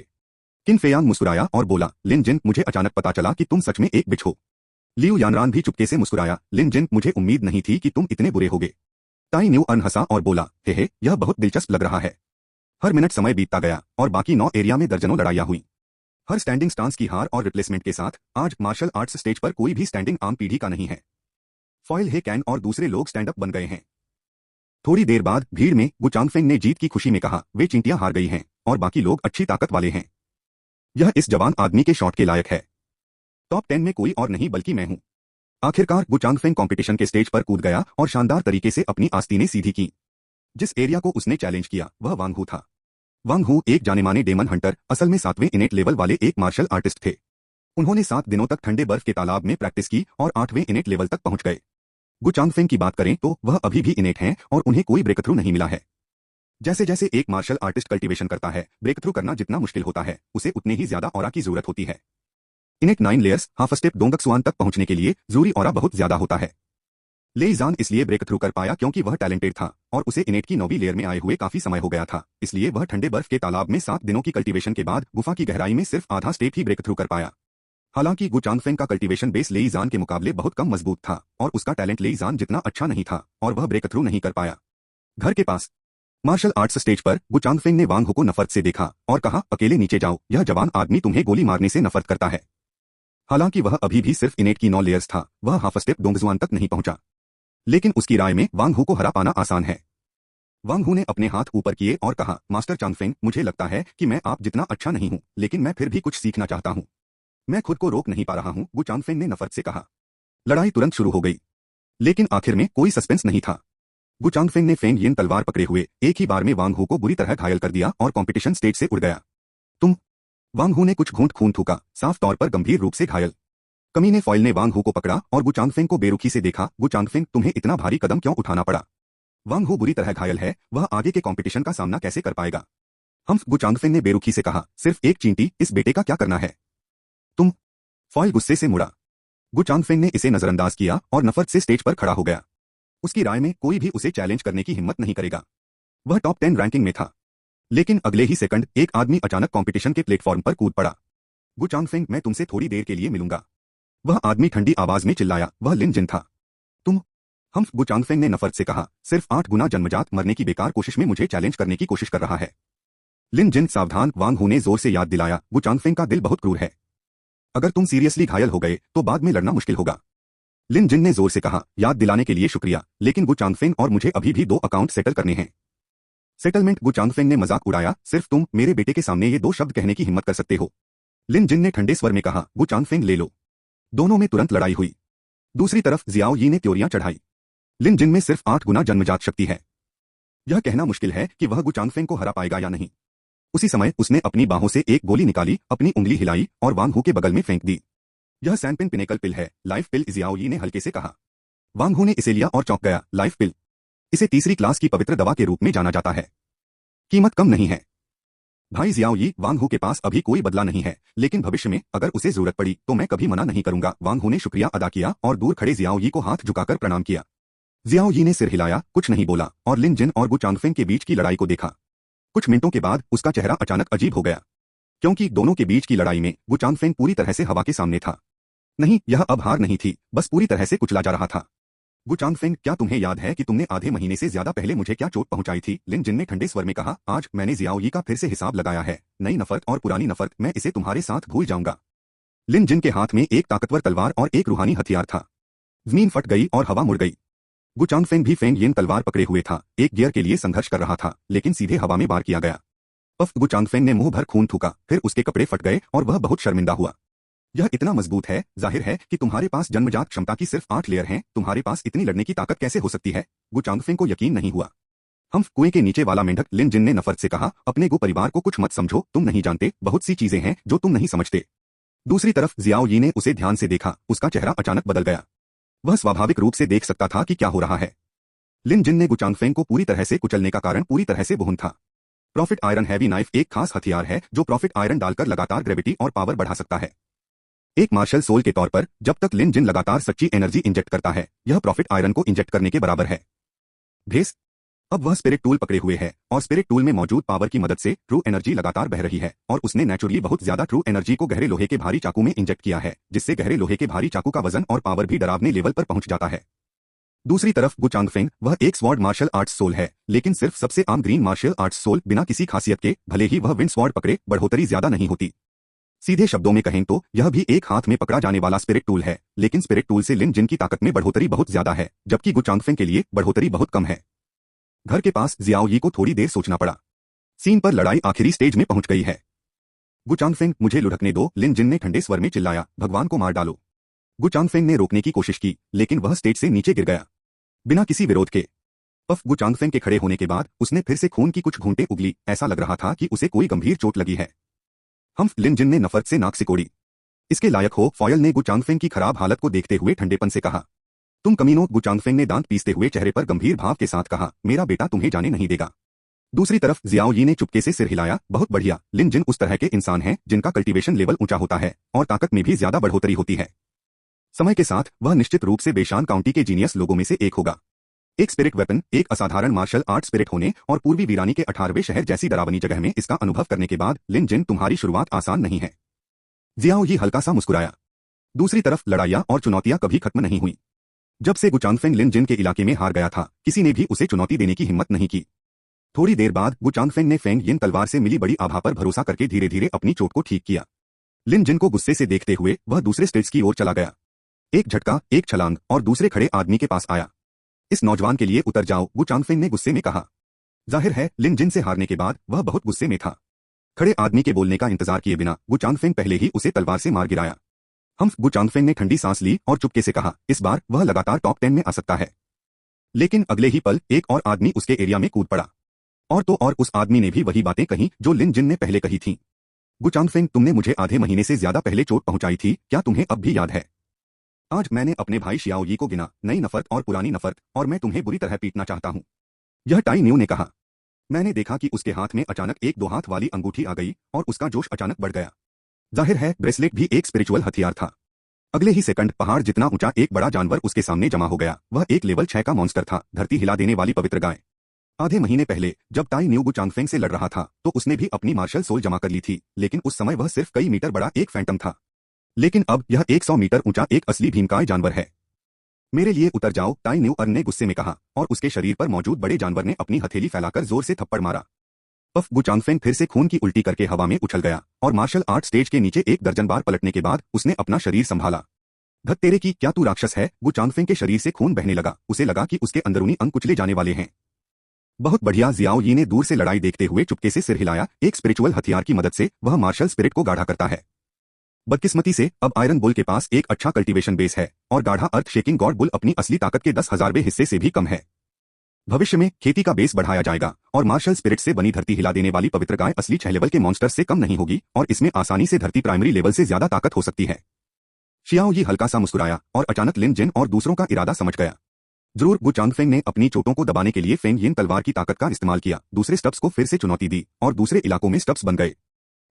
Speaker 1: किन फेयांग मुस्कुराया और बोला, लिन जिन, मुझे अचानक पता चला कि तुम सच में एक बिच हो। लियू यानरान भी चुपके से मुस्कुराया, लिन जिन, मुझे उम्मीद नहीं थी कि तुम इतने बुरे होगे। ताई न्यू हंसा और बोला, हे यह बहुत दिलचस्प लग रहा है। हर मिनट समय बीतता गया और बाकी 9 एरिया में दर्जनों लड़ाइयां हुई। हर स्टैंडिंग स्टांस की हार और रिप्लेसमेंट के साथ आज मार्शल आर्ट्स स्टेज पर कोई भी स्टैंडिंग आम पीढ़ी का नहीं है। फॉयल हे कैन और दूसरे लोग स्टैंड अप बन गए हैं। थोड़ी देर बाद भीड़ में गु चांगफेंग ने जीत की खुशी में कहा, वे चींटियां हार गई हैं और बाकी लोग अच्छी ताकत वाले हैं। यह इस जवान आदमी के शॉट के लायक है। टॉप 10 में कोई और नहीं बल्कि मैं हूं। आखिरकार गु चांगफेंग कंपटीशन के स्टेज पर कूद गया और शानदार तरीके से अपनी आस्तीनें सीधी की। जिस एरिया को उसने चैलेंज किया वह वांग हू था। वांग हू एक जानेमाने डेमन हंटर, असल में 7वें इनेट लेवल वाले एक मार्शल आर्टिस्ट थे। उन्होंने 7 दिनों तक ठंडे बर्फ के तालाब में प्रैक्टिस की और 8वें इनेट लेवल तक पहुंच गए। गु चांगफेंग की बात करें तो वह अभी भी इनेट हैं और उन्हें कोई ब्रेक थ्रू नहीं मिला है। जैसे जैसे एक मार्शल आर्टिस्ट कल्टीवेशन करता है, ब्रेक थ्रू करना जितना मुश्किल होता है, उसे उतने ही ज्यादा ऑरा की जरूरत होती है। इनेट 9 लेयर्स हाफ स्टेप डोंगक्सुआन तक पहुंचने के लिए जरूरी ऑरा बहुत ज्यादा होता है। लेई जान इसलिए ब्रेक थ्रू कर पाया क्योंकि वह टैलेंटेड था और उसे इनेट की 9वीं लेयर में आए हुए काफी समय हो गया था, इसलिए वह ठंडे बर्फ के तालाब में 7 दिनों की कल्टीवेशन के बाद गुफा की गहराई में सिर्फ आधा स्टेप ही ब्रेक थ्रू कर पाया। हालांकि गु चांगफेंग का कल्टीवेशन बेस लेई जान के मुकाबले बहुत कम मजबूत था और उसका टैलेंट लेई जान जितना अच्छा नहीं था और वह ब्रेक थ्रू नहीं कर पाया। घर के पास मार्शल आर्ट्स स्टेज पर गु चांगफेंग ने वांग हू को नफरत से देखा और कहा, अकेले नीचे जाओ, यह जवान आदमी तुम्हें गोली मारने से नफरत करता है। हालांकि वह अभी भी सिर्फ इनेट की 9 लेयर्स था, वह हाफ स्टेप डोंगजुआन तक नहीं पहुंचा। लेकिन उसकी राय में वांग हू को हरा पाना आसान है। वांग हू ने अपने हाथ ऊपर किए और कहा, मास्टर चांगफेंग, मुझे लगता है कि मैं आप जितना अच्छा नहीं हूं, लेकिन मैं फिर भी कुछ सीखना चाहता हूं। मैं खुद को रोक नहीं पा रहा हूं, गु चांगफेंग ने नफरत से कहा। लड़ाई तुरंत शुरू हो गई, लेकिन आखिर में कोई सस्पेंस नहीं था। गु चांगफेंग ने फेंग यिन तलवार पकड़े हुए एक ही बार में वांग हू को बुरी तरह घायल कर दिया और कंपटीशन स्टेज से उड़ गया। तुम? वांग हू ने कुछ घूंट खून थूका, साफ तौर पर गंभीर रूप से घायल। कमीने फॉयल ने वांग हू को पकड़ा और गु चांगफेंग को बेरुखी से देखा। गु चांगफेंग, तुम्हें इतना भारी कदम क्यों उठाना पड़ा? वांग हू बुरी तरह घायल है, वह आगे के कंपटीशन का सामना कैसे कर पाएगा? हम? गु चांगफेंग ने बेरुखी से कहा, सिर्फ एक चींटी, इस बेटे का क्या करना है? तुम? फॉयल गुस्से से मुड़ा। गु चांगफेंग ने इसे नजरअंदाज किया और नफरत से स्टेज पर खड़ा हो गया। उसकी राय में कोई भी उसे चैलेंज करने की हिम्मत नहीं करेगा। वह टॉप 10 रैंकिंग में था। लेकिन अगले ही सेकंड एक आदमी अचानक कंपटीशन के प्लेटफॉर्म पर कूद पड़ा। गु चांगफेंग, मैं तुमसे थोड़ी देर के लिए मिलूंगा। वह आदमी ठंडी आवाज में चिल्लाया, वह लिन जिन था। तुम? हम? गु चांगफेंग ने नफरत से कहा, सिर्फ 8 गुना जन्मजात मरने की बेकार कोशिश में मुझे चैलेंज करने की कोशिश कर रहा है। लिन जिन, सावधान, वांग हू ने जोर से याद दिलाया, गु चांगफेंग का दिल बहुत क्रूर है। अगर तुम सीरियसली घायल हो गए तो बाद में लड़ना मुश्किल होगा। लिन जिन ने जोर से कहा, याद दिलाने के लिए शुक्रिया, लेकिन गु चांगफेंग और मुझे अभी भी 2 अकाउंट सेटल करने हैं। सेटलमेंट? गु चांगफेंग ने मजाक उड़ाया, सिर्फ तुम मेरे बेटे के सामने ये 2 शब्द कहने की हिम्मत कर सकते हो। लिन जिन ने ठंडे स्वर में कहा, गु चांगफेंग ले लो। दोनों में तुरंत लड़ाई हुई। दूसरी तरफ जियाओ यी ने त्योरियां चढ़ाई। लिन जिन में सिर्फ 8 गुना जन्मजात शक्ति है। यह कहना मुश्किल है कि वह गु चांगफेंग को हरा पाएगा या नहीं। उसी समय उसने अपनी बाहों से एक गोली निकाली, अपनी उंगली हिलाई और वांग हू के बगल में फेंक दी। यह सैनपिन पिनेकल पिल है, लाइफ पिल, जियाओ यी ने हल्के से कहा। वांग हू ने इसे लिया और चौंक गया, लाइफ पिल? इसे तीसरी क्लास की पवित्र दवा के रूप में जाना जाता है। कीमत कम नहीं है। भाई जियाओ यी, वांग हू के पास अभी कोई बदला नहीं है, लेकिन भविष्य में अगर उसे जरूरत पड़ी तो मैं कभी मना नहीं करूंगा। वांग हू ने शुक्रिया अदा किया और दूर खड़े जियाओ यी को हाथ झुकाकर प्रणाम किया। जियाओ यी ने सिर हिलाया, कुछ नहीं बोला और लिन जिन और गु चांगफेंग के बीच की लड़ाई को देखा। कुछ मिनटों के बाद उसका चेहरा अचानक अजीब हो गया, क्योंकि दोनों के बीच की लड़ाई में गु चांगफेंग पूरी तरह से हवा के सामने था। नहीं, यह अब हार नहीं थी, बस पूरी तरह से कुचला जा रहा था। गु चांगफेंग, क्या तुम्हें याद है कि तुमने आधे महीने से ज्यादा पहले मुझे क्या चोट पहुंचाई थी? लिन जिन ने ठंडे स्वर में कहा। आज मैंने जियाओ यी का फिर से हिसाब लगाया है। नई नफरत और पुरानी नफरत, मैं इसे तुम्हारे साथ भूल जाऊंगा। लिन जिन के हाथ में एक ताकतवर तलवार और एक रूहानी हथियार था। जमीन फट गई और हवा मुड़ गई। गु चांगफेंग भी फेंग यिन तलवार पकड़े हुए था, एक गियर के लिए संघर्ष कर रहा था, लेकिन सीधे हवा में वार किया गया। पफ, गु चांगफेंग ने मुंह भर खून थूका, फिर उसके कपड़े फट गए और वह बहुत शर्मिंदा हुआ। यह इतना मजबूत है, जाहिर है कि तुम्हारे पास जन्मजात क्षमता की सिर्फ 8 लेयर हैं, तुम्हारे पास इतनी लड़ने की ताकत कैसे हो सकती है? गु चांगफेंग को यकीन नहीं हुआ। हम कुएं के नीचे वाला मेंढक, लिन जिन ने नफरत से कहा, अपने गु परिवार को कुछ मत समझो, तुम नहीं जानते, बहुत सी चीजें हैं जो तुम नहीं समझते। दूसरी तरफ जियाओ यी ने उसे ध्यान से देखा, उसका चेहरा अचानक बदल गया। वह स्वाभाविक रूप से देख सकता था कि क्या हो रहा है। लिन जिन ने गु चांगफेंग को पूरी तरह से कुचलने का कारण पूरी तरह से वुहुन था। प्रॉफिट आयरन हैवी नाइफ एक खास हथियार है जो प्रॉफिट आयरन डालकर लगातार ग्रेविटी और पावर बढ़ा सकता है। एक मार्शल सोल के तौर पर, जब तक लिन जिन लगातार सच्ची एनर्जी इंजेक्ट करता है, यह प्रॉफिट आयरन को इंजेक्ट करने के बराबर है। भेस, अब वह स्पिरिट टूल पकड़े हुए है और स्पिरिट टूल में मौजूद पावर की मदद से ट्रू एनर्जी लगातार बह रही है और उसने नेचुरली बहुत ज्यादा ट्रू एनर्जी को गहरे लोहे के भारी चाकू में इंजेक्ट किया है, जिससे गहरे लोहे के भारी चाकू का वजन और पावर भी डरावने लेवल पर पहुंच जाता है। दूसरी तरफ गु चांगफेंग, वह एक स्वॉर्ड मार्शल आर्ट्स सोल है, लेकिन सिर्फ सबसे आम ग्रीन मार्शल आर्ट्स सोल, बिना किसी खासियत के, भले ही वह विंड स्वॉर्ड पकड़े, बढ़ोतरी ज्यादा नहीं होती। सीधे शब्दों में कहें तो यह भी एक हाथ में पकड़ा जाने वाला स्पिरिट टूल है, लेकिन स्पिरिट टूल से लिन जिन की ताकत में बढ़ोतरी बहुत ज्यादा है, जबकि गु चांगफेंग के लिए बढ़ोतरी बहुत कम है। घर के पास जियाओ यी को थोड़ी देर सोचना पड़ा। सीन पर लड़ाई आखिरी स्टेज में पहुंच गई है। गु चांगफेंग, मुझे लुढ़कने दो, लिन जिन ने ठंडे स्वर में चिल्लाया, भगवान को मार डालो। गु चांगफेंग ने रोकने की कोशिश की, लेकिन वह स्टेज से नीचे गिर गया, बिना किसी विरोध के। पफ, गु चांगफेंग के खड़े होने के बाद उसने फिर से खून की कुछ घूंटें उगली, ऐसा लग रहा था कि उसे कोई गंभीर चोट लगी है। हम, लिन जिन ने नफरत से नाक सिकोड़ी। इसके लायक हो? फॉयल ने गु चांगफेंग की खराब हालत को देखते हुए ठंडेपन से कहा। तुम कमीनों, गु चांगफेंग ने दांत पीसते हुए चेहरे पर गंभीर भाव के साथ कहा, मेरा बेटा तुम्हें जाने नहीं देगा। दूसरी तरफ जियाओ यी ने चुपके से सिर हिलाया, बहुत बढ़िया, लिन जिन उस तरह के इंसान हैं जिनका कल्टीवेशन लेवल ऊंचा होता है और ताकत में भी ज्यादा बढ़ोतरी होती है। समय के साथ वह निश्चित रूप से बेशान काउंटी के जीनियस लोगों में से एक होगा। एक स्पिरिट वेपन, एक असाधारण मार्शल आर्ट स्पिरिट होने और पूर्वी वीरानी के 18वें शहर जैसी डरावनी जगह में इसका अनुभव करने के बाद, लिन जिन, तुम्हारी शुरुआत आसान नहीं है। जियाओ यी हल्का सा मुस्कुराया। दूसरी तरफ लड़ाइयां और चुनौतियां कभी खत्म नहीं हुई। जब से गु चांगफेंग लिन जिन के इलाके में हार गया था, किसी ने भी उसे चुनौती देने की हिम्मत नहीं की। थोड़ी देर बाद गु चांगफेंग ने फेंग यिन तलवार से मिली बड़ी आभा पर भरोसा करके धीरे धीरे अपनी चोट को ठीक किया। लिन जिन को गुस्से से देखते हुए वह दूसरे स्टेज की ओर चला गया। एक झटका, एक छलांग और दूसरे खड़े आदमी के पास आया। इस नौजवान के लिए उतर जाओ, गु चांगफेंग ने गुस्से में कहा। जाहिर है, लिन जिन से हारने के बाद वह बहुत गुस्से में था। खड़े आदमी के बोलने का इंतजार किए बिना गु चांगफेंग पहले ही उसे तलवार से मार गिराया। हम, गु चांगफेंग ने ठंडी सांस ली और चुपके से कहा, इस बार वह लगातार टॉप 10 में आ सकता है। लेकिन अगले ही पल एक और आदमी उसके एरिया में कूद पड़ा। और तो और उस आदमी ने भी वही बातें कही जो लिन जिन ने पहले कही थीं। गु चांगफेंग, तुमने मुझे आधे महीने से ज्यादा पहले चोट पहुंचाई थी, क्या तुम्हें अब भी याद है? आज मैंने अपने भाई शियाओ यी को गिना, नई नफरत और पुरानी नफरत, और मैं तुम्हें बुरी तरह पीटना चाहता हूं। यह टाई न्यू ने कहा। मैंने देखा कि उसके हाथ में अचानक एक 2 हाथ वाली अंगूठी आ गई और उसका जोश अचानक बढ़ गया। जाहिर है, ब्रेसलेट भी एक स्पिरिचुअल हथियार था। अगले ही सेकंड पहाड़ जितना ऊंचा एक बड़ा जानवर उसके सामने जमा हो गया। वह एक लेवल 6 का मॉन्स्टर था, धरती हिला देने वाली पवित्र गाय। आधे महीने पहले जब टाई न्यू गु चांगफेंग से लड़ रहा था तो उसने भी अपनी मार्शल सोल जमा कर ली थी, लेकिन उस समय वह सिर्फ कई मीटर बड़ा एक फैंटम था। लेकिन अब यह 100 मीटर ऊंचा एक असली भीमकाय जानवर है। मेरे लिए उतर जाओ, टाई न्यू अर्न ने गुस्से में कहा, और उसके शरीर पर मौजूद बड़े जानवर ने अपनी हथेली फैलाकर जोर से थप्पड़ मारा। पफ, गु चांगफेंग फिर से खून की उल्टी करके हवा में उछल गया और मार्शल आर्ट स्टेज के नीचे एक दर्जन बार पलटने के बाद उसने अपना शरीर संभाला। धत तेरे की, क्या तू राक्षस है? गु चांगफेंग के शरीर से खून बहने लगा, उसे लगा कि उसके अंदरूनी अंग कुचले जाने वाले हैं। बहुत बढ़िया, जियाओ यी ने दूर से लड़ाई देखते हुए चुपके से सिर हिलाया। एक स्पिरिचुअल हथियार की मदद से वह मार्शल स्पिरिट को गाढ़ा करता है। बदकिस्मती से अब आयरन बुल के पास एक अच्छा कल्टीवेशन बेस है और गाढ़ा अर्थ शेकिंग गॉड बुल अपनी असली ताकत के 10,000वें हिस्से से भी कम है। भविष्य में खेती का बेस बढ़ाया जाएगा और मार्शल स्पिरिट से बनी धरती हिला देने वाली पवित्र गाय असली 6 लेवल के मॉन्स्टर से कम नहीं होगी और इसमें आसानी से धरती प्राइमरी लेवल से ज्यादा ताकत हो सकती है। शियाओ यी हल्का सा मुस्कुराया और अचानक लिन जिन और दूसरों का इरादा समझ गया। जरूर, गु चांगफेंग ने अपनी चोटों को दबाने के लिए फेंग यिन तलवार की ताकत का इस्तेमाल किया, दूसरे स्टब्स को फिर से चुनौती दी और दूसरे इलाकों में स्टब्स बन गए।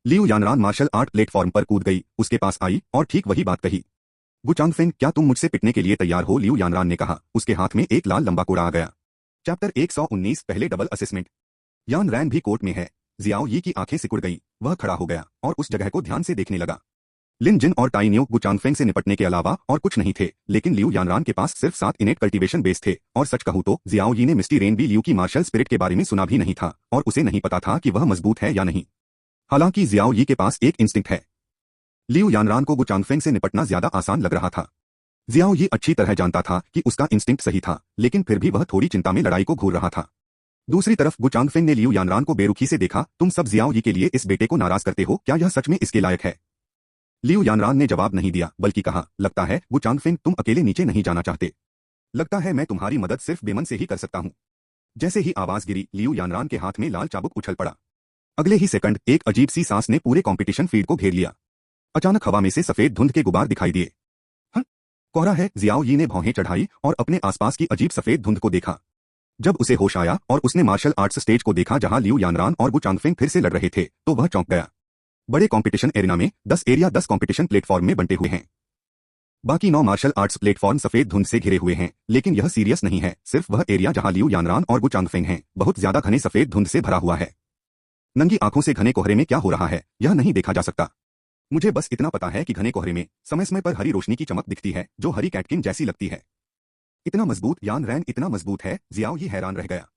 Speaker 1: लियू यानरान मार्शल आर्ट प्लेटफॉर्म पर कूद गई, उसके पास आई और ठीक वही बात कही। गु चांगफेंग, क्या तुम मुझसे पिटने के लिए तैयार हो? लियू यानरान ने कहा। उसके हाथ में एक लाल लंबा कोड़ा आ गया। चैप्टर 119, पहले डबल असेसमेंट। यान रैन भी कोर्ट में है। जियाओ यी की आंखें सिकुड़ गईं, वह खड़ा हो गया और उस जगह को ध्यान से देखने लगा। लिन जिन और टाई न्यू गुचांगफेंग से निपटने के अलावा और कुछ नहीं थे, लेकिन लिू यानरान के पास सिर्फ 7 इनेट कल्टीवेशन बेस थे, और सच कहूं तो जियाओ यी ने मिस्टी रेन बी लिू की मार्शल स्पिरिट के बारे में सुना भी नहीं था, और उसे नहीं पता था कि वह मजबूत है या नहीं। हालांकि जियाओ यी के पास एक इंस्टिंक्ट है। लिू यानरान को गुचांगफेंग से निपटना ज्यादा आसान लग रहा था। जियाओ यी अच्छी तरह जानता था कि उसका इंस्टिंक्ट सही था, लेकिन फिर भी वह थोड़ी चिंता में लड़ाई को घूर रहा था। दूसरी तरफ गुचांगफेंग ने लिू यानरान को बेरुखी से देखा। तुम सब जियाओ यी के लिए इस बेटे को नाराज करते हो, क्या यह सच में इसके लायक है? लिू यानरान ने जवाब नहीं दिया, बल्कि कहा, लगता है गुचांगफेंग तुम अकेले नीचे नहीं जाना चाहते। लगता है मैं तुम्हारी मदद सिर्फ बेमन से ही कर सकता हूं। जैसे ही आवाज गिरी, लिू यानरान के हाथ में लाल चाबुक उछल पड़ा। अगले ही सेकंड एक अजीब सी सांस ने पूरे कंपटीशन फील्ड को घेर लिया। अचानक हवा में से सफेद धुंध के गुबार दिखाई दिए। कोहरा है, जियाओ यी ने भौहें चढ़ाई और अपने आसपास की अजीब सफेद धुंध को देखा। जब उसे होश आया और उसने मार्शल आर्ट्स स्टेज को देखा जहां लिू यानरान और गुचांगफेंग फिर से लड़ रहे थे, तो वह चौंक गया। बड़े कंपटीशन एरिना में 10 कंपटीशन प्लेटफॉर्म में बंटे हुए हैं। बाकी 9 मार्शल आर्ट्स प्लेटफॉर्म सफेद धुंध से घिरे हुए हैं, लेकिन यह सीरियस नहीं है। सिर्फ वह एरिया जहां लिू यानरान और गुचांगफेंग हैं, बहुत ज्यादा घने सफेद धुंध से भरा हुआ है। नंगी आंखों से घने कोहरे में क्या हो रहा है, यह नहीं देखा जा सकता। मुझे बस इतना पता है कि घने कोहरे में समय समय पर हरी रोशनी की चमक दिखती है, जो हरी कैटकिन जैसी लगती है। इतना मजबूत यान रैन इतना मजबूत है, जियाओ यी हैरान रह गया।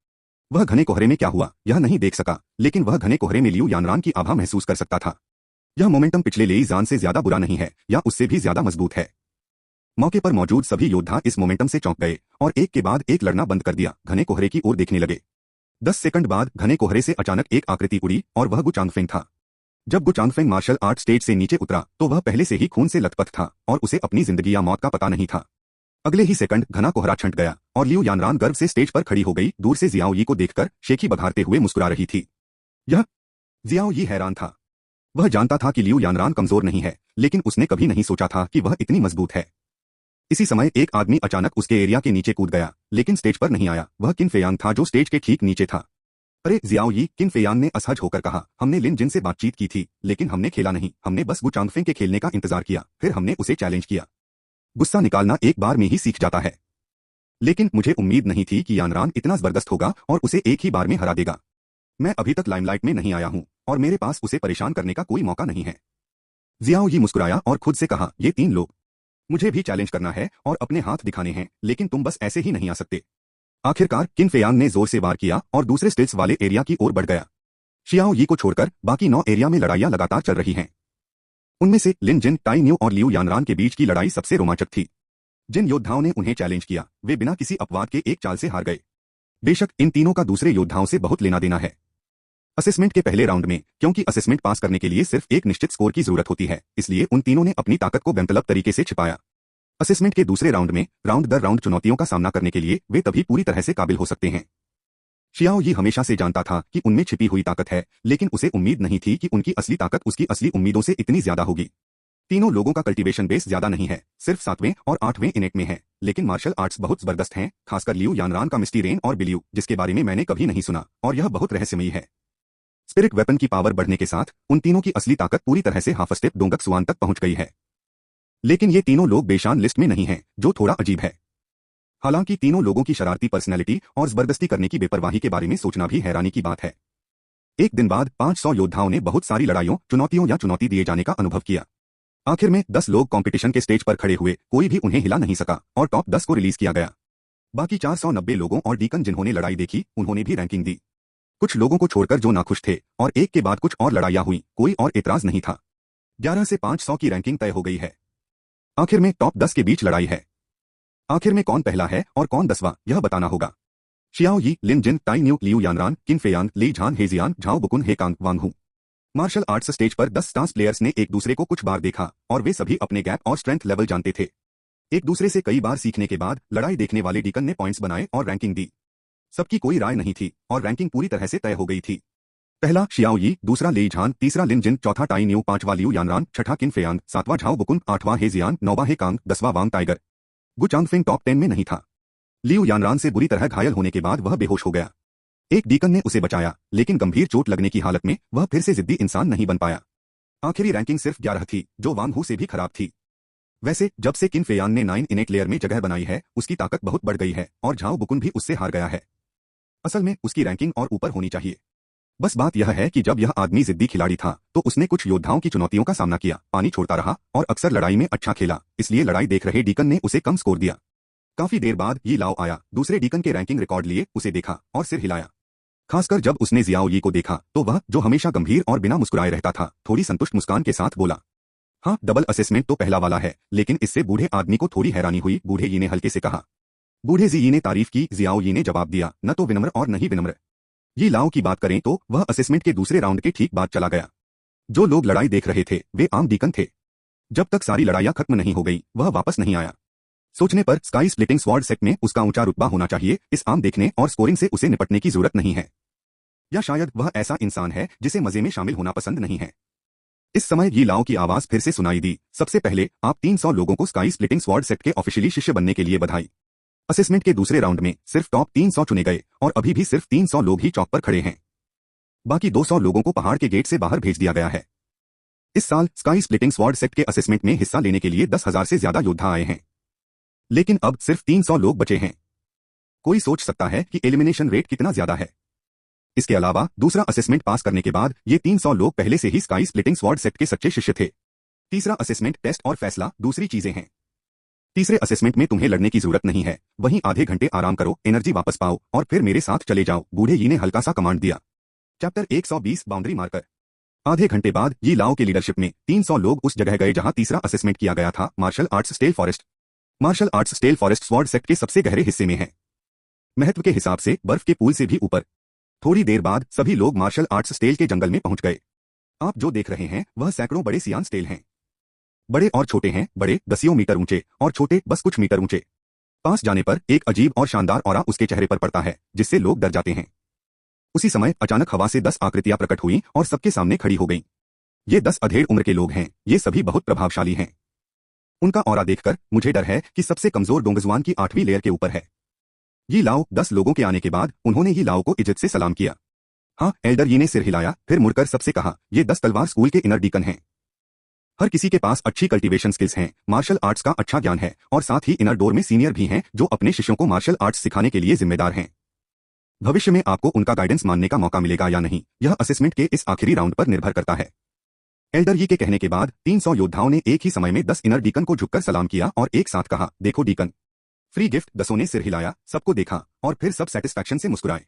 Speaker 1: वह घने कोहरे में क्या हुआ यह नहीं देख सका, लेकिन वह घने कोहरे में लिू यानरान की आभा महसूस कर सकता था। यह मोमेंटम पिछले लेई जान से ज्यादा बुरा नहीं है, या उससे भी ज्यादा मजबूत है। मौके पर मौजूद सभी योद्धा इस मोमेंटम से चौंक गए और एक के बाद एक लड़ना बंद कर दिया, घने कोहरे की ओर देखने लगे। 10 सेकंड बाद घने कोहरे से अचानक एक आकृति उड़ी और वह गुचांगफेंग था। जब गुचांगफेंग मार्शल आर्ट स्टेज से नीचे उतरा तो वह पहले से ही खून से लथपथ था और उसे अपनी जिंदगी या मौत का पता नहीं था। अगले ही सेकंड घना कोहरा छंट गया और लिू यानरान गर्व से स्टेज पर खड़ी हो गई। दूर से जियाओ यी को देखकर शेखी बघारते हुए मुस्कुरा रही थी। यह जियाओ यी हैरान था। वह जानता था कि लिू यानरान कमजोर नहीं है, लेकिन उसने कभी नहीं सोचा था कि वह इतनी मजबूत है। इसी समय एक आदमी अचानक उसके एरिया के नीचे कूद गया, लेकिन स्टेज पर नहीं आया। वह किन फेयांग था जो स्टेज के ठीक नीचे था। अरे जियाओ यी, किन फेयांग ने असहज होकर कहा, हमने लिन जिन से बातचीत की थी, लेकिन हमने खेला नहीं। हमने बस गुचांगफेंग के खेलने का इंतजार किया, फिर हमने उसे चैलेंज किया। गुस्सा निकालना एक बार में ही सीख जाता है, लेकिन मुझे उम्मीद नहीं थी कि यानरान इतना जबरदस्त होगा और उसे एक ही बार में हरा देगा। मैं अभी तक लाइमलाइट में नहीं आया हूं और मेरे पास उसे परेशान करने का कोई मौका नहीं है। जियाओ यी मुस्कुराया और खुद से कहा, ये 3 लोग, मुझे भी चैलेंज करना है और अपने हाथ दिखाने हैं, लेकिन तुम बस ऐसे ही नहीं आ सकते। आखिरकार किन फेयांग ने जोर से वार किया और दूसरे स्टिल्स वाले एरिया की ओर बढ़ गया। शियाओ यी को छोड़कर बाकी 9 एरिया में लड़ाइयां लगातार चल रही हैं। उनमें से लिन जिन, टाई न्यू और लिू यानरान के बीच की लड़ाई सबसे रोमांचक थी। जिन योद्धाओं ने उन्हें चैलेंज किया वे बिना किसी अपवाद के एक चाल से हार गए। बेशक इन तीनों का दूसरे योद्धाओं से बहुत लेना देना है। असेसमेंट के पहले राउंड में, क्योंकि असेसमेंट पास करने के लिए सिर्फ एक निश्चित स्कोर की जरूरत होती है, इसलिए उन तीनों ने अपनी ताकत को बेमतलब तरीके से छिपाया। असेसमेंट के दूसरे राउंड में राउंड दर राउंड चुनौतियों का सामना करने के लिए वे तभी पूरी तरह से काबिल हो सकते हैं। शियाओ यी हमेशा से जानता था कि उनमें छिपी हुई ताकत है, लेकिन उसे उम्मीद नहीं थी कि उनकी असली ताकत उसकी असली उम्मीदों से इतनी ज्यादा होगी। तीनों लोगों का कल्टीवेशन बेस ज्यादा नहीं है, सिर्फ 7वें और 8वें इनेट में है, लेकिन मार्शल आर्ट्स बहुत जबरदस्त हैं, खासकर लिू यानरान का मिस्टी रेन और बिलियू, जिसके बारे में मैंने कभी नहीं सुना, और यह बहुत रहस्यमयी है। स्पिरिट वेपन की पावर बढ़ने के साथ उन तीनों की असली ताकत पूरी तरह से हाफ स्टेप डोंगक सुआन तक पहुंच गई है। लेकिन ये तीनों लोग बेशान लिस्ट में नहीं हैं, जो थोड़ा अजीब है। हालांकि तीनों लोगों की शरारती पर्सनैलिटी और जबरदस्ती करने की बेपरवाही के बारे में सोचना भी हैरानी की बात है। एक दिन बाद 500 योद्धाओं ने बहुत सारी लड़ाइयों, चुनौतियों या चुनौती दिए जाने का अनुभव किया। आखिर में 10 लोग कंपटीशन के स्टेज पर खड़े हुए, कोई भी उन्हें हिला नहीं सका और टॉप 10 को रिलीज किया गया। बाकी 490 लोगों और डीकन जिन्होंने लड़ाई देखी, उन्होंने भी रैंकिंग दी। कुछ लोगों को छोड़कर जो नाखुश थे, और एक के बाद कुछ और लड़ाइयां हुई, कोई और एतराज नहीं था। 11 से 500 की रैंकिंग तय हो गई है। आखिर में टॉप 10 के बीच लड़ाई है। आखिर में कौन पहला है और कौन 10वां, यह बताना होगा। शियाओ यी, लिन जिन, टाई न्यू, लिू यानरान, किन फेयांग, ली झान हेजियान, झाओ बुकुन, हेकांग, वांग हू। मार्शल आर्ट्स स्टेज पर 10 स्टार्स प्लेयर्स ने एक दूसरे को कुछ बार देखा और वे सभी अपने गैप और स्ट्रेंथ लेवल जानते थे। एक दूसरे से कई बार सीखने के बाद लड़ाई देखने वाले डीकन ने पॉइंट्स बनाए और रैंकिंग दी। सबकी कोई राय नहीं थी और रैंकिंग पूरी तरह से तय हो गई थी। पहला शियाओ यी, दूसरा ली झान, तीसरा लिन जिन, चौथा टाई न्यू, 5वां लिू यानरान, छठा किन फेयांग, 7वां झाओ बुकुन, 8वां हेजियान, 9वां हेकांग, 10वां वांग टाइगर। गुचांगफेंग टॉप 10 में नहीं था। लिू यानरान से बुरी तरह घायल होने के बाद वह बेहोश हो गया। एक डीकन ने उसे बचाया, लेकिन गंभीर चोट लगने की हालत में वह फिर से जिद्दी इंसान नहीं बन पाया। आखिरी रैंकिंग सिर्फ 11 थी, जो वांग हू से भी खराब थी। वैसे जब से किन फेयान ने 9 इनेट लेयर में जगह बनाई है, उसकी ताकत बहुत बढ़ गई है और झाओ बुकुन भी उससे हार गया है। असल में उसकी रैंकिंग और ऊपर होनी चाहिए। बस बात यह है कि जब यह आदमी जिद्दी खिलाड़ी था तो उसने कुछ योद्धाओं की चुनौतियों का सामना किया, पानी छोड़ता रहा और अक्सर लड़ाई में अच्छा खेला, इसलिए लड़ाई देख रहे डीकन ने उसे कम स्कोर दिया। काफी देर बाद यी लाओ आया, दूसरे डीकन के रैंकिंग रिकॉर्ड लिए उसे देखा और सिर हिलाया। खासकर जब उसने जियाओ यी को देखा तो वह, जो हमेशा गंभीर और बिना मुस्कुराए रहता था, थोड़ी संतुष्ट मुस्कान के साथ बोला, हाँ, डबल असेसमेंट तो पहला वाला है, लेकिन इससे बूढ़े आदमी को थोड़ी हैरानी हुई। बूढ़े यी ने हल्के से कहा। बूढ़े जी ने तारीफ की। जियाओ यी ने जवाब दिया, न तो विनम्र और न ही विनम्र। यी लाओ की बात करें तो वह असेसमेंट के दूसरे राउंड के ठीक बाद चला गया। जो लोग लड़ाई देख रहे थे वे आम डीकन थे। जब तक सारी लड़ाइयां खत्म नहीं हो गई वह वापस नहीं आया। सोचने पर स्काई स्प्लिटिंग स्वॉर्ड सेक्ट में उसका ऊंचा रुतबा होना चाहिए, इस आम देखने और स्कोरिंग से उसे निपटने की जरूरत नहीं है। या शायद वह ऐसा इंसान है जिसे मजे में शामिल होना पसंद नहीं है। इस समय यी लाओ की आवाज फिर से सुनाई दी, सबसे पहले आप 300 लोगों को स्काई स्प्लिटिंग स्वॉर्ड सेक्ट के ऑफिशियली शिष्य बनने के लिए बधाई। असेसमेंट के दूसरे राउंड में सिर्फ टॉप 300 चुने गए और अभी भी सिर्फ 300 लोग ही चौक पर खड़े हैं। बाकी 200 लोगों को पहाड़ के गेट से बाहर भेज दिया गया है। इस साल स्काई स्प्लिटिंग स्वॉर्ड सेक्ट के असेसमेंट में हिस्सा लेने के लिए 10,000 से ज्यादा योद्धा आए हैं, लेकिन अब सिर्फ 300 लोग बचे हैं। कोई सोच सकता है कि एलिमिनेशन रेट कितना ज्यादा है। इसके अलावा दूसरा असेसमेंट पास करने के बाद ये 300 लोग पहले से ही स्काई स्प्लिटिंग स्वॉर्ड सेक्ट के सच्चे शिष्य थे। तीसरा असेसमेंट टेस्ट और फैसला दूसरी चीजें हैं। तीसरे असेसमेंट में तुम्हें लड़ने की जरूरत नहीं है, वहीं आधे घंटे आराम करो, एनर्जी वापस पाओ और फिर मेरे साथ चले जाओ। बूढ़े यी ने हल्का सा कमांड दिया। Chapter 120 boundary marker. आधे घंटे बाद यी लाओ के लीडरशिप में 300 लोग उस जगह गए जहां तीसरा असेसमेंट किया गया था, martial arts stele forest. Martial arts stele forest sword sect के सबसे गहरे हिस्से में है, महत्व के हिसाब से बर्फ के पूल से भी ऊपर। थोड़ी देर बाद सभी लोग मार्शल आर्ट्स स्टेल के जंगल में पहुंच गए। आप जो देख रहे हैं वह सैकड़ों बड़े सियान स्टेल हैं। बड़े और छोटे हैं, बड़े दसियों मीटर ऊंचे और छोटे बस कुछ मीटर ऊंचे। पास जाने पर एक अजीब और शानदार ऑरा उसके चेहरे पर पड़ता है जिससे लोग डर जाते हैं। उसी समय अचानक हवा से 10 आकृतियां प्रकट हुई और सबके सामने खड़ी हो गईं। ये 10 अधेड़ उम्र के लोग हैं, ये सभी बहुत प्रभावशाली हैं। उनका ऑरा देखकर मुझे डर है कि सबसे कमजोर डोंगजुआन की 8वीं लेयर के ऊपर है। यी लाओ 10 लोगों के आने के बाद उन्होंने यी लाओ को इज्जत से सलाम किया। हाँ, एल्डर यी ने सिर हिलाया, फिर मुड़कर सबसे कहा, ये 10 तलवार स्कूल के इनर डीकन हैं। हर किसी के पास अच्छी कल्टीवेशन स्किल्स हैं, मार्शल आर्ट्स का अच्छा ज्ञान है और साथ ही इनर डोर में सीनियर भी हैं जो अपने शिष्यों को मार्शल आर्ट्स सिखाने के लिए जिम्मेदार हैं। भविष्य में आपको उनका गाइडेंस मानने का मौका मिलेगा या नहीं, यह असेसमेंट के इस आखिरी राउंड पर निर्भर करता है। एल्डर यी के कहने के बाद 300 योद्धाओं ने एक ही समय में 10 इनर डीकन को झुककर सलाम किया और एक साथ कहा, देखो डीकन, फ्री गिफ्ट। 10 ने सिर हिलाया, सबको देखा और फिर सब सेटिस्फैक्शन से मुस्कुराए।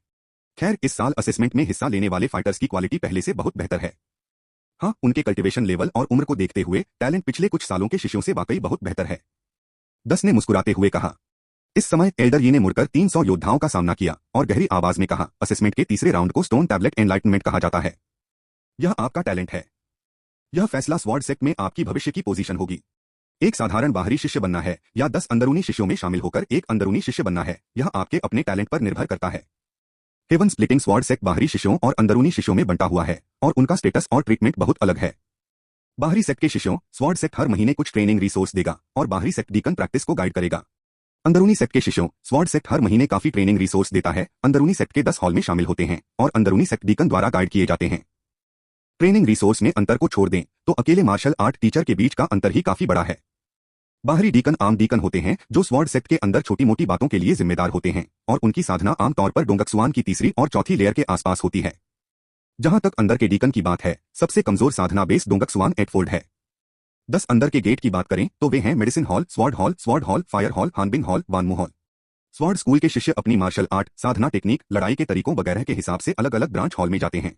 Speaker 1: खैर, इस साल असेसमेंट में हिस्सा लेने वाले फाइटर्स की क्वालिटी पहले से बहुत बेहतर है। हाँ, उनके कल्टीवेशन लेवल और उम्र को देखते हुए टैलेंट पिछले कुछ सालों के शिष्यों से वाकई बहुत बेहतर है। 10 ने मुस्कुराते हुए कहा। इस समय एल्डर यी ने मुड़कर 300 योद्धाओं का सामना किया और गहरी आवाज में कहा, असेसमेंट के तीसरे राउंड को स्टोन टैबलेट एनलाइटनमेंट कहा जाता है। यह आपका टैलेंट है। यह फैसला स्वॉर्ड सेक्ट में आपकी भविष्य की पोजीशन होगी। एक साधारण बाहरी शिष्य बनना है या 10 अंदरूनी शिष्यों में शामिल होकर एक अंदरूनी शिष्य बनना है, यह आपके अपने टैलेंट पर निर्भर करता है। हेवन स्प्लिटिंग स्वॉर्ड सेक्ट बाहरी शिष्यों और अंदरूनी शिष्यों में बंटा हुआ है और उनका स्टेटस और ट्रीटमेंट बहुत अलग है। बाहरी सेक्ट के शिष्यों स्वॉर्ड सेक्ट हर महीने कुछ ट्रेनिंग रिसोर्स देगा और बाहरी सेक्ट डीकन प्रैक्टिस को गाइड करेगा। अंदरूनी सेक्ट के शिष्यों स्वॉर्ड सेक्ट हर महीने काफी ट्रेनिंग रिसोर्स देता है, अंदरूनी सेक्ट के 10 हॉल में शामिल होते हैं और अंदरूनी सेक्ट डीकन द्वारा गाइड किए जाते हैं। ट्रेनिंग रिसोर्स में अंतर को छोड़ दें तो अकेले मार्शल आर्ट टीचर के बीच का अंतर ही काफी बड़ा है। बाहरी डीकन आम डीकन होते हैं जो स्वॉर्ड सेक्ट के अंदर छोटी मोटी बातों के लिए जिम्मेदार होते हैं और उनकी साधना आमतौर पर डोंगक्सुआन की तीसरी और चौथी लेयर के आसपास होती है। जहां तक अंदर के डीकन की बात है, सबसे कमजोर साधना बेस डोंगक्सुआन एटफोल्ड है। 10 अंदर के गेट की बात करें तो वे हैं medicine hall, sword hall, fire hall, Hanbin hall, Wanmu hall. Sword school के शिष्य अपनी मार्शल आर्ट साधना टेक्निक, लड़ाई के तरीकों वगैरह के हिसाब से अलग अलग ब्रांच हॉल में जाते हैं।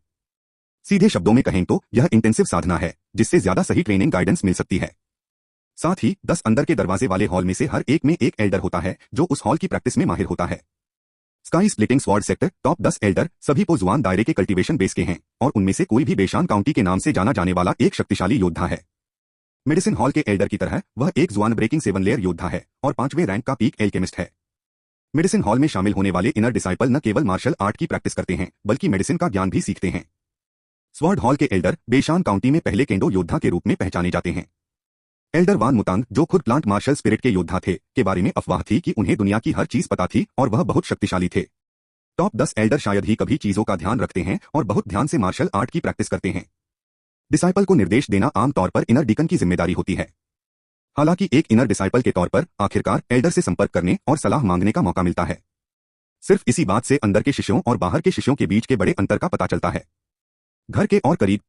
Speaker 1: सीधे शब्दों में कहें तो यह इंटेंसिव साधना है जिससे ज्यादा सही ट्रेनिंग गाइडेंस मिल सकती है। साथ ही 10 अंदर के दरवाजे वाले हॉल में से हर एक में एक एल्डर होता है जो उस हॉल की प्रैक्टिस में माहिर होता है। Sky splitting sword sector top 10 Elder सभी पोजुआन दायरे के कल्टीवेशन बेस के हैं और उनमें से कोई भी बेशान काउंटी के नाम से जाना जाने वाला एक शक्तिशाली योद्धा है। मेडिसिन हॉल के एल्डर की तरह वह एक जुआन ब्रेकिंग 7 लेयर योद्धा है और 5वें रैंक का पीक एल्केमिस्ट है। मेडिसिन हॉल में शामिल होने वाले इनर डिसाइपल न केवल मार्शल आर्ट की प्रैक्टिस करते हैं बल्कि मेडिसिन का ज्ञान भी सीखते हैं। स्वॉर्ड हॉल के एल्डर बेशान काउंटी में पहले केंडो योद्धा के रूप में पहचाने जाते हैं। एल्डर वान मुतांग, जो खुद प्लांट मार्शल स्पिरिट के योद्धा थे, के बारे में अफवाह थी कि उन्हें दुनिया की हर चीज पता थी और वह बहुत शक्तिशाली थे। टॉप 10 एल्डर शायद ही कभी चीजों का ध्यान रखते हैं और बहुत ध्यान से मार्शल आर्ट की प्रैक्टिस करते हैं। डिसाइपल को निर्देश देना आमतौर पर इनर डीकन की जिम्मेदारी होती है। हालांकि एक इनर डिसाइपल के तौर पर आखिरकार एल्डर से संपर्क करने और सलाह मांगने का मौका मिलता है। सिर्फ इसी बात से अंदर के शिष्यों और बाहर के शिष्यों के बीच के बड़े अंतर का पता चलता है। घर के और करीब।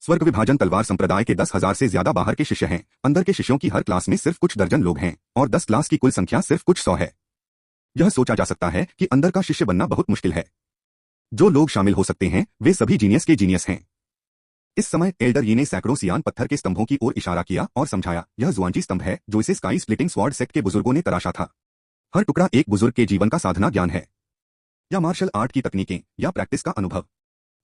Speaker 1: स्वर्ग विभाजन तलवार संप्रदाय के 10,000 से ज्यादा बाहर के शिष्य हैं, अंदर के शिष्यों की हर क्लास में सिर्फ कुछ दर्जन लोग हैं, और 10 क्लास की कुल संख्या सिर्फ कुछ 100 है। यह सोचा जा सकता है कि अंदर का शिष्य बनना बहुत मुश्किल है। जो लोग शामिल हो सकते हैं वे सभी जीनियस के जीनियस हैं। इस समय एल्डर यी ने सैकड़ों सियान पत्थर के स्तंभों की ओर इशारा किया और समझाया, यह जुआंजी स्तंभ है जो इसे स्काई स्प्लिटिंग स्वॉर्ड सेक्ट के बुजुर्गों ने तराशा था। हर टुकड़ा एक बुजुर्ग के जीवन का साधना ज्ञान है, या मार्शल आर्ट की तकनीकें, या प्रैक्टिस का अनुभव।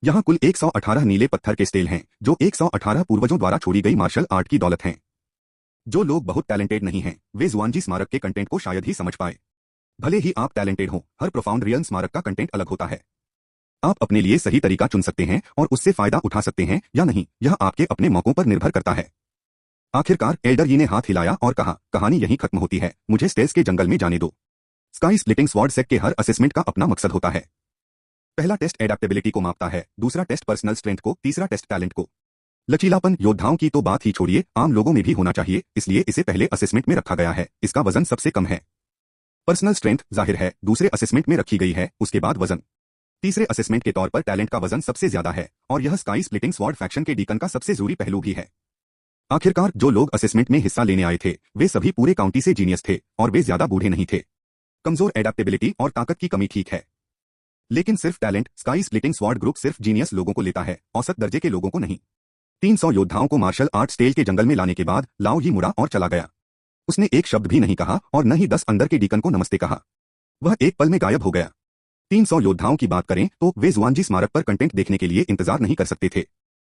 Speaker 1: यहाँ कुल 118 नीले पत्थर के स्टेल हैं, जो 118 पूर्वजों द्वारा छोड़ी गई मार्शल आर्ट की दौलत हैं। जो लोग बहुत टैलेंटेड नहीं हैं, वे जुआंजी स्मारक के कंटेंट को शायद ही समझ पाए। भले ही आप टैलेंटेड हो, हर प्रोफाउंड रियल स्मारक का कंटेंट अलग होता है। आप अपने लिए सही तरीका चुन सकते हैं और उससे फायदा उठा सकते हैं या नहीं, यह आपके अपने मौकों पर निर्भर करता है। आखिरकार एल्डर यी ने हाथ हिलाया और कहा, कहानी यहीं खत्म होती है, मुझे स्टेल्स के जंगल में जाने दो। स्काई स्प्लिटिंग स्वॉर्ड सेक्ट के हर असेसमेंट का अपना मकसद होता है। पहला टेस्ट एडेप्टेबिलिटी को मापता है, दूसरा टेस्ट पर्सनल स्ट्रेंथ को, तीसरा टेस्ट टैलेंट को। लचीलापन योद्धाओं की तो बात ही छोड़िए, आम लोगों में भी होना चाहिए, इसलिए इसे पहले असेसमेंट में रखा गया है। इसका वजन सबसे कम है। पर्सनल स्ट्रेंथ जाहिर है दूसरे असेसमेंट में रखी गई है, उसके बाद वजन। तीसरे असेसमेंट के तौर पर टैलेंट का वजन सबसे ज्यादा है, और यह स्काई स्प्लिटिंग स्वॉर्ड फैक्शन के डीकन का सबसे जरूरी पहलू भी है। आखिरकार जो लोग असेसमेंट में हिस्सा लेने आए थे वे सभी पूरे काउंटी से जीनियस थे, और वे ज्यादा बूढ़े नहीं थे। कमजोर एडेप्टेबिलिटी और ताकत की कमी ठीक है, लेकिन सिर्फ talent. Sky splitting sword group सिर्फ जीनियस लोगों को लेता है, औसत दर्जे के लोगों को नहीं। 300 योद्धाओं को मार्शल आर्ट स्टेल के जंगल में लाने के बाद लाओ यी मुड़ा और चला गया। उसने एक शब्द भी नहीं कहा और न ही 10 अंदर के डीकन को नमस्ते कहा। वह एक पल में गायब हो गया। 300 योद्धाओं की बात करें तो वे जुआंजी स्मारक पर कंटेंट देखने के लिए इंतजार नहीं कर सकते थे।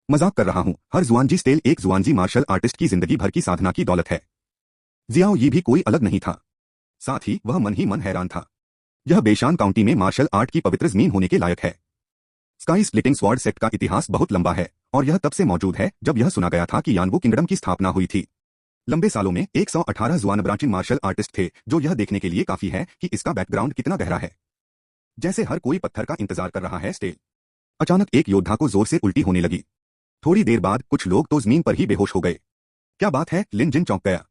Speaker 1: मजाक कर रहा हूं, हर जुआंजी स्टेल एक जुआंजी मार्शल आर्टिस्ट की जिंदगी भर की साधना की दौलत है। जियाओ यी भी कोई अलग नहीं था। साथ ही वह मन ही मन हैरान था। यह बेशान काउंटी में मार्शल आर्ट की पवित्र जमीन होने के लायक है। स्काई स्प्लिटिंग स्वॉर्ड सेक्ट का इतिहास बहुत लंबा है, और यह तब से मौजूद है जब यह सुना गया था कि यानवू किंगडम की स्थापना हुई थी। लंबे सालों में 118 जुआन ब्रांचिंग मार्शल आर्टिस्ट थे, जो यह देखने के लिए काफी है कि इसका बैकग्राउंड कितना गहरा है। जैसे हर कोई पत्थर का इंतजार कर रहा है स्टेल। अचानक एक योद्धा को जोर से उल्टी होने लगी। थोड़ी देर बाद कुछ लोग तो जमीन पर ही बेहोश हो गए। क्या बात है, लिन जिन चौंक गया।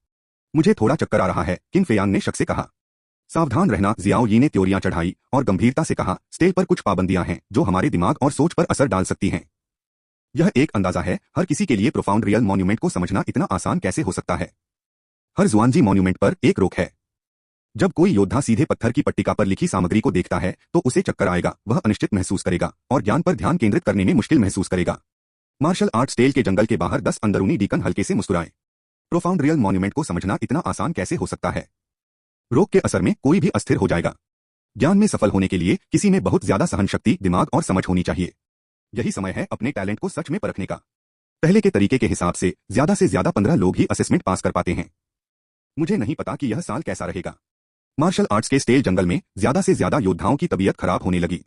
Speaker 1: मुझे थोड़ा चक्कर आ रहा है, किन फेयांग ने शक से कहा। सावधान रहना, जियाओ यी ने त्योरियां चढ़ाई और गंभीरता से कहा, स्टेल पर कुछ पाबंदियां हैं जो हमारे दिमाग और सोच पर असर डाल सकती हैं। यह एक अंदाजा है, हर किसी के लिए प्रोफाउंड रियल मॉन्यूमेंट को समझना इतना आसान कैसे हो सकता है। हर जुआंजी मॉन्यूमेंट पर एक रोक है। जब कोई योद्धा सीधे पत्थर की पट्टिका पर लिखी सामग्री को देखता है तो उसे चक्कर आएगा, वह अनिश्चित महसूस करेगा और ज्ञान पर ध्यान केंद्रित करने में मुश्किल महसूस करेगा। मार्शल आर्ट स्टेल के जंगल के बाहर 10 अंदरूनी डीकन हल्के से मुस्कुराए। प्रोफाउंड रियल मॉन्यूमेंट को समझना इतना आसान कैसे हो सकता है। रोग के असर में कोई भी अस्थिर हो जाएगा। ज्ञान में सफल होने के लिए किसी में बहुत ज्यादा सहन शक्ति, दिमाग और समझ होनी चाहिए। यही समय है अपने टैलेंट को सच में परखने का। पहले के तरीके के हिसाब से ज्यादा 15 लोग ही असेसमेंट पास कर पाते हैं। मुझे नहीं पता कि यह साल कैसा रहेगा। मार्शल आर्ट्स के स्टेल जंगल में ज्यादा से ज्यादा योद्धाओं की तबीयत खराब होने लगी।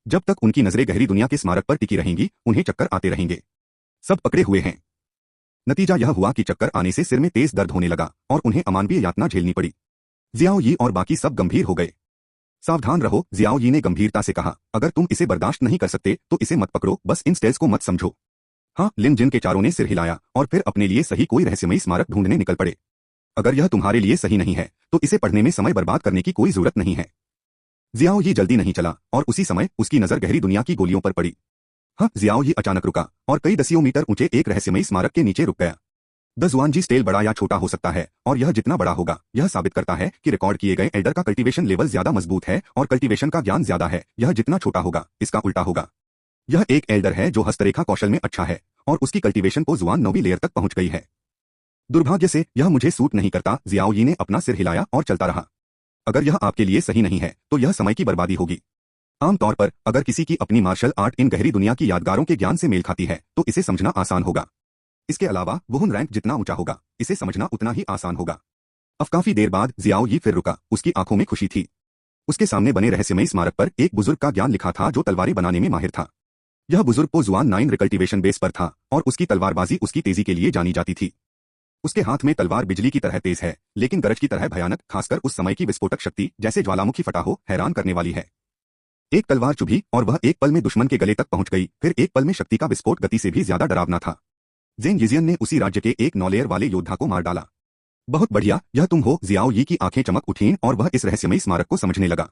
Speaker 1: जब तक उनकी नजरें गहरी दुनिया के स्मारक पर टिकी रहेंगी, उन्हें चक्कर आते रहेंगे। सब पकड़े हुए हैं। नतीजा यह हुआ कि चक्कर आने से सिर में तेज दर्द होने लगा और उन्हें अमानवीय यातना झेलनी पड़ी। जियाओ यी और बाकी सब गंभीर हो गए। सावधान रहो, जियाओ यी ने गंभीरता से कहा, अगर तुम इसे बर्दाश्त नहीं कर सकते तो इसे मत पकड़ो, बस इन स्टेल्स को मत समझो। हाँ, लिन जिन के चारों ने सिर हिलाया और फिर अपने लिए सही कोई रहस्यमयी स्मारक ढूंढने निकल पड़े। अगर यह तुम्हारे लिए सही नहीं है तो इसे पढ़ने में समय बर्बाद करने की कोई जरूरत नहीं है। जियाओ यी जल्दी नहीं चला और उसी समय उसकी नजर गहरी दुनिया की गोलियों पर पड़ी। हाँ, जियाओ यी अचानक रुका और कई दसियों मीटर ऊंचे एक रहस्यमयी स्मारक के नीचे रुक गया। द जुआंजी स्टेल बड़ा या छोटा हो सकता है, और यह जितना बड़ा होगा यह साबित करता है कि रिकॉर्ड किए गए एल्डर का कल्टीवेशन लेवल ज्यादा मजबूत है और कल्टीवेशन का ज्ञान ज्यादा है। यह जितना छोटा होगा इसका उल्टा होगा। यह एक एल्डर है जो हस्तरेखा कौशल में अच्छा है और उसकी कल्टीवेशन को जुआन 9वीं लेयर तक पहुंच गई है। दुर्भाग्य से यह मुझे सूट नहीं करता। जियाओ यी ने अपना सिर हिलाया और चलता रहा। अगर यह आपके लिए सही नहीं है तो यह समय की बर्बादी होगी। आमतौर पर अगर किसी की अपनी मार्शल आर्ट इन गहरी दुनिया की यादगारों के ज्ञान से मेल खाती है तो इसे समझना आसान होगा। इसके अलावा वुहुन रैंक जितना ऊंचा होगा इसे समझना उतना ही आसान होगा। अब काफी देर बाद जियाओ यी फिर रुका। उसकी आंखों में खुशी थी। उसके सामने बने रहस्यमयी स्मारक पर एक बुजुर्ग का ज्ञान लिखा था जो तलवारें बनाने में माहिर था। यह बुजुर्ग पो जुआन 9 रिकल्टिवेशन बेस पर था और उसकी तलवारबाजी उसकी तेजी के लिए जानी जाती थी। उसके हाथ में तलवार बिजली की तरह तेज है, लेकिन गरज की तरह भयानक, खासकर उस समय की विस्फोटक शक्ति जैसे ज्वालामुखी फटा हो, हैरान करने वाली है। एक तलवार चुभी और वह एक पल में दुश्मन के गले तक पहुंच गई। फिर एक पल में शक्ति का विस्फोट गति से भी ज्यादा डरावना था। ज़ेंग यिजियन ने उसी राज्य के एक 9 लेयर वाले योद्धा को मार डाला। बहुत बढ़िया, यह तुम हो। जियाओ यी की आंखें चमक उठीं और वह इस रहस्यमयी स्मारक को समझने लगा।